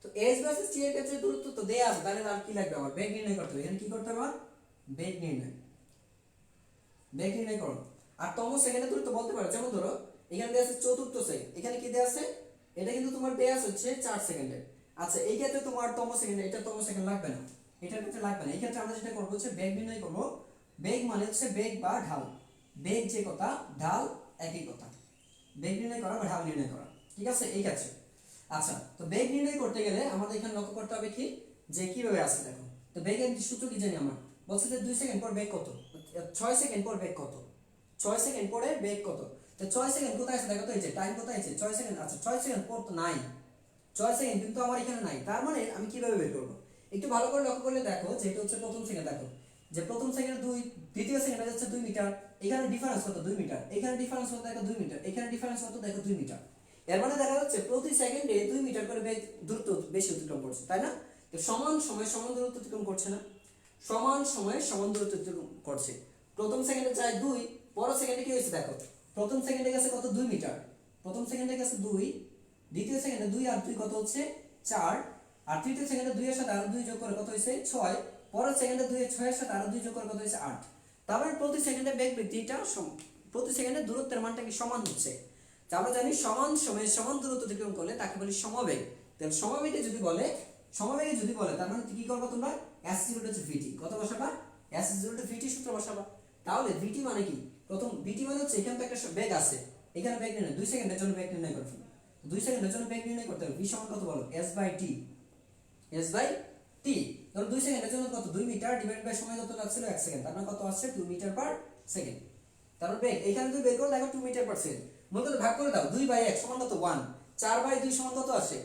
তো এস ভার্সেস টি এর ক্ষেত্রে দূরত্ব তো দেয়া আছে, তাহলে আর কি লাগবে, আমার বেগ নির্ণয় করতে হবে। এখানে কি করতে হবে, বেগ নির্ণয়, বেগ নির্ণয় করো। আর তম সেকেন্ডে দূরত্ব বলতে পারো, যেমন ধরো এখানে দেয়া আছে চতুর্থ সেকেন্ড, এখানে কি দেয়া আছে, এটা কিন্তু তোমার দেয়া আছে হচ্ছে 4 সেকেন্ডে। আচ্ছা এই ক্ষেত্রে তোমার তম সেকেন্ড, এটা তম সেকেন্ড লাগবে না, এটার ক্ষেত্রে লাগবে না। এই ক্ষেত্রে আমরা যেটা করবো হচ্ছে বেগ নির্ণয় করবো। বেগ মানে হচ্ছে বেগ বা ঢাল, বেগ যে কথা, ঢাল একই কথা, বেগ নির্ণয় করা বা ঢাল নির্ণয় করা, ঠিক আছে এই ক্ষেত্রে। আচ্ছা তো বেগ নির্ণয় করতে গেলে আমাদের এখানে লক্ষ্য করতে হবে কি, যে কিভাবে আছে দেখো। তো বেগের সূত্র কি জানি আমরা, বলছে যে 2 সেকেন্ড পর বেগ কত, 6 সেকেন্ড পর বেগ কত, 6 সেকেন্ড পরে বেগ কত। তো 6 সেকেন্ড কোথায় আছে দেখো তো, এই যে টাইম কোথায় আছে 6 সেকেন্ড, আচ্ছা 6 সেকেন্ড পর তো নাই, 6 সেকেন্ড কিন্তু আমার এখানে নাই, তার মানে আমি কিভাবে বের করব, একটু ভালো করে লক্ষ্য করলে দেখো যে এটা হচ্ছে প্রথম সেকেন্ড, দেখো যে প্রথম সেকেন্ড 2, দ্বিতীয় সেকেন্ডে যাচ্ছে 2 মিটার, এখানে ডিফারেন্স কত 2 মিটার, এখানে ডিফারেন্স কত দেখো 2 মিটার, এখানে ডিফারেন্স কত দেখো 2 মিটার। এর মানে দেখা যাচ্ছে প্রতি সেকেন্ডে 2 মিটার করে বেগ দূরত্ব বেশি অতিক্রম করছে, তাই না। তো সমান সময় সমান দূরত্ব অতিক্রম করছে না, সমান সময়ে সমান দূরত্ব অতিক্রম করছে। প্রথম সেকেন্ডে যায় 2, পরের সেকেন্ডে কি হয়েছে দেখো, প্রথম সেকেন্ডে গেছে কত 2 মিটার, প্রথম সেকেন্ডে গেছে 2, দ্বিতীয় সেকেন্ডে 2 আর 2 কত হচ্ছে 4, আর তৃতীয় সেকেন্ডে 2 এর সাথে আরো 2 যোগ করে কত হয়েছে 6, পরের সেকেন্ডে 2 এর 6 এর সাথে আরো 2 যোগ করে কত হয়েছে 8। তারপরে প্রতি সেকেন্ডে বেগ বৃদ্ধিটা প্রতি সেকেন্ডে দূরত্বের মানটা কি সমান হচ্ছে। তো আমরা জানি সমান সময়ে সমান দূরত্ব অতিক্রম করলে তাকে বলি সমবেগ। তাহলে সমবেগে যদি বলে, সমবেগে যদি বলে তার মানে কি করবে তোমরা, s ইকুয়াল টু vt কত বসাবা, s ইকুয়াল টু vt সূত্র বসাবা। তাহলে vt মানে কি, প্রথম vt মানে হচ্ছে এখানে তো একটা বেগ আছে, এখানে বেগ নির্ণয় 2 সেকেন্ডের জন্য বেগ নির্ণয় করতে হবে, 2 সেকেন্ডের জন্য বেগ নির্ণয় করতে হবে, v সমান কত বলো s by t, s by t। ধরো 2 সেকেন্ডের জন্য কত 2 মিটার ডিভাইড বাই সময় কত লাগছিল 1 সেকেন্ড, তার মানে কত আসছে 2 মিটার পার সেকেন্ড। তারপর বেগ এখানে তুমি বের করে দেখো 2 মিটার পার সেকেন্ড, মনে করো ভাগ করে দাও 2 বাই 1 সমান কত 1, 4 বাই 2 সমান কত আসে,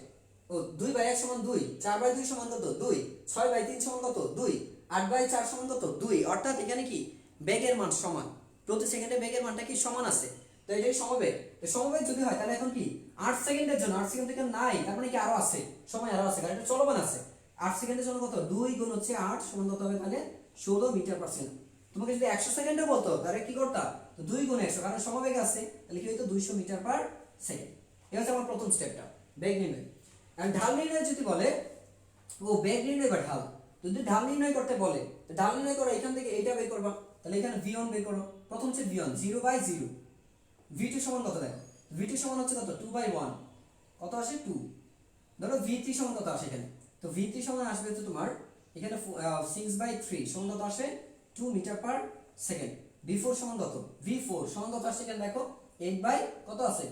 ও 2 বাই 1 সমান 2, 4 বাই 2 সমান কত 2, 6 বাই 3 সমান কত 2, 8 বাই 4 সমান কত 2। অর্থাৎ এখানে কি বেগের মান সমান, প্রতি সেকেন্ডে বেগের মানটা কি সমান আছে। তো এটাই সমবেগ। তো সমবেগ যদি হয় তাহলে এখন কি 8 সেকেন্ডের জন্য, 8 সেকেন্ড থেকে নাই তার মানে কি আরো আছে সময়, আরো আছে কারণ এটা চলমান আছে। 8 সেকেন্ডের জন্য কত 2 গুণ হচ্ছে 8 সমান কত হবে তাহলে 16 মিটার পার সেকেন্ড। তোমাকে যদি 100 সেকেন্ডে বলতো তাহলে কি করতা, তো 2 গুণ 100 কারণ সমবেগ আছে, তাহলে কি হইতো 200 মিটার পার সেকেন্ড। এটা হচ্ছে আমার প্রথম স্টেপটা, বেগ নির্ণয়। আর ঢাল নির্ণয় যদি বলে, ও বেগ নির্ণয় বা ঢাল, যদি ঢাল নির্ণয় করতে বলে, তো ঢাল নির্ণয় করো এখান থেকে এইটা বের করবা, তাহলে এখানে v1 বের করো। প্রথম হচ্ছে v1 0 বাই 0, v2 সমান কত দেখো, v2 সমান হচ্ছে কত 2 বাই 1, কত আসে 2। ধরো v3 সমান কত আসে এখানে, তো v3 সমান আসবে তো তোমার এখানে 6 বাই 3 সমান কত আসে 2 মিটার পার সেকেন্ড। v4 সমান কত, v4 সমান কত আসছে এখানে দেখো 8 বাই কত আছে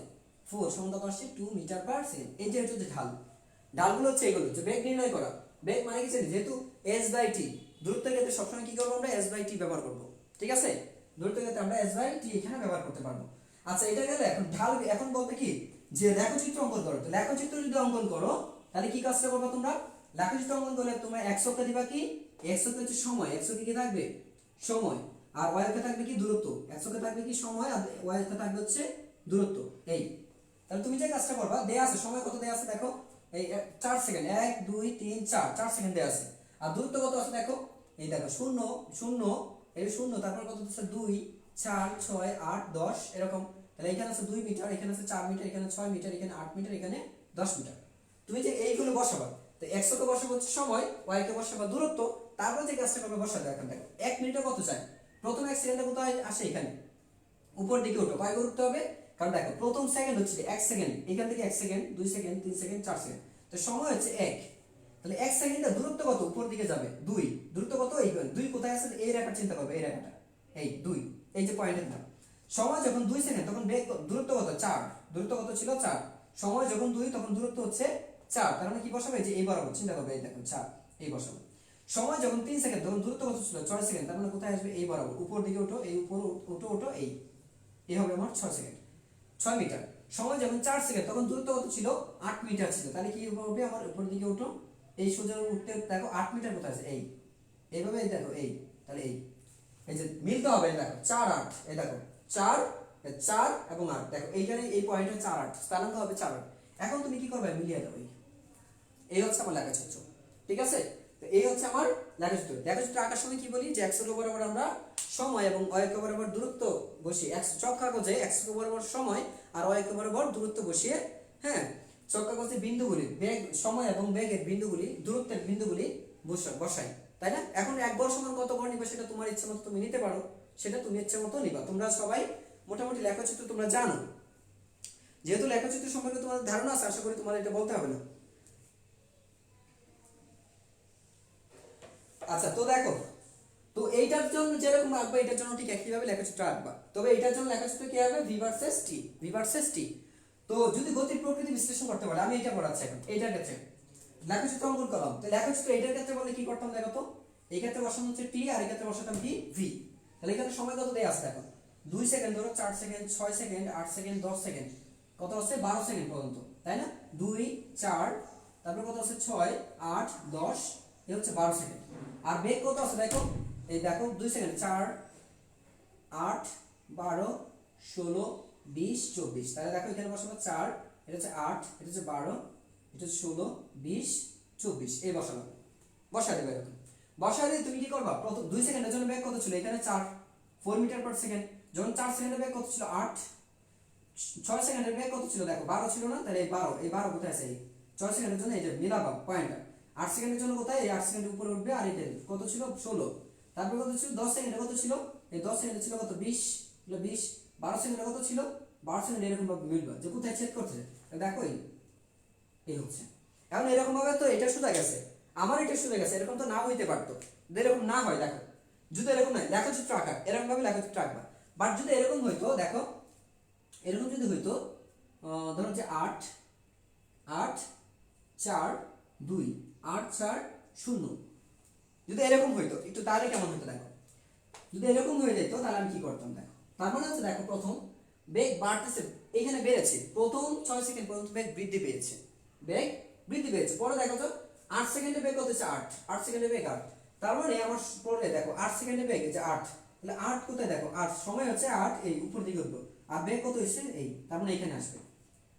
4 সমান কত আসছে 2 মিটার পার সেকেন্ড। এই যে হচ্ছে ঢাল, ঢালগুলো হচ্ছে এগুলো যে বেগ নির্ণয় করা। বেগ মানে কি জানি, যেহেতু s বাই t, দূরত্বের ক্ষেত্রে সবসময় কি করবো আমরা s বাই t ব্যবহার করব, ঠিক আছে, দূরত্বের ক্ষেত্রে আমরা s বাই t এখানে ব্যবহার করতে পারবো। আচ্ছা এটা গেলে এখন ঢাল, এখন বলতে কি যে লেখচিত্র অঙ্কন করো। তো লেখচিত্র যদি অঙ্কন করো তাহলে কি কাজটা করবে তোমরা, লেখচিত্র অঙ্কন করলে তোমরা x অক্ষে দিবা কি, x অক্ষে হচ্ছে সময়, x অক্ষে কি থাকবে সময়, আর y অক্ষে থাকবে কি দূরত্ব, x অক্ষে থাকবে কি সময় আর y অক্ষে থাকবে হচ্ছে দূরত্ব। এই তাহলে তুমি যে কাজটা করবা, দেয়া আছে সময় কত দেয়া আছে দেখো, এই 4 সেকেন্ড 1 2 3 4 4 সেকেন্ড দেয়া আছে, আর দূরত্ব কত আছে দেখো, এই দেখো 0 0 এই 0, তারপর কত দিচ্ছে 2 4 6 8 10 এরকম। তাহলে এখানে আছে 2 মিটার, এখানে আছে 4 মিটার, এখানে 6 মিটার, এখানে 8 মিটার, এখানে 10 মিটার। তুমি যে এইগুলো বসাবা, তো x কে বসাবো হচ্ছে সময়, y কে বসাবো দূরত্ব, তারপর যে কাজটা করবে বসাবে। এখন দেখো 1 মিনিটে কত চাই, প্রথম 1 সেকেন্ডে কোথায় আসে এখানে উপর দিকে উঠো, কয় করে উঠতে হবে, কারণ দেখো প্রথম সেকেন্ড হচ্ছে 1 সেকেন্ড, এখান থেকে 1 সেকেন্ড 2 সেকেন্ড 3 সেকেন্ড 4 সেকেন্ড, তো সময় হচ্ছে 1। তাহলে 1 সেকেন্ডে দূরত্ব কত, উপর দিকে যাবে 2, দূরত্ব কত এই 2 কোথায় আছে, এই রেখা চিন্তা করবে, এই রেখাটা এই 2, এই যে পয়েন্টের নাম। সময় যখন 2 সেকেন্ড তখন বেগ দূরত্ব কত 4, দূরত্ব কত ছিল 4, সময় যখন 2 তখন দূরত্ব হচ্ছে 4, তার মানে কি বসাবে যে এই বরাবর চিন্তা করবে, এই দেখো 4 এই বসাবো। সময় যখন 3 সেকেন্ড, তখন দূরত্ব কত ছিল 6 সেকেন্ড, তার মানে কোথায় আসবে এই বরাবর, উপর দিকে ওঠো, এই উপর ওঠো এই হবে আমার 6 সেকেন্ড, 6 মিটার। সময় যখন 4 সেকেন্ড, তখন দূরত্ব কত ছিল 8 মিটার ছিল, তাহলে কি হবে আমার উপর দিকে ওঠো, এই সোজা উঠতে দেখো 8 মিটার কোথায় আছে, এইভাবে এই দেখো তাহলে এই যে মিলতে হবে, দেখো 4 8, এই দেখো 4 4 এবং 8, দেখো এইখানে এই পয়েন্টে 4 8 স্থানাঙ্ক হবে 4 8। এখন তুমি কি করবে, মিলিয়ে দাও, এই হচ্ছে আমার লেখাচিত্র, ঠিক আছে। তো এই হচ্ছে আমার লেখাচিত্র। লেখাচিত্র আঁকার সময় কি বলি যে x অক্ষ বরাবর আমরা সময় এবং y অক্ষ বরাবর দূরত্ব বসিয়ে, চক কাগজে x অক্ষ বরাবর সময় আর y অক্ষ বরাবর দূরত্ব বসিয়ে, হ্যাঁ, চক কাগজে বিন্দুগুলি বেগ, সময় এবং বেগের বিন্দুগুলি, দূরত্বের বিন্দুগুলি বসাই, তাই না। এখন এক গড় সমান কত গড় নিবে সেটা তোমার ইচ্ছে মতো তুমি নিতে পারো, সেটা তুমি ইচ্ছে মতো নিবা। তোমরা সবাই মোটামুটি লেখাচিত্র তোমরা জানো, যেহেতু লেখাচিত্র সম্পর্কে তোমাদের ধারণা আছে, আশা করি তোমার এটা বলতে হবে না। আচ্ছা, তো দেখো, তো এইটার জন্য যেরকম আঁকবা এটার জন্য ঠিক একইভাবে লেখাচিত্র আঁকবা, তবে এটার জন্য লেখাচিত্র কি হবে, ভি ভার্সেস টি। তো যদি গতির প্রকৃতি বিশ্লেষণ করতে বলে, আমি এটা পড়াচ্ছি এখন, এইটার ক্ষেত্রে লেখাচিত্র অঙ্কন করলাম, তো লেখাচিত্র এইটার ক্ষেত্রে বলে কি করতাম দেখো তো, এই ক্ষেত্রে বসানো হচ্ছে টি আর এই ক্ষেত্রে বসাতাম কি ভি। তাহলে এখানে সময় কত দেয়া আছে দেখো, 2 সেকেন্ড ধরো, 4 সেকেন্ড, 6 সেকেন্ড, 8 সেকেন্ড, 10 সেকেন্ড, কত আছে 12 সেকেন্ড পর্যন্ত, তাই না। 2 4, তারপর কত আছে 6 8 10, এই হচ্ছে 12 সেকেন্ড। আর বেগ কত আছে দেখো, এই দেখো 2 সেকেন্ড, 4 8 12 16 20 24, তাহলে দেখো এখানে বসাবো 4, এটা হচ্ছে 8, এটা হচ্ছে 12, এটা হচ্ছে 16 20 24, এই বসালাম, বসা দেবে এরকম। বসা দিয়ে তুমি কি করবা, প্রথম 2 সেকেন্ডের জন্য বেগ কত ছিল, এখানে 4 মিটার পার সেকেন্ড, যখন 4 সেকেন্ডের বেগ কত ছিল 8, 6 সেকেন্ডের বেগ কত ছিল দেখো 12 ছিল না, তাহলে এই 12 কোথায় আছে, এই 6 সেকেন্ডের জন্য এই যে মিলাবা পয়েন্টটা। 8 সেকেন্ডের জন্য কোথায়, এই 8 সেকেন্ডের উপরে উঠবে, আর এটা কত ছিল 16, তারপর কত ছিল 10 সেকেন্ডে কত ছিল, এই 10 সেকেন্ডে ছিল কত 20, 20 12 সেকেন্ডে কত ছিল 12 সেকেন্ড, এরকম ভাবে মিলবা যে কোথায় ছেদ করছে, দেখো এই হচ্ছে। এখন এরকম ভাবে তো এটা সোজা গেছে, আমার এটা সোজা গেছে, এরকম তো না হইতে পারতো, এরকম না হয়, দেখো যদি এরকম নয় লেখাচিত্র আঁকা, এরকম ভাবে লেখাচিত্র আঁকবা। বাট যদি এরকম হইতো, দেখো এরকম যদি হইতো, ধরো যে 8 8 4 2 8 4 0, যদি এরকম হইতো একটু, তাহলে কেমন হতো দেখো, যদি এরকম হয়ে যেত তাহলে আমি কি করতাম দেখো, তার মানে হচ্ছে দেখো প্রথম বেগ বাড়তেছে, এখানে বেড়েছে, প্রথম 6 সেকেন্ড পর্যন্ত বেগ বৃদ্ধি পেয়েছে, পরে দেখো তো 8 সেকেন্ডে বেগ কত হচ্ছে 8 সেকেন্ডে বেগ 8, তার মানে আমার পরে দেখো 8 সেকেন্ডে বেগ যে 8, তাহলে 8 কোথায় দেখো, 8 সময় হচ্ছে 8, এই উপর দিকে উঠবো, আর বেগ কত হচ্ছে এই, তার মানে এখানে আসবে,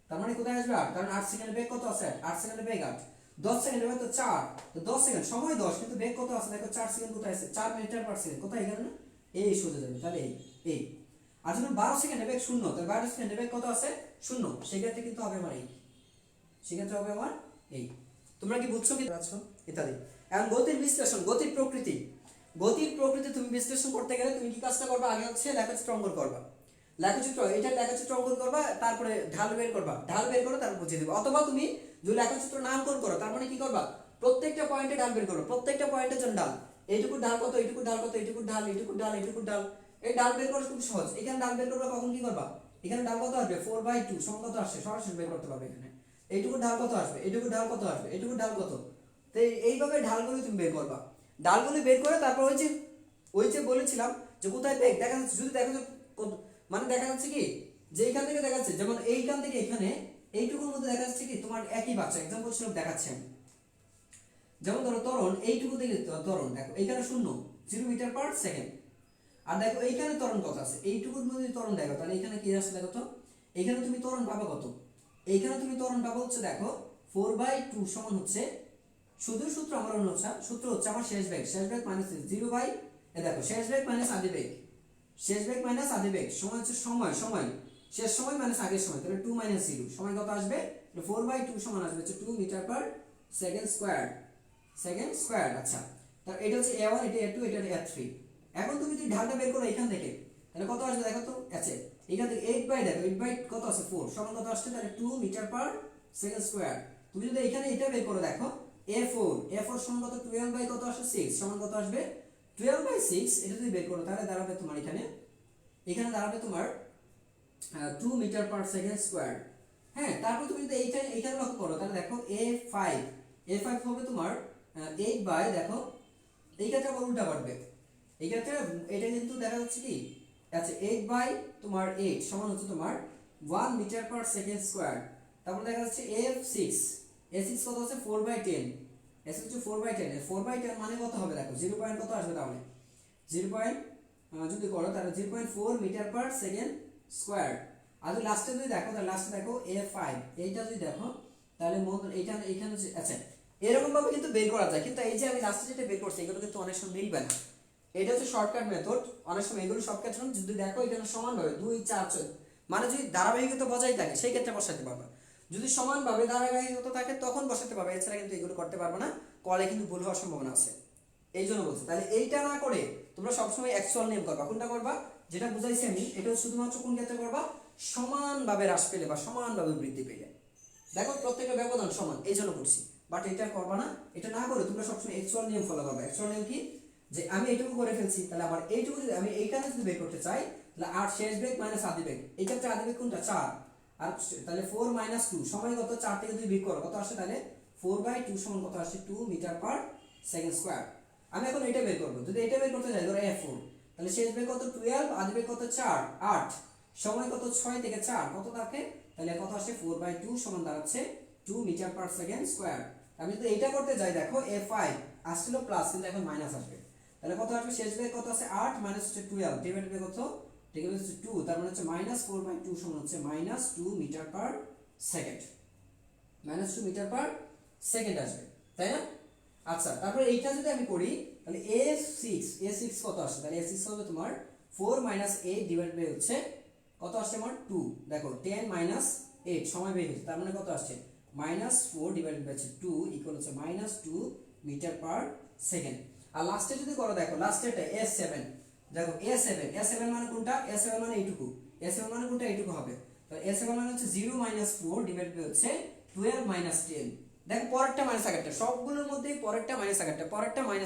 তার মানে কোথায় আসবে 8, কারণ 8 সেকেন্ডে বেগ কত আছে 8 সেকেন্ডে বেগ 8, 10 সেকেন্ডে বেগ তো 4, তো 10 সেকেন্ড সময় 10 কিন্তু বেগ কত আছে দেখো 4 সেকেন্ড কোথায় আছে, 4 মিটার পার সেকেন্ড, কোথায় এখানে না, এই সোজা যাবে, তাহলে এই আর যখন 12 সেকেন্ডে বেগ 0, তাহলে 12 সেকেন্ডে বেগ কত আছে 0, সেক্ষেত্রে কিন্তু হবে আমার সেক্ষেত্রে হবে আমার এই। তোমরা কি বুঝছো কি আছো ইত্যাদি। এখন গতির বিশ্লেষণ, গতির প্রকৃতি তুমি বিশ্লেষণ করতে গেলে তুমি কি কাজটা করবা, আগে হচ্ছে লেখাচিত্র অঙ্কন করবা, এটা লেখাচিত্র অঙ্কন করবা, তারপরে ঢাল বের করে তারপর বুঝিয়ে দেবে। অথবা তুমি যদি লেখাচিত্র না অঙ্কন করো, তার মানে কি করবা, প্রত্যেকটা পয়েন্টে ঢাল বের করো, প্রত্যেকটা পয়েন্টের জন্য ঢাল, এইটুকু ঢাল কত, এইটুকু ঢাল কত, এইটুকু ঢাল, এই ঢাল বের করা খুব সহজ। এখানে ঢাল বের করবা, কখন কি করবা, এখানে ঢাল কত আসবে 4/2 সমান কত আসছে, সরাসরি বের করতে পারবে এখানে, এইটুকু ঢাল কত আসবে, এইটুকু ঢাল কত আসবে, এইটুকু ঢাল কত, তো এইভাবে ঢালগুলো তুমি বের করবা। ঢালগুলি বের করে তারপর ওই যে বলেছিলাম যে কোথায় বেগ দেখা যাচ্ছে, যদি দেখা যাচ্ছে মানে দেখা যাচ্ছে কি যে এইখান থেকে দেখা যাচ্ছে, যেমন এইখান থেকে এখানে এইটুকুর মধ্যে দেখা যাচ্ছে কি তোমার একই বাচ্চা, एग्जांपल স্বরূপ দেখাচ্ছি আমি, যেমন ধরো ত্বরণ এইটুকু থেকে ত্বরণ দেখো এইখানে 0 মিটার পার সেকেন্ড, আর দেখো এইখানে ত্বরণ কত আছে, এইটুকুর মধ্যে ত্বরণ দেখো, তাহলে এখানে কি আসছে দেখো তো, এইখানে তুমি ত্বরণ পাবা কত, এইখানে তুমি ত্বরণ পাবা হচ্ছে দেখো 4/2 সমান হচ্ছে, শুধু সূত্র আমার অনুসার সূত্র হচ্ছে আমার শেষ বেগ মাইনাস 0 বাই, দেখো শেষ বেগ মাইনাস আদি বেগ, সমান হচ্ছে সময় শেষ সময় মাইনাস আগের সময়, তাহলে 2 - 0 সময় কত আসবে, 4/2 সমান আসবে হচ্ছে 2 মিটার পার সেকেন্ড স্কয়ার। আচ্ছা, তাহলে এটা হচ্ছে a1, এটা a2, এটা a3। এখন তুমি যদি ঢালটা বের করো এখান থেকে, তাহলে কত আসবে দেখো তো, আচ্ছা এখান থেকে 8/8 কত আছে 4 সমান কত আসছে, তাহলে 2 মিটার পার সেকেন্ড স্কয়ার। তুমি যদি এখানে এটা বের করো দেখো a4 সমান কত, 12 কত আসে 6 সমান কত আসবে 12/6, এটা যদি বের করো তাহলে দাঁড়াবে তোমার এখানে দাঁড়াবে তোমার 2 মিটার পার সেকেন্ড স্কয়ার, হ্যাঁ, তারপর তুমি যদি এইখানে লক্ষ্য করো তাহলে দেখো a5 হবে তোমার 8 বাই, দেখো এই ক্ষেত্রে আবার উল্টা পারবে, এই ক্ষেত্রে এটা কিন্তু দেখা যাচ্ছে কি, আচ্ছা 8 বাই তোমার 8 সমান হচ্ছে তোমার 1 মিটার পার সেকেন্ড স্কয়ার। তারপর দেখা যাচ্ছে a6 কত হচ্ছে 4 বাই 10, এস হচ্ছে 4 বাই 10, 4 বাই 10 মানে কত হবে দেখো 0 পয়েন্ট কত আসবে তাহলে 0 পয়েন্ট, যদি করো তাহলে 0.4 মিটার পার সেকেন্ড স্কয়ার। আর যদি লাস্টে যদি দেখো তাহলে লাস্টে দেখো a5, এইটা যদি দেখো তাহলে এইখানে আচ্ছা এরকম ভাবে কিন্তু বের করা যায়, কিন্তু এই যে আমি লাস্টে যেটা বের করছি এগুলো কিন্তু অনেক সময় মিলবে না। এটা হচ্ছে শর্টকাট মেথড, অনেক সময় এগুলো শর্টকাট না, যদি দেখো এখানে সমান ভাবে 2 4 6 মানে যদি ধারাবাহিকতা বজায় থাকে সেই ক্ষেত্রে বসাতে পারবে, যদি সমানভাবে ধারাবাহিকতা থাকে তখন বসাতে পারবে, এছাড়া কিন্তু এগুলো করতে পারবে না, কলে কিন্তু ভুল হওয়ার সম্ভাবনা আছে। এই জন্য বলছি তাহলে এইটা না করে তোমরা সবসময় অ্যাকচুয়াল নিয়ম করবা। কোনটা করবা, যেটা বুঝাইছি আমি, এটা শুধুমাত্র কোন ক্ষেত্রে করবা, সমানভাবে হ্রাস পেলে বা সমানভাবে বৃদ্ধি পেলে। দেখো প্রত্যেকটা ব্যবধান সমান, এই জন্য করছি, বাট এটা করবা না। এটা না করে তোমরা সবসময় অ্যাকচুয়াল নিয়ম ফলো করবা। অ্যাকচুয়াল নিয়ম কি, যে আমি এইটুকু করে ফেলছি, তাহলে আবার এইটুকু যদি আমি এইখানে যদি বের করতে চাই, তাহলে আর শেষ বেগ মাইনাস আদি বেগ, এই ক্ষেত্রে আদি বেগ কোনটা 4, আর তাহলে 4 মাইনাস 2 সময় কত, 4 থেকে 2 বিয়োগ করো কত আসে, তাহলে 4 বাই 2 সমান কত আসে 2 মিটার পার সেকেন্ড স্কয়ার। আমি এখন এটা বের করব, যদি এটা বের করতে যাই ধরো f4, তাহলে শেষ বেগ কত 12, আদি বেগ কত 4 8, সময় কত 6 থেকে 4 কত থাকে, তাহলে কত আসে 4 বাই 2 সমান দাঁড়াচ্ছে 2 মিটার পার সেকেন্ড স্কয়ার। আমি যদি এটা করতে যাই দেখো a5 আসছিল প্লাস, কিন্তু এখন মাইনাস আসবে, তাহলে কত আসবে, শেষ বেগ কত আছে 8 মাইনাস হচ্ছে 12, ডিভাইড বাই কত, ডিভাইড হচ্ছে 2, তার মানে হচ্ছে -4 বাই 2 সমান হচ্ছে -2 metre per second, -2 metre per second আসবে, তাই না? আচ্ছা, তারপরে এইটা যদি আমি করি তাহলে a6 কত আসে, তাহলে a6 হবে তোমার 4 8 ডিভাইড বাই হচ্ছে কত আসছে আমার 2, দেখো 10 8 সময় বের হচ্ছে, তার মানে কত আসছে -4 ডিভাইড বাই 2 ইকুয়াল হচ্ছে -2 মিটার পার সেকেন্ড। আর লাস্টে যদি করো দেখো লাস্টেরটা a7, দেখো a7 মানে কোনটা, a7 মানে এইটুকু, a7 মানে কোনটা এইটুকু হবে, তো a7 মানে হচ্ছে 0 4 ডিভাইড বাই হচ্ছে 12 10। দেখো পরেরটা মাইনাস আগেরটা, সবগুলোর মধ্যেই পরেরটা মাইনাস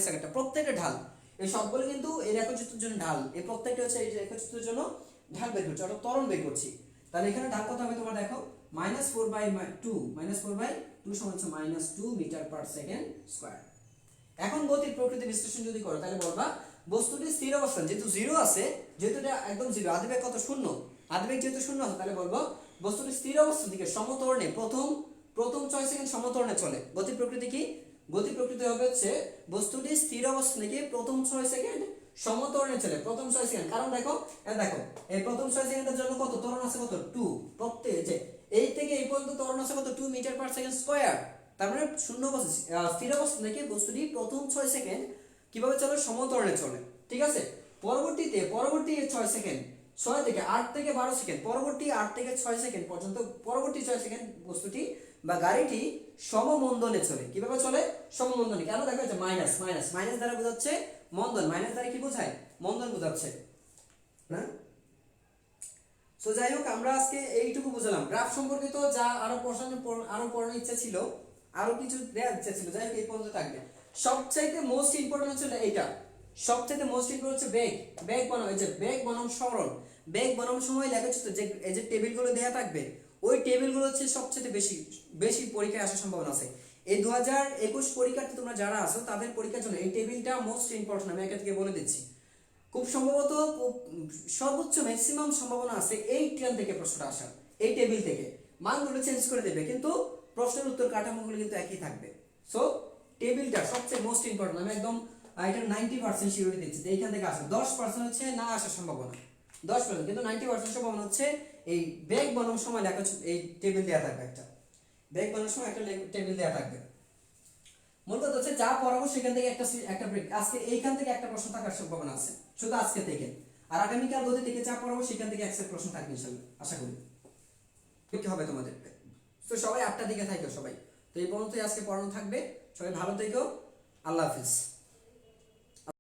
আগেরটা প্রত্যেকটা ঢাল, এই সবগুলো কিন্তু এই রেখাচিত্রের জন্য ঢাল, এই প্রত্যেকটা হচ্ছে এই রেখাচিত্রের জন্য ঢাল বের করছি, অর্থাৎ ত্বরণ বের করছি। তাহলে এখানে ঢাল কত হবে তোমার দেখো -4 বাই 2 সমান হচ্ছে -2 মিটার পার সেকেন্ড স্কয়ার। এখন গতির প্রকৃতি বিশ্লেষণ যদি করো তাহলে বলবা বস্তুটি স্থির অবস্থান, যেহেতু 0 আছে, যেহেতু এটা একদম 0, আদিবেগ কত 0, আদিবেগ যেহেতু 0 আছে, তাহলে বলবো বস্তুটি স্থির অবস্থান থেকে সমত্বরণে প্রথম 6 সেকেন্ড সমত্বরণে চলে। গতির প্রকৃতি কি, গতির প্রকৃতি হবে হচ্ছে বস্তুটি স্থির অবস্থান থেকে প্রথম 6 সেকেন্ড সমত্বরণে চলে, প্রথম 6 সেকেন্ড, কারণ দেখো এই প্রথম 6 সেকেন্ডের জন্য কত ত্বরণ আছে, কত 2, প্রত্যেক যে এই থেকে এই পর্যন্ত ত্বরণ আছে কত 2 মিটার পার সেকেন্ড স্কয়ার। তার মানে শূন্য অবস্থা স্থির অবস্থা থেকে বস্তুটি প্রথম 6 সেকেন্ড কিভাবে চলে, সমত্বরণে চলে, ঠিক আছে। পরবর্তী 6 সেকেন্ড 6 থেকে 8 থেকে 12 সেকেন্ড, পরবর্তী 8 থেকে 6 সেকেন্ড পর্যন্ত, পরবর্তী 6 সেকেন্ড বস্তুটি বা গাড়িটি সমমন্দনে চলে। কিভাবে চলে, সমমন্দনে, কেন দেখা যাচ্ছে মাইনাস দ্বারা বোঝাচ্ছে মন্দন, মাইনাস দ্বারা কি বোঝায়, মন্দন বোঝাচ্ছে না। সো যাই হোক, আমরা আজকে এইটুকু বুঝলাম গ্রাফ সম্পর্কিত, যা আরো পড়ানোর ইচ্ছা ছিল, আরো কিছু দেওয়ার ইচ্ছা ছিল, যাই হোক এই পর্যন্ত থাকবে। সবচাইতে মোস্ট ইম্পর্টেন্ট হচ্ছে এইটা, সবচাইতে মোস্ট ইম্পর্টেন্ট হচ্ছে বেগ বনাম, এই যে বেগ বনাম সরণ, বেগ বনাম সময় লেখা হচ্ছে যে এই যে টেবিলগুলো দেওয়া থাকবে, ওই টেবিলগুলো হচ্ছে সবচেয়ে বেশি পরীক্ষায় আসার সম্ভাবনা আছে। এই 2021 পরীক্ষার্থী তোমরা যারা আছো তাদের পরীক্ষার জন্য এই টেবিলটা মোস্ট ইম্পর্টেন্ট, আমি একে থেকে বলে দিচ্ছি। খুব সম্ভবত সর্বোচ্চ ম্যাক্সিমাম সম্ভাবনা আছে এই ট্রেন থেকে প্রশ্নটা আসার, এই টেবিল থেকে। মানগুলো চেঞ্জ করে দেবে, কিন্তু প্রশ্নের উত্তর কাঠামোগুলো কিন্তু একই থাকবে। সো টেবিলটা সবচেয়ে মোস্ট ইম্পর্টেন্ট, আমি একদম এটা 90% সিওরিটি দিচ্ছি যে এইখান থেকে আসে, 10% হচ্ছে না আসার সম্ভাবনা, 10%, কিন্তু 90% সম্ভাবনা হচ্ছে এই বেগ বনাম সময় লেখা, এই টেবিল দেওয়া থাকবে, একটা বেগ বনাম সময় একটা টেবিল দেওয়া থাকবে। মূল কথা হচ্ছে যা পড়াবো সেখান থেকে একটা ব্রেক, আজকে এইখান থেকে একটা প্রশ্ন থাকার সম্ভাবনা আছে শুধু আজকে থেকে, আর আগামীকাল গতি থেকে যা পড়াবো সেখান থেকে একটা প্রশ্ন থাকবে ইনশাআল্লাহ, আশা করি কি হবে তোমাদের। তো সবাই 8টার দিকে থাকো সবাই, তো এই পর্যন্তই আজকে পড়ানো থাকবে, সবাই ভালো থেকো, আল্লাহ হাফিজ।